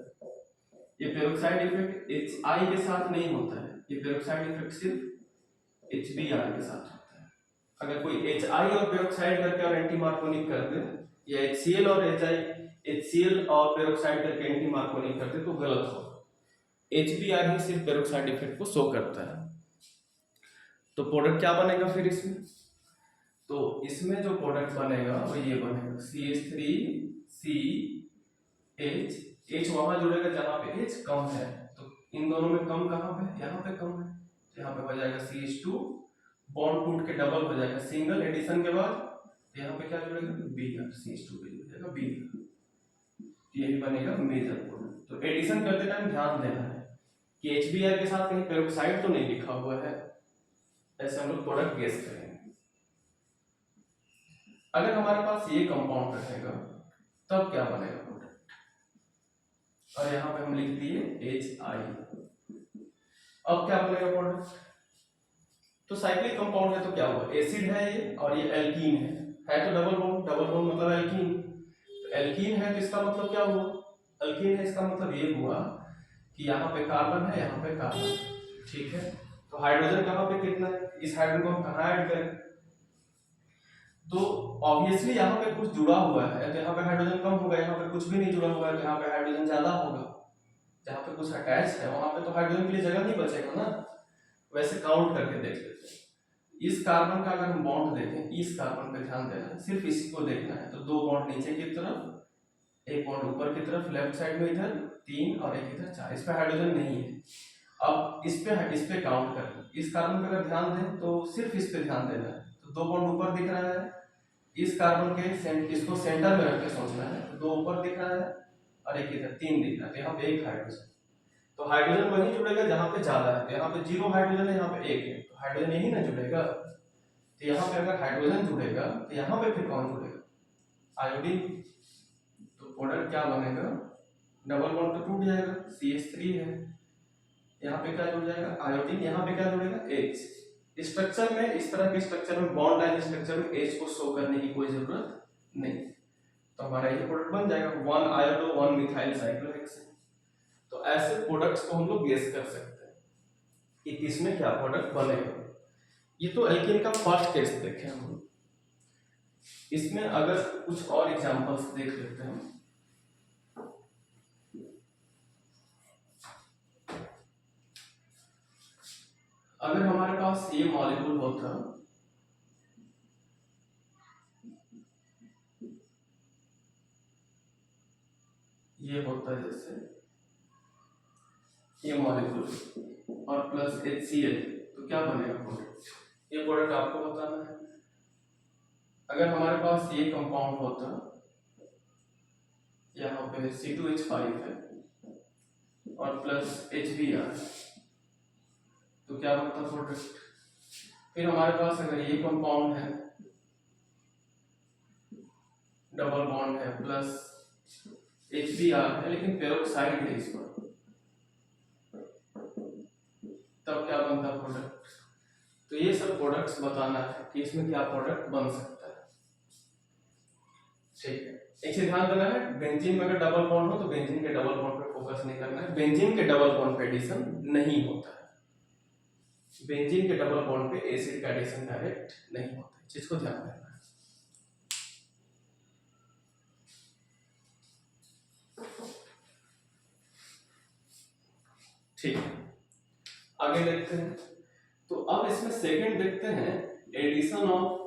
ये पेरोक्साइड इफेक्ट HI के साथ नहीं होता है, ये पेरोक्साइड इफेक्ट सिर्फ HBr के साथ होता है। अगर कोई HI और पेरोक्साइड करके और एंटी मार्कोनिक कर दे, या HCl और HCl और पेरोक्साइड करके एंटी मार्कोनिक कर दे तो गलत होगा। HBr ही सिर्फ पेरोक्साइड इफेक्ट को शो करता है। तो प्रोडक्ट क्या बनेगा फिर इसमें, तो इसमें जो प्रोडक्ट बनेगा वो ये बनेगा CH3 CH, H वहां जुड़ेगा जहां पे H कम है, तो इन दोनों में कम कहां पे, यहाँ पे कम है, यहाँ पे हो जाएगा CH2, बॉन्ड टूट के डबल हो जाएगा सिंगल एडिशन के बाद, तो यहाँ पे क्या जुड़ेगा, Br, CH2 पे जुड़ जाएगा Br, यही बनेगा मेजर प्रोडक्ट। तो एडिशन करते टाइम ध्यान देना है कि HBr के साथ कहीं पेरोक्साइड तो नहीं लिखा हुआ है, ऐसे हम लोग प्रोडक्ट गेस करेंगे। अगर हमारे पास ये कंपाउंड रहेगा तब क्या बनेगा प्रोडक्ट, और यहाँ पे हम लिख दिए HI। अब क्या बनेगा प्रोडक्ट, तो साइक्लिक कंपाउंड है तो क्या हुआ, एसिड है ये और ये एल्कीन है तो डबल बॉन्ड मतलब एल्कीन। तो एल्कीन है तो इसका मतलब क्या हुआ, एल्कीन है इसका मतलब ये हुआ कि यहाँ पे कार्बन है, यहाँ पे कार्बन, ठीक है। तो हाइड्रोजन कहाँ पे कितना है, इस हाइड्रोजन को हम कहाँ ऐड करें, तो ऑब्वियसली यहाँ पे कुछ जुड़ा हुआ है तो यहाँ पे हाइड्रोजन कम होगा, यहाँ पे कुछ भी नहीं जुड़ा हुआ है तो यहाँ पे हाइड्रोजन ज्यादा होगा। जहाँ पे कुछ अटैच है वहां पे तो हाइड्रोजन के लिए जगह नहीं बचेगा ना। वैसे काउंट करके देख लेते हैं, इस कार्बन का अगर हम बॉन्ड देखें, इस कार्बन पे ध्यान देना है, सिर्फ इसी को देखना है। तो 2 बॉन्ड नीचे की तरफ, एक बॉन्ड ऊपर की तरफ लेफ्ट साइड में इधर 3 और एक इधर 4, इस पे हाइड्रोजन नहीं है। अब इस पे काउंट कर, इस कार्बन पे अगर ध्यान दें तो सिर्फ इस पे ध्यान देना है। तो 2 बॉन्ड ऊपर दिख रहा है, इस कार्बन के इसको सेंटर में रख के सोचना है। तो 2 ऊपर दिख रहा है और एक इधर 3 दिख रहा है, तो यहाँ पे एक हाइड्रोजन। तो हाइड्रोजन वहीं जुड़ेगा जहां पे ज्यादा है, तो यहाँ पे 0 हाइड्रोजन है, यहाँ पे 1 है, तो हाइड्रोजन यही ना जुड़ेगा। तो यहाँ पे अगर हाइड्रोजन जुड़ेगा तो यहाँ पे फिर कौन जुड़ेगा, आयोडीन। तो प्रोडक्ट क्या बनेगा, डबल बॉन्ड तो टूट जाएगा, CH3 है, यहाँ पे क्या जुड़ जाएगा, आयोडीन, यहाँ पे क्या जुड़ेगा, H। स्ट्रक्चर में, इस तरह के स्ट्रक्चर में, बॉन्ड लाइन स्ट्रक्चर में H को शो करने की कोई जरूरत नहीं। तो हमारा ये प्रोडक्ट बन जाएगा 1 आयोडो 1 मिथाइल साइक्लोहेक्सेन। तो ऐसे प्रोडक्ट्स को हम लोग गेस कर सकते हैं कि किसमें क्या प्रोडक्ट बनेगा। ये तो एल्कीन का फर्स्ट केस देखे हम लोग, इसमें अगर कुछ और एग्जांपल्स देख लेते हैं। अगर हमारे पास ये मॉलिक्यूल होता, ये होता जैसे ये मॉलिक्यूल और प्लस HCl, तो क्या बनेगा प्रोडक्ट, ये प्रोडक्ट आपको बताना है। अगर हमारे पास ये कंपाउंड होता, यहाँ पे C2H5 है और प्लस HBr, तो क्या बनता प्रोडक्ट। फिर हमारे पास अगर ये कंपाउंड है, डबल बॉन्ड है, प्लस HBr है लेकिन पेरोक्साइड है इस पर, तब क्या बनता प्रोडक्ट। तो ये सब प्रोडक्ट्स बताना है कि इसमें क्या प्रोडक्ट बन सकता है, ठीक है। एक चीज ध्यान देना है, बेंजीन में अगर डबल बॉन्ड हो तो बेंजीन के डबल बॉन्ड पे फोकस नहीं करना है, बेंजीन के डबल बॉन्ड पे एडिशन नहीं होता है, बेंजीन के डबल बॉन्ड पे एसिड का एडिशन डायरेक्ट नहीं होता है, चीज को ध्यान देना है। ठीक है, आगे देखते हैं। तो अब इसमें सेकंड देखते हैं, addition of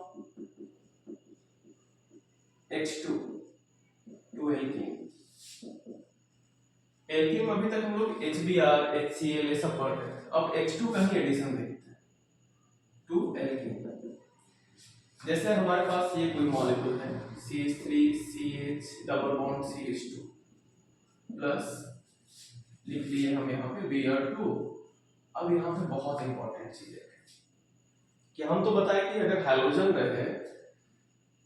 H2 to alkene. Alkene में अभी तक हम लोग HBr, HCl ये सब पढ़ रहे थे, अब H2 का ही एडिशन देखते हैं टू एल्कीन। जैसे हमारे पास ये कोई मॉलिक्यूल है CH3CH double bond CH2 plus लिख लिए हम यहाँ पे Br2। अब यहाँ पे बहुत इंपॉर्टेंट चीज है कि हम तो बताए कि अगर हाइड्रोजन रहे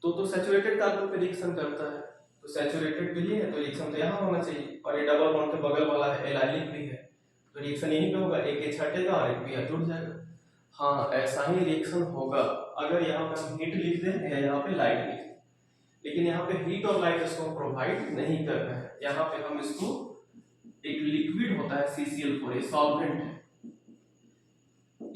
तो सैचुरेटेड कार्बन पे रिएक्शन करता है, तो सैचुरेटेड पे ये है तो रिएक्शन तो यहाँ होना चाहिए, और ये डबल बॉन्ड के बगल वाला है एलाइलिक भी है तो रिएक्शन यहीं पे होगा, एक H हटेगा और एक Br जुड़ जाएगा। हाँ ऐसा ही रिएक्शन होगा अगर यहाँ पे हम हीट लिख दें या यहाँ पे लाइट लिख दें, लेकिन यहाँ पे हीट और लाइट इसको प्रोवाइड नहीं कर रहे हैं। यहाँ पे हम इसको, एक लिक्विड होता है CCl4, सॉल्वेंट है,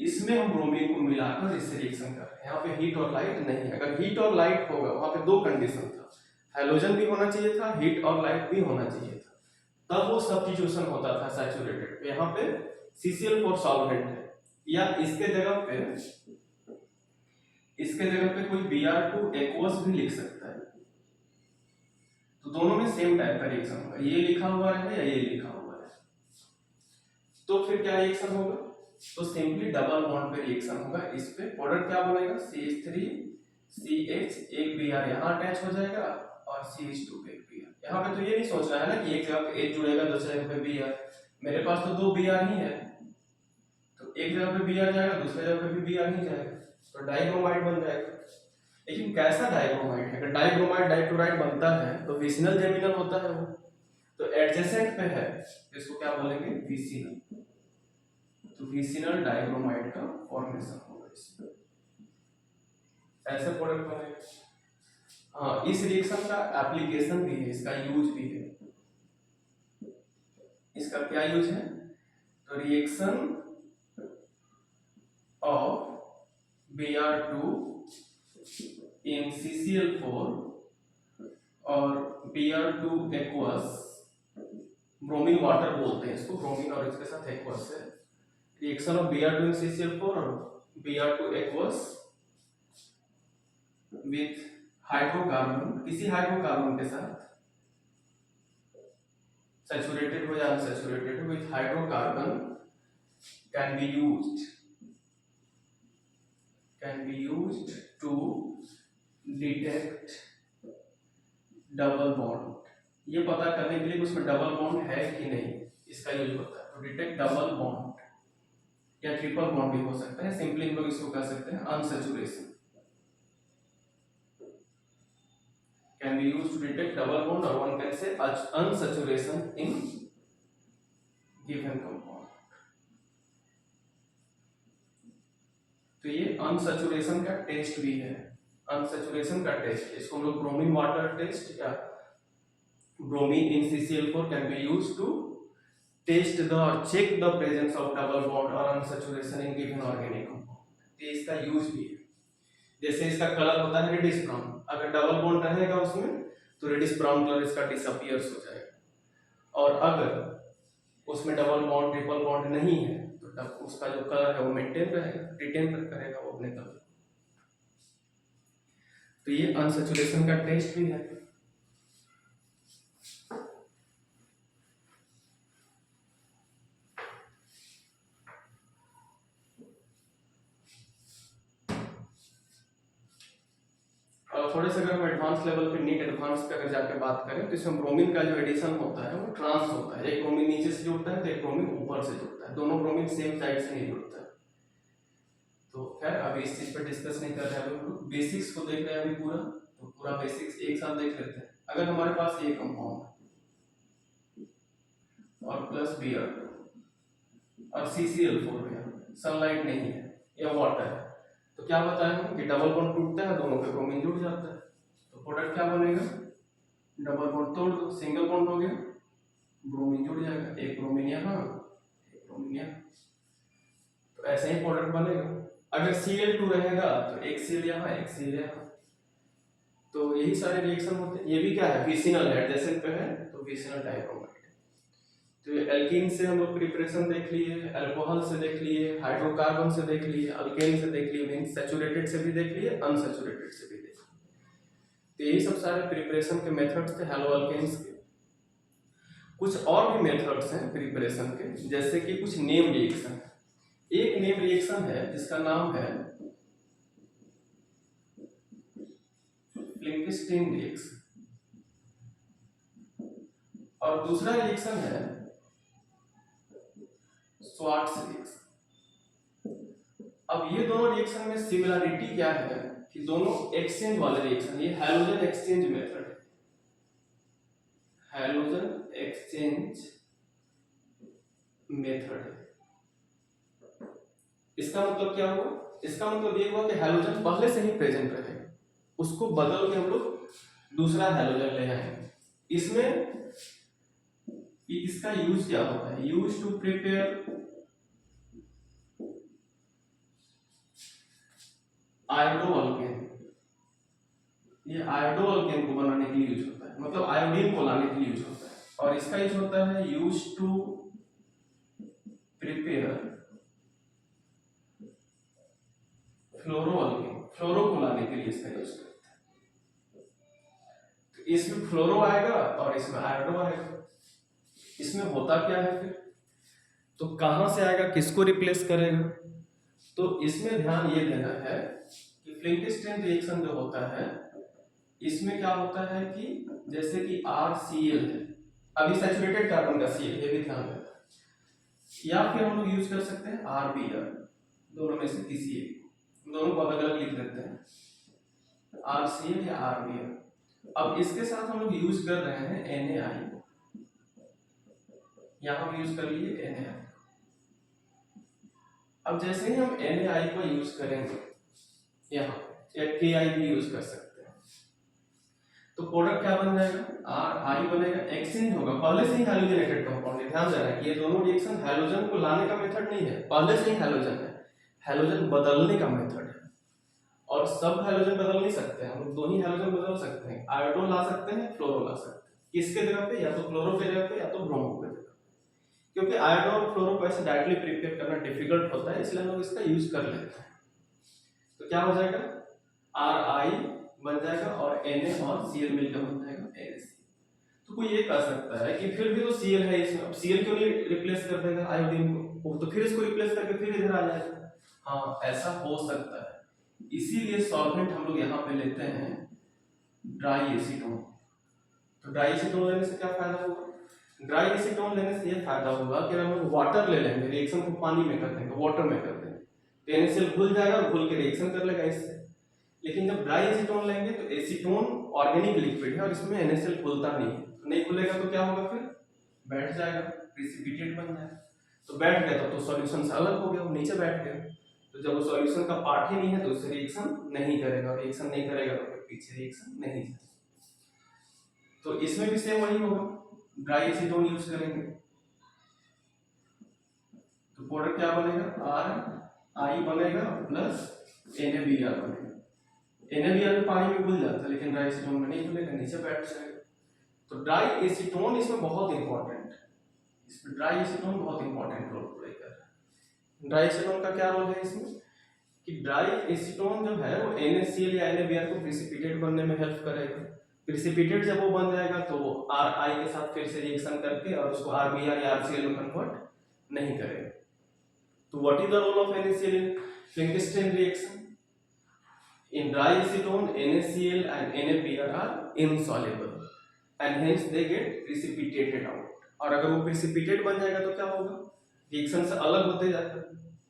इसमें हम ब्रोमीन को मिलाकर इससे रिएक्शन कर रहे हैं। यहाँ पे हीट और लाइट नहीं है, अगर हीट और लाइट होगा वहां पे 2 कंडीशन था, हैलोजन भी होना चाहिए था, हीट और लाइट भी होना चाहिए था, तब वो सब्स्टिट्यूशन होता था सैचुरेटेड। यहाँ पे CCl4 सॉल्वेंट है, या इसके जगह पे कोई Br2 एक्वस भी लिख सकता है, तो दोनों में सेम टाइप का रिएक्शन होगा, ये लिखा हुआ है या ये लिखा हुआ है, तो फिर क्या रिएक्शन होगा, तो सिंपली डबल बॉन्ड पे रिएक्शन होगा। इस पे प्रोडक्ट क्या बनेगा, CH3 CH एक Br यहाँ अटैच हो जाएगा और CH2 पे एक Br। यहाँ पे तो ये नहीं सोचना है ना कि एक जगह पे H जुड़ेगा दूसरे जगह पे Br। मेरे पास तो दो Br ही है, तो एक जगह पे Br जाएगा दूसरे जगह पे भी Br ही जाएगा, तो डाइब्रोमाइड बन जाएगा। लेकिन कैसा डाइब्रोमाइड है? अगर डाइब्रोमाइड डाइक्लोराइड बनता है तो विसिनल जेमिनल होता है वो, तो एडजेसेंट पे है, इसको क्या बोलेंगे? विसिनल। तो विसिनल डाइब्रोमाइड का फॉर्मेशन होगा इसमें, ऐसे प्रोडक्ट बनेगा। हाँ, इस रिएक्शन का एप्लीकेशन भी है, इसका यूज भी है। इसका क्या यूज है? तो reaction of Br2 in CCl4 और Br2 aqueous, ब्रोमीन वाटर बोलते हैं इसको, ब्रोमीन और इसके साथ एक्वस है। Reaction of Br2 in CCl4 और Br2 aqueous विथ हाइड्रोकार्बन, किसी हाइड्रोकार्बन के साथ सैचुरेटेड हो या अनसैचुरेटेड हो, with hydrocarbon can be used to detect double bond. ये पता करने के लिए उसमें डबल बॉन्ड है कि नहीं, इसका यूज होता है। तो डिटेक्ट डबल बॉन्ड या ट्रिपल बॉन्ड भी हो सकता है, सिंपली हम लोग इसको कह सकते हैं unsaturation. Can be used to detect double bond or one can say unsaturation in given compound। तो ये अनसैचुरेशन का टेस्ट भी है, अनसैचुरेशन का टेस्ट, इसको हम लोग ब्रोमीन वाटर टेस्ट या bromine in CCl4 can be used to test the or check the presence of double bond or unsaturation in given organic compound। तो इसका यूज भी है। जैसे इसका कलर होता है रेडिश ब्राउन, अगर डबल बॉन्ड रहेगा उसमें तो रेडिश ब्राउन कलर इसका डिसअपीयर्स हो जाएगा, और अगर उसमें डबल बॉन्ड ट्रिपल बॉन्ड नहीं है तो तब उसका जो कलर है वो मेंटेन रहेगा, रिटेन करेगा वो अपने कलर। तो ये अनसैचुरेशन का टेस्ट भी है। और थोड़े से अगर हम एडवांस लेवल पे नीट एडवांस पे अगर जाके बात करें तो इसमें ब्रोमीन का जो एडिशन होता है वो ट्रांस होता है, एक ब्रोमीन नीचे से जुड़ता है तो एक ब्रोमीन ऊपर से जुड़ता है, दोनों ब्रोमीन सेम साइड से नहीं जुड़ता है। तो खैर अभी इस चीज पर डिस्कस नहीं कर रहे हैं, अभी हम लोग बेसिक्स को देख रहे हैं अभी पूरा, तो पूरा बेसिक्स एक साथ देख लेते हैं। अगर हमारे पास ये कंपाउंड और प्लस Br2 और CCl4 है, सनलाइट नहीं है या वाटर है, तो क्या बताया हम कि डबल बॉन्ड टूटता है, दोनों पे ब्रोमीन जुड़ जाता है, तो प्रोडक्ट क्या बनेगा? डबल बॉन्ड तोड़ दो, सिंगल बॉन्ड हो गया, ब्रोमीन जुड़ जाएगा, एक ब्रोमीन यहाँ एक ब्रोमीन यहाँ, तो ऐसे ही प्रोडक्ट बनेगा। अगर Cl2 रहेगा तो एक Cl यहाँ एक Cl यहाँ, तो यही सारे रिएक्शन होते हैं। ये भी क्या है? विसिनल है, एडजेसेंट पे है तो विसिनल डाइब्रोमाइड। तो ये एल्कीन से हम लोग प्रिपरेशन देख लिए, अल्कोहल से देख लिए, हाइड्रोकार्बन से देख लिए, अल्केन से देख लिए, मींस सैचुरेटेड से भी देख लिए, अनसैचुरेटेड से भी देख लिए। तो यही सब सारे प्रिपरेशन के मेथड्स थे हैलो अल्केन्स के। कुछ और भी मेथड्स हैं प्रिपरेशन के, जैसे कि कुछ नेम रिएक्शन। एक नेम रिएक्शन है जिसका नाम है फ्लिंकस्टीन रिएक्शन, और दूसरा रिएक्शन है स्वार्ट्स रिएक्शन। अब ये दोनों रिएक्शन में सिमिलरिटी क्या है कि दोनों एक्सचेंज वाले रिएक्शन, ये हैलोजन एक्सचेंज मेथड है, हैलोजन एक्सचेंज मेथड है। इसका मतलब क्या हुआ? इसका मतलब ये हुआ कि हैलोजन पहले से ही प्रेजेंट रहेगा, उसको बदल के हम लोग दूसरा हैलोजन ले आएंगे। इसमें इसका यूज क्या होता है? Use to prepare iodoalkane. ये आयोडो अल्केन को बनाने के लिए यूज होता है, मतलब आयोडीन को लाने के लिए यूज होता है। और इसका यूज होता है use to prepare fluoro alkane, fluoro को लाने के लिए इसका यूज करते हैं। तो इसमें फ्लोरो आएगा और इसमें आयोडो आएगा। इसमें होता क्या है फिर? तो कहां से आएगा, किसको रिप्लेस करेगा? तो इसमें ध्यान ये देना है कि फ्लिंकस्टीन रिएक्शन जो होता है इसमें क्या होता है कि जैसे कि RCl है, अभी सैचुरेटेड कार्बन का Cl, ये भी ध्यान रखना, या फिर हम लोग यूज कर सकते हैं RBr, दोनों में से किसी एक, दोनों को अलग अलग लिख देते हैं, RCl या RBr। अब इसके साथ हम लोग यूज कर रहे हैं NaI, यहां भी यूज कर लिए NaI। अब जैसे ही हम NaI को यूज करेंगे यहाँ, या Ki भी यूज कर सकते हैं, तो प्रोडक्ट क्या बन जाएगा, Ri बनेगा, एक्सचेंज होगा, पहले से ही हैलोजेनेटेड कंपाउंड है, ध्यान देना कि ये दोनों रिएक्शन हैलोजन को लाने का मेथड नहीं है, पहले से ही हैलोजन है, हैलोजन बदलने का मेथड है। और सब हैलोजन बदल नहीं सकते हैं, हम लोग 2 ही हैलोजन बदल सकते हैं, आयोडो ला सकते हैं, फ्लोरो ला सकते हैं। किसके जगह पे, या तो क्लोरो के जगह पे या तो ब्रोमो के जगह, क्योंकि आयोडो और फ्लोरो को ऐसे डायरेक्टली प्रिपेयर करना डिफिकल्ट होता है, इसलिए हम लोग इसका यूज कर लेते हैं। तो क्या हो जाएगा, Ri बन जाएगा और Na और Cl मिलकर बन जाएगा NaCl। तो कोई ये कह सकता है कि फिर भी तो Cl है इसमें, अब Cl क्यों नहीं रिप्लेस कर देगा आयोडीन को, तो फिर इसको रिप्लेस करके फिर इधर आ जाएगा। हाँ, ऐसा हो सकता है, इसीलिए सॉल्वेंट हम लोग यहाँ पे लेते हैं ड्राई एसीटोन। तो ड्राई एसीटोन लेने से क्या फायदा होगा, ड्राई एसीटोन लेने से ये फायदा होगा कि हम लोग वाटर ले लेंगे, रिएक्शन को पानी में कर देंगे, वाटर में कर देंगे, तो NaCl घुल जाएगा, घुल के रिएक्शन कर लेगा इससे। लेकिन जब ड्राई एसीटोन लेंगे तो एसीटोन ऑर्गेनिक लिक्विड है और इसमें NaCl घुलता नहीं है, तो नहीं घुलेगा तो क्या होगा, फिर बैठ जाएगा, प्रेसिपिटेट बन जाएगा। तो बैठ गया तो सॉल्यूशन से अलग हो गया, वो नीचे बैठ गया, तो जब वो सॉल्यूशन का पार्ट ही नहीं है तो उससे रिएक्शन नहीं करेगा, रिएक्शन नहीं करेगा तो फिर पीछे रिएक्शन नहीं जाएगा। तो इसमें भी सेम वही होगा, ड्राई एसीटोन यूज करेंगे तो प्रोडक्ट क्या बनेगा, Ri बनेगा प्लस NaBr बनेगा। NaBr भी पानी में घुल जाता है लेकिन ड्राई एसीटोन में नहीं घुलेगा, नीचे बैठ जाएगा। तो ड्राई एसीटोन इसमें बहुत इंपॉर्टेंट है, इसमें ड्राई एसीटोन बहुत इंपॉर्टेंट रोल प्ले कर रहा है। ड्राई एसीटोन का क्या रोल है इसमें, कि ड्राई एसीटोन जो है वो NaCl या NaBr को प्रेसिपिटेट बनने में हेल्प करेगा। प्रेसिपिटेट जब वो बन जाएगा तो वो Ri के साथ फिर से रिएक्शन करके और उसको RBr या RCl में कन्वर्ट नहीं करेगा। तो what is the role of NaCl in Finkelstein reaction? In dry acetone, NaCl and NaBr are insoluble and hence they get precipitated out। और अगर वो प्रेसिपिटेट बन जाएगा तो क्या होगा, रिएक्शन से अलग होते जाएगा।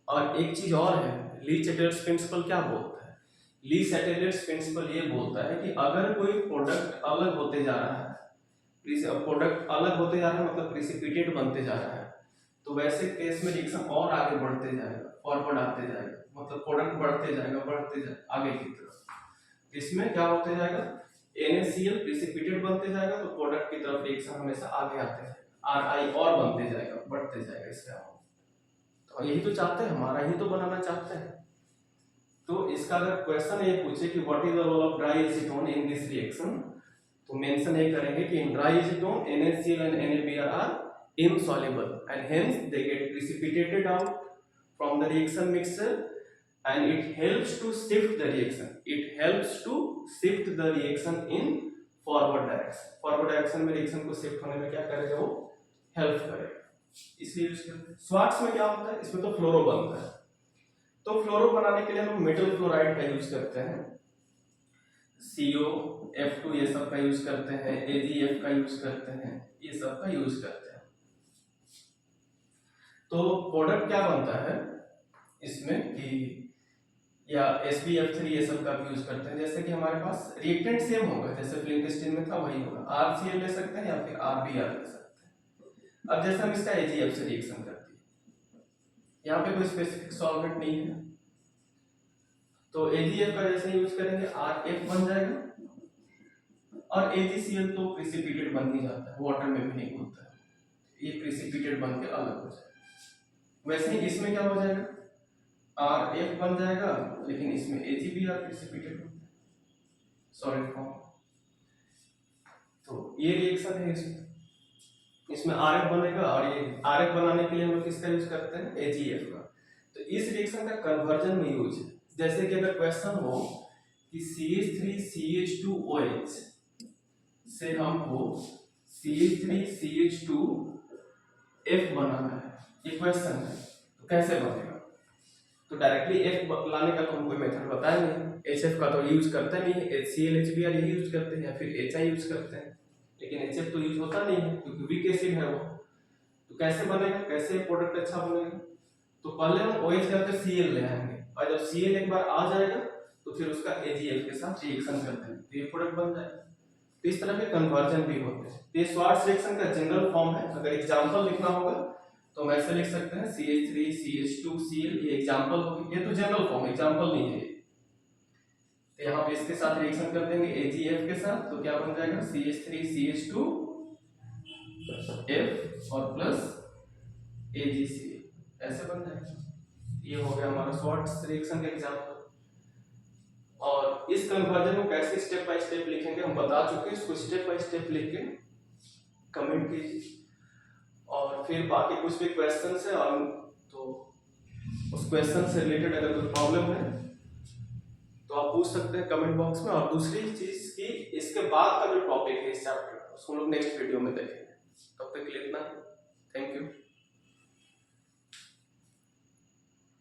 और एक चीज और है, ली सेटेलाइट्स प्रिंसिपल क्या बोलता है, ली सेटेलाइट्स प्रिंसिपल ये बोलता है कि अगर कोई प्रोडक्ट अलग होते जा रहा है, प्रोडक्ट अलग होते जा रहा है मतलब प्रेसिपिटेट बनते जा रहा है, तो वैसे केस में रिएक्शन और आगे बढ़ते जाएगा, फॉरवर्ड आते जाएगा, मतलब प्रोडक्ट बढ़ते जाएगा आगे की तरफ। इसमें क्या होते जाएगा, NaCl प्रेसिपिटेट बनते जाएगा तो प्रोडक्ट की तरफ रिएक्शन हमेशा आगे आते जाएगा, Ri और बनते जाएगा, बढ़ते जाएगा इसका। तो यही तो चाहते हैं, हमारा ही तो बनाना चाहते हैं। तो इसका अगर क्वेश्चन ये पूछे कि what is the role of dry acetone in this reaction, तो मेंशन ये करेंगे कि in dry acetone NaCl and NaBr are insoluble and hence they get precipitated out from the reaction mixture and it helps to shift the reaction, it helps to shift the reaction in forward direction। forward direction में reaction को shift होने में क्या करेगा, वो help करेगा, इसलिए यूज करते हैं। स्वाट्स में क्या होता है, इसमें तो फ्लोरो बनता है, तो फ्लोरो बनाने के लिए हम मेटल फ्लोराइड का यूज करते हैं, COF2 ये सब का यूज करते हैं, AgF का यूज करते हैं, ये सब का यूज करते हैं। तो प्रोडक्ट क्या बनता है इसमें कि या SbF3 ये सब का भी यूज करते हैं। जैसे कि हमारे पास रिएक्टेंट सेम होगा, जैसे फ्लिंकस्टीन में था वही होगा, RCl ले सकते हैं या फिर RBr ले सकते हैं। अब जैसे हम इसका AgF से रिएक्शन करते हैं, यहाँ पे कोई स्पेसिफिक सॉल्वेंट नहीं है, तो AgF का जैसे यूज करेंगे RF बन जाएगा और AgCl तो प्रेसिपिटेट बन ही जाता है, वाटर में भी नहीं घुलता है, ये प्रेसिपिटेट बन के अलग हो जाएगा। वैसे ही इसमें क्या हो जाएगा, RF बन जाएगा लेकिन इसमें AgBr प्रेसिपिटेट होता है सॉलिड फॉर्म। तो ये रिएक्शन है, इसमें RF बनेगा और ये RF बनाने के लिए हम लोग किसका यूज करते हैं, AgF का। तो इस रिएक्शन का कन्वर्जन में यूज है, जैसे कि अगर क्वेश्चन हो कि CH3CH2OH से हमको CH3CH2F बनाना है, ये क्वेश्चन है, तो कैसे बनेगा, तो डायरेक्टली F लाने का तो हम कोई मेथड बताया नहीं, HF का तो यूज करते नहीं है, HCl HBr यही यूज करते हैं या फिर HI यूज करते हैं, लेकिन HF तो यूज होता नहीं है क्योंकि वीक एसिड है वो। तो कैसे बनेगा, कैसे प्रोडक्ट अच्छा बनेगा? तो पहले हम OH या फिर Cl ले आएंगे, और जब Cl एक बार आ जाएगा तो फिर उसका AgF के साथ रिएक्शन करते हैं तो ये प्रोडक्ट बन जाएगा। तो इस तरह के कन्वर्जन भी होते हैं। तो ये श्वार्ट्ज रिएक्शन का जनरल फॉर्म है। अगर एग्जांपल लिखना होगा तो हम ऐसे लिख सकते हैं CH3 CH2 Cl, ये एग्जांपल होगी, ये तो जनरल फॉर्म एग्जांपल नहीं है। तो यहाँ पे इसके साथ रिएक्शन कर देंगे AgF के साथ, तो क्या बन जाएगा CH3 CH2 F और प्लस AgCl, ऐसे बन जाएगा। ये हो गया हमारा श्वार्ट्ज रिएक्शन का एग्जांपल। और इस कन्वर्जन को कैसे स्टेप बाय स्टेप लिखेंगे हम बता चुके हैं, इसको स्टेप बाय स्टेप लिख के कमेंट कीजिए। और फिर बाकी कुछ भी क्वेश्चंस है और तो उस क्वेश्चन से रिलेटेड अगर कोई प्रॉब्लम है तो आप पूछ सकते हैं कमेंट बॉक्स में। और दूसरी चीज कि इसके बाद का जो टॉपिक है इस चैप्टर का उसको हम लोग नेक्स्ट वीडियो में देखेंगे। तब तक के लिए इतना, थैंक यू।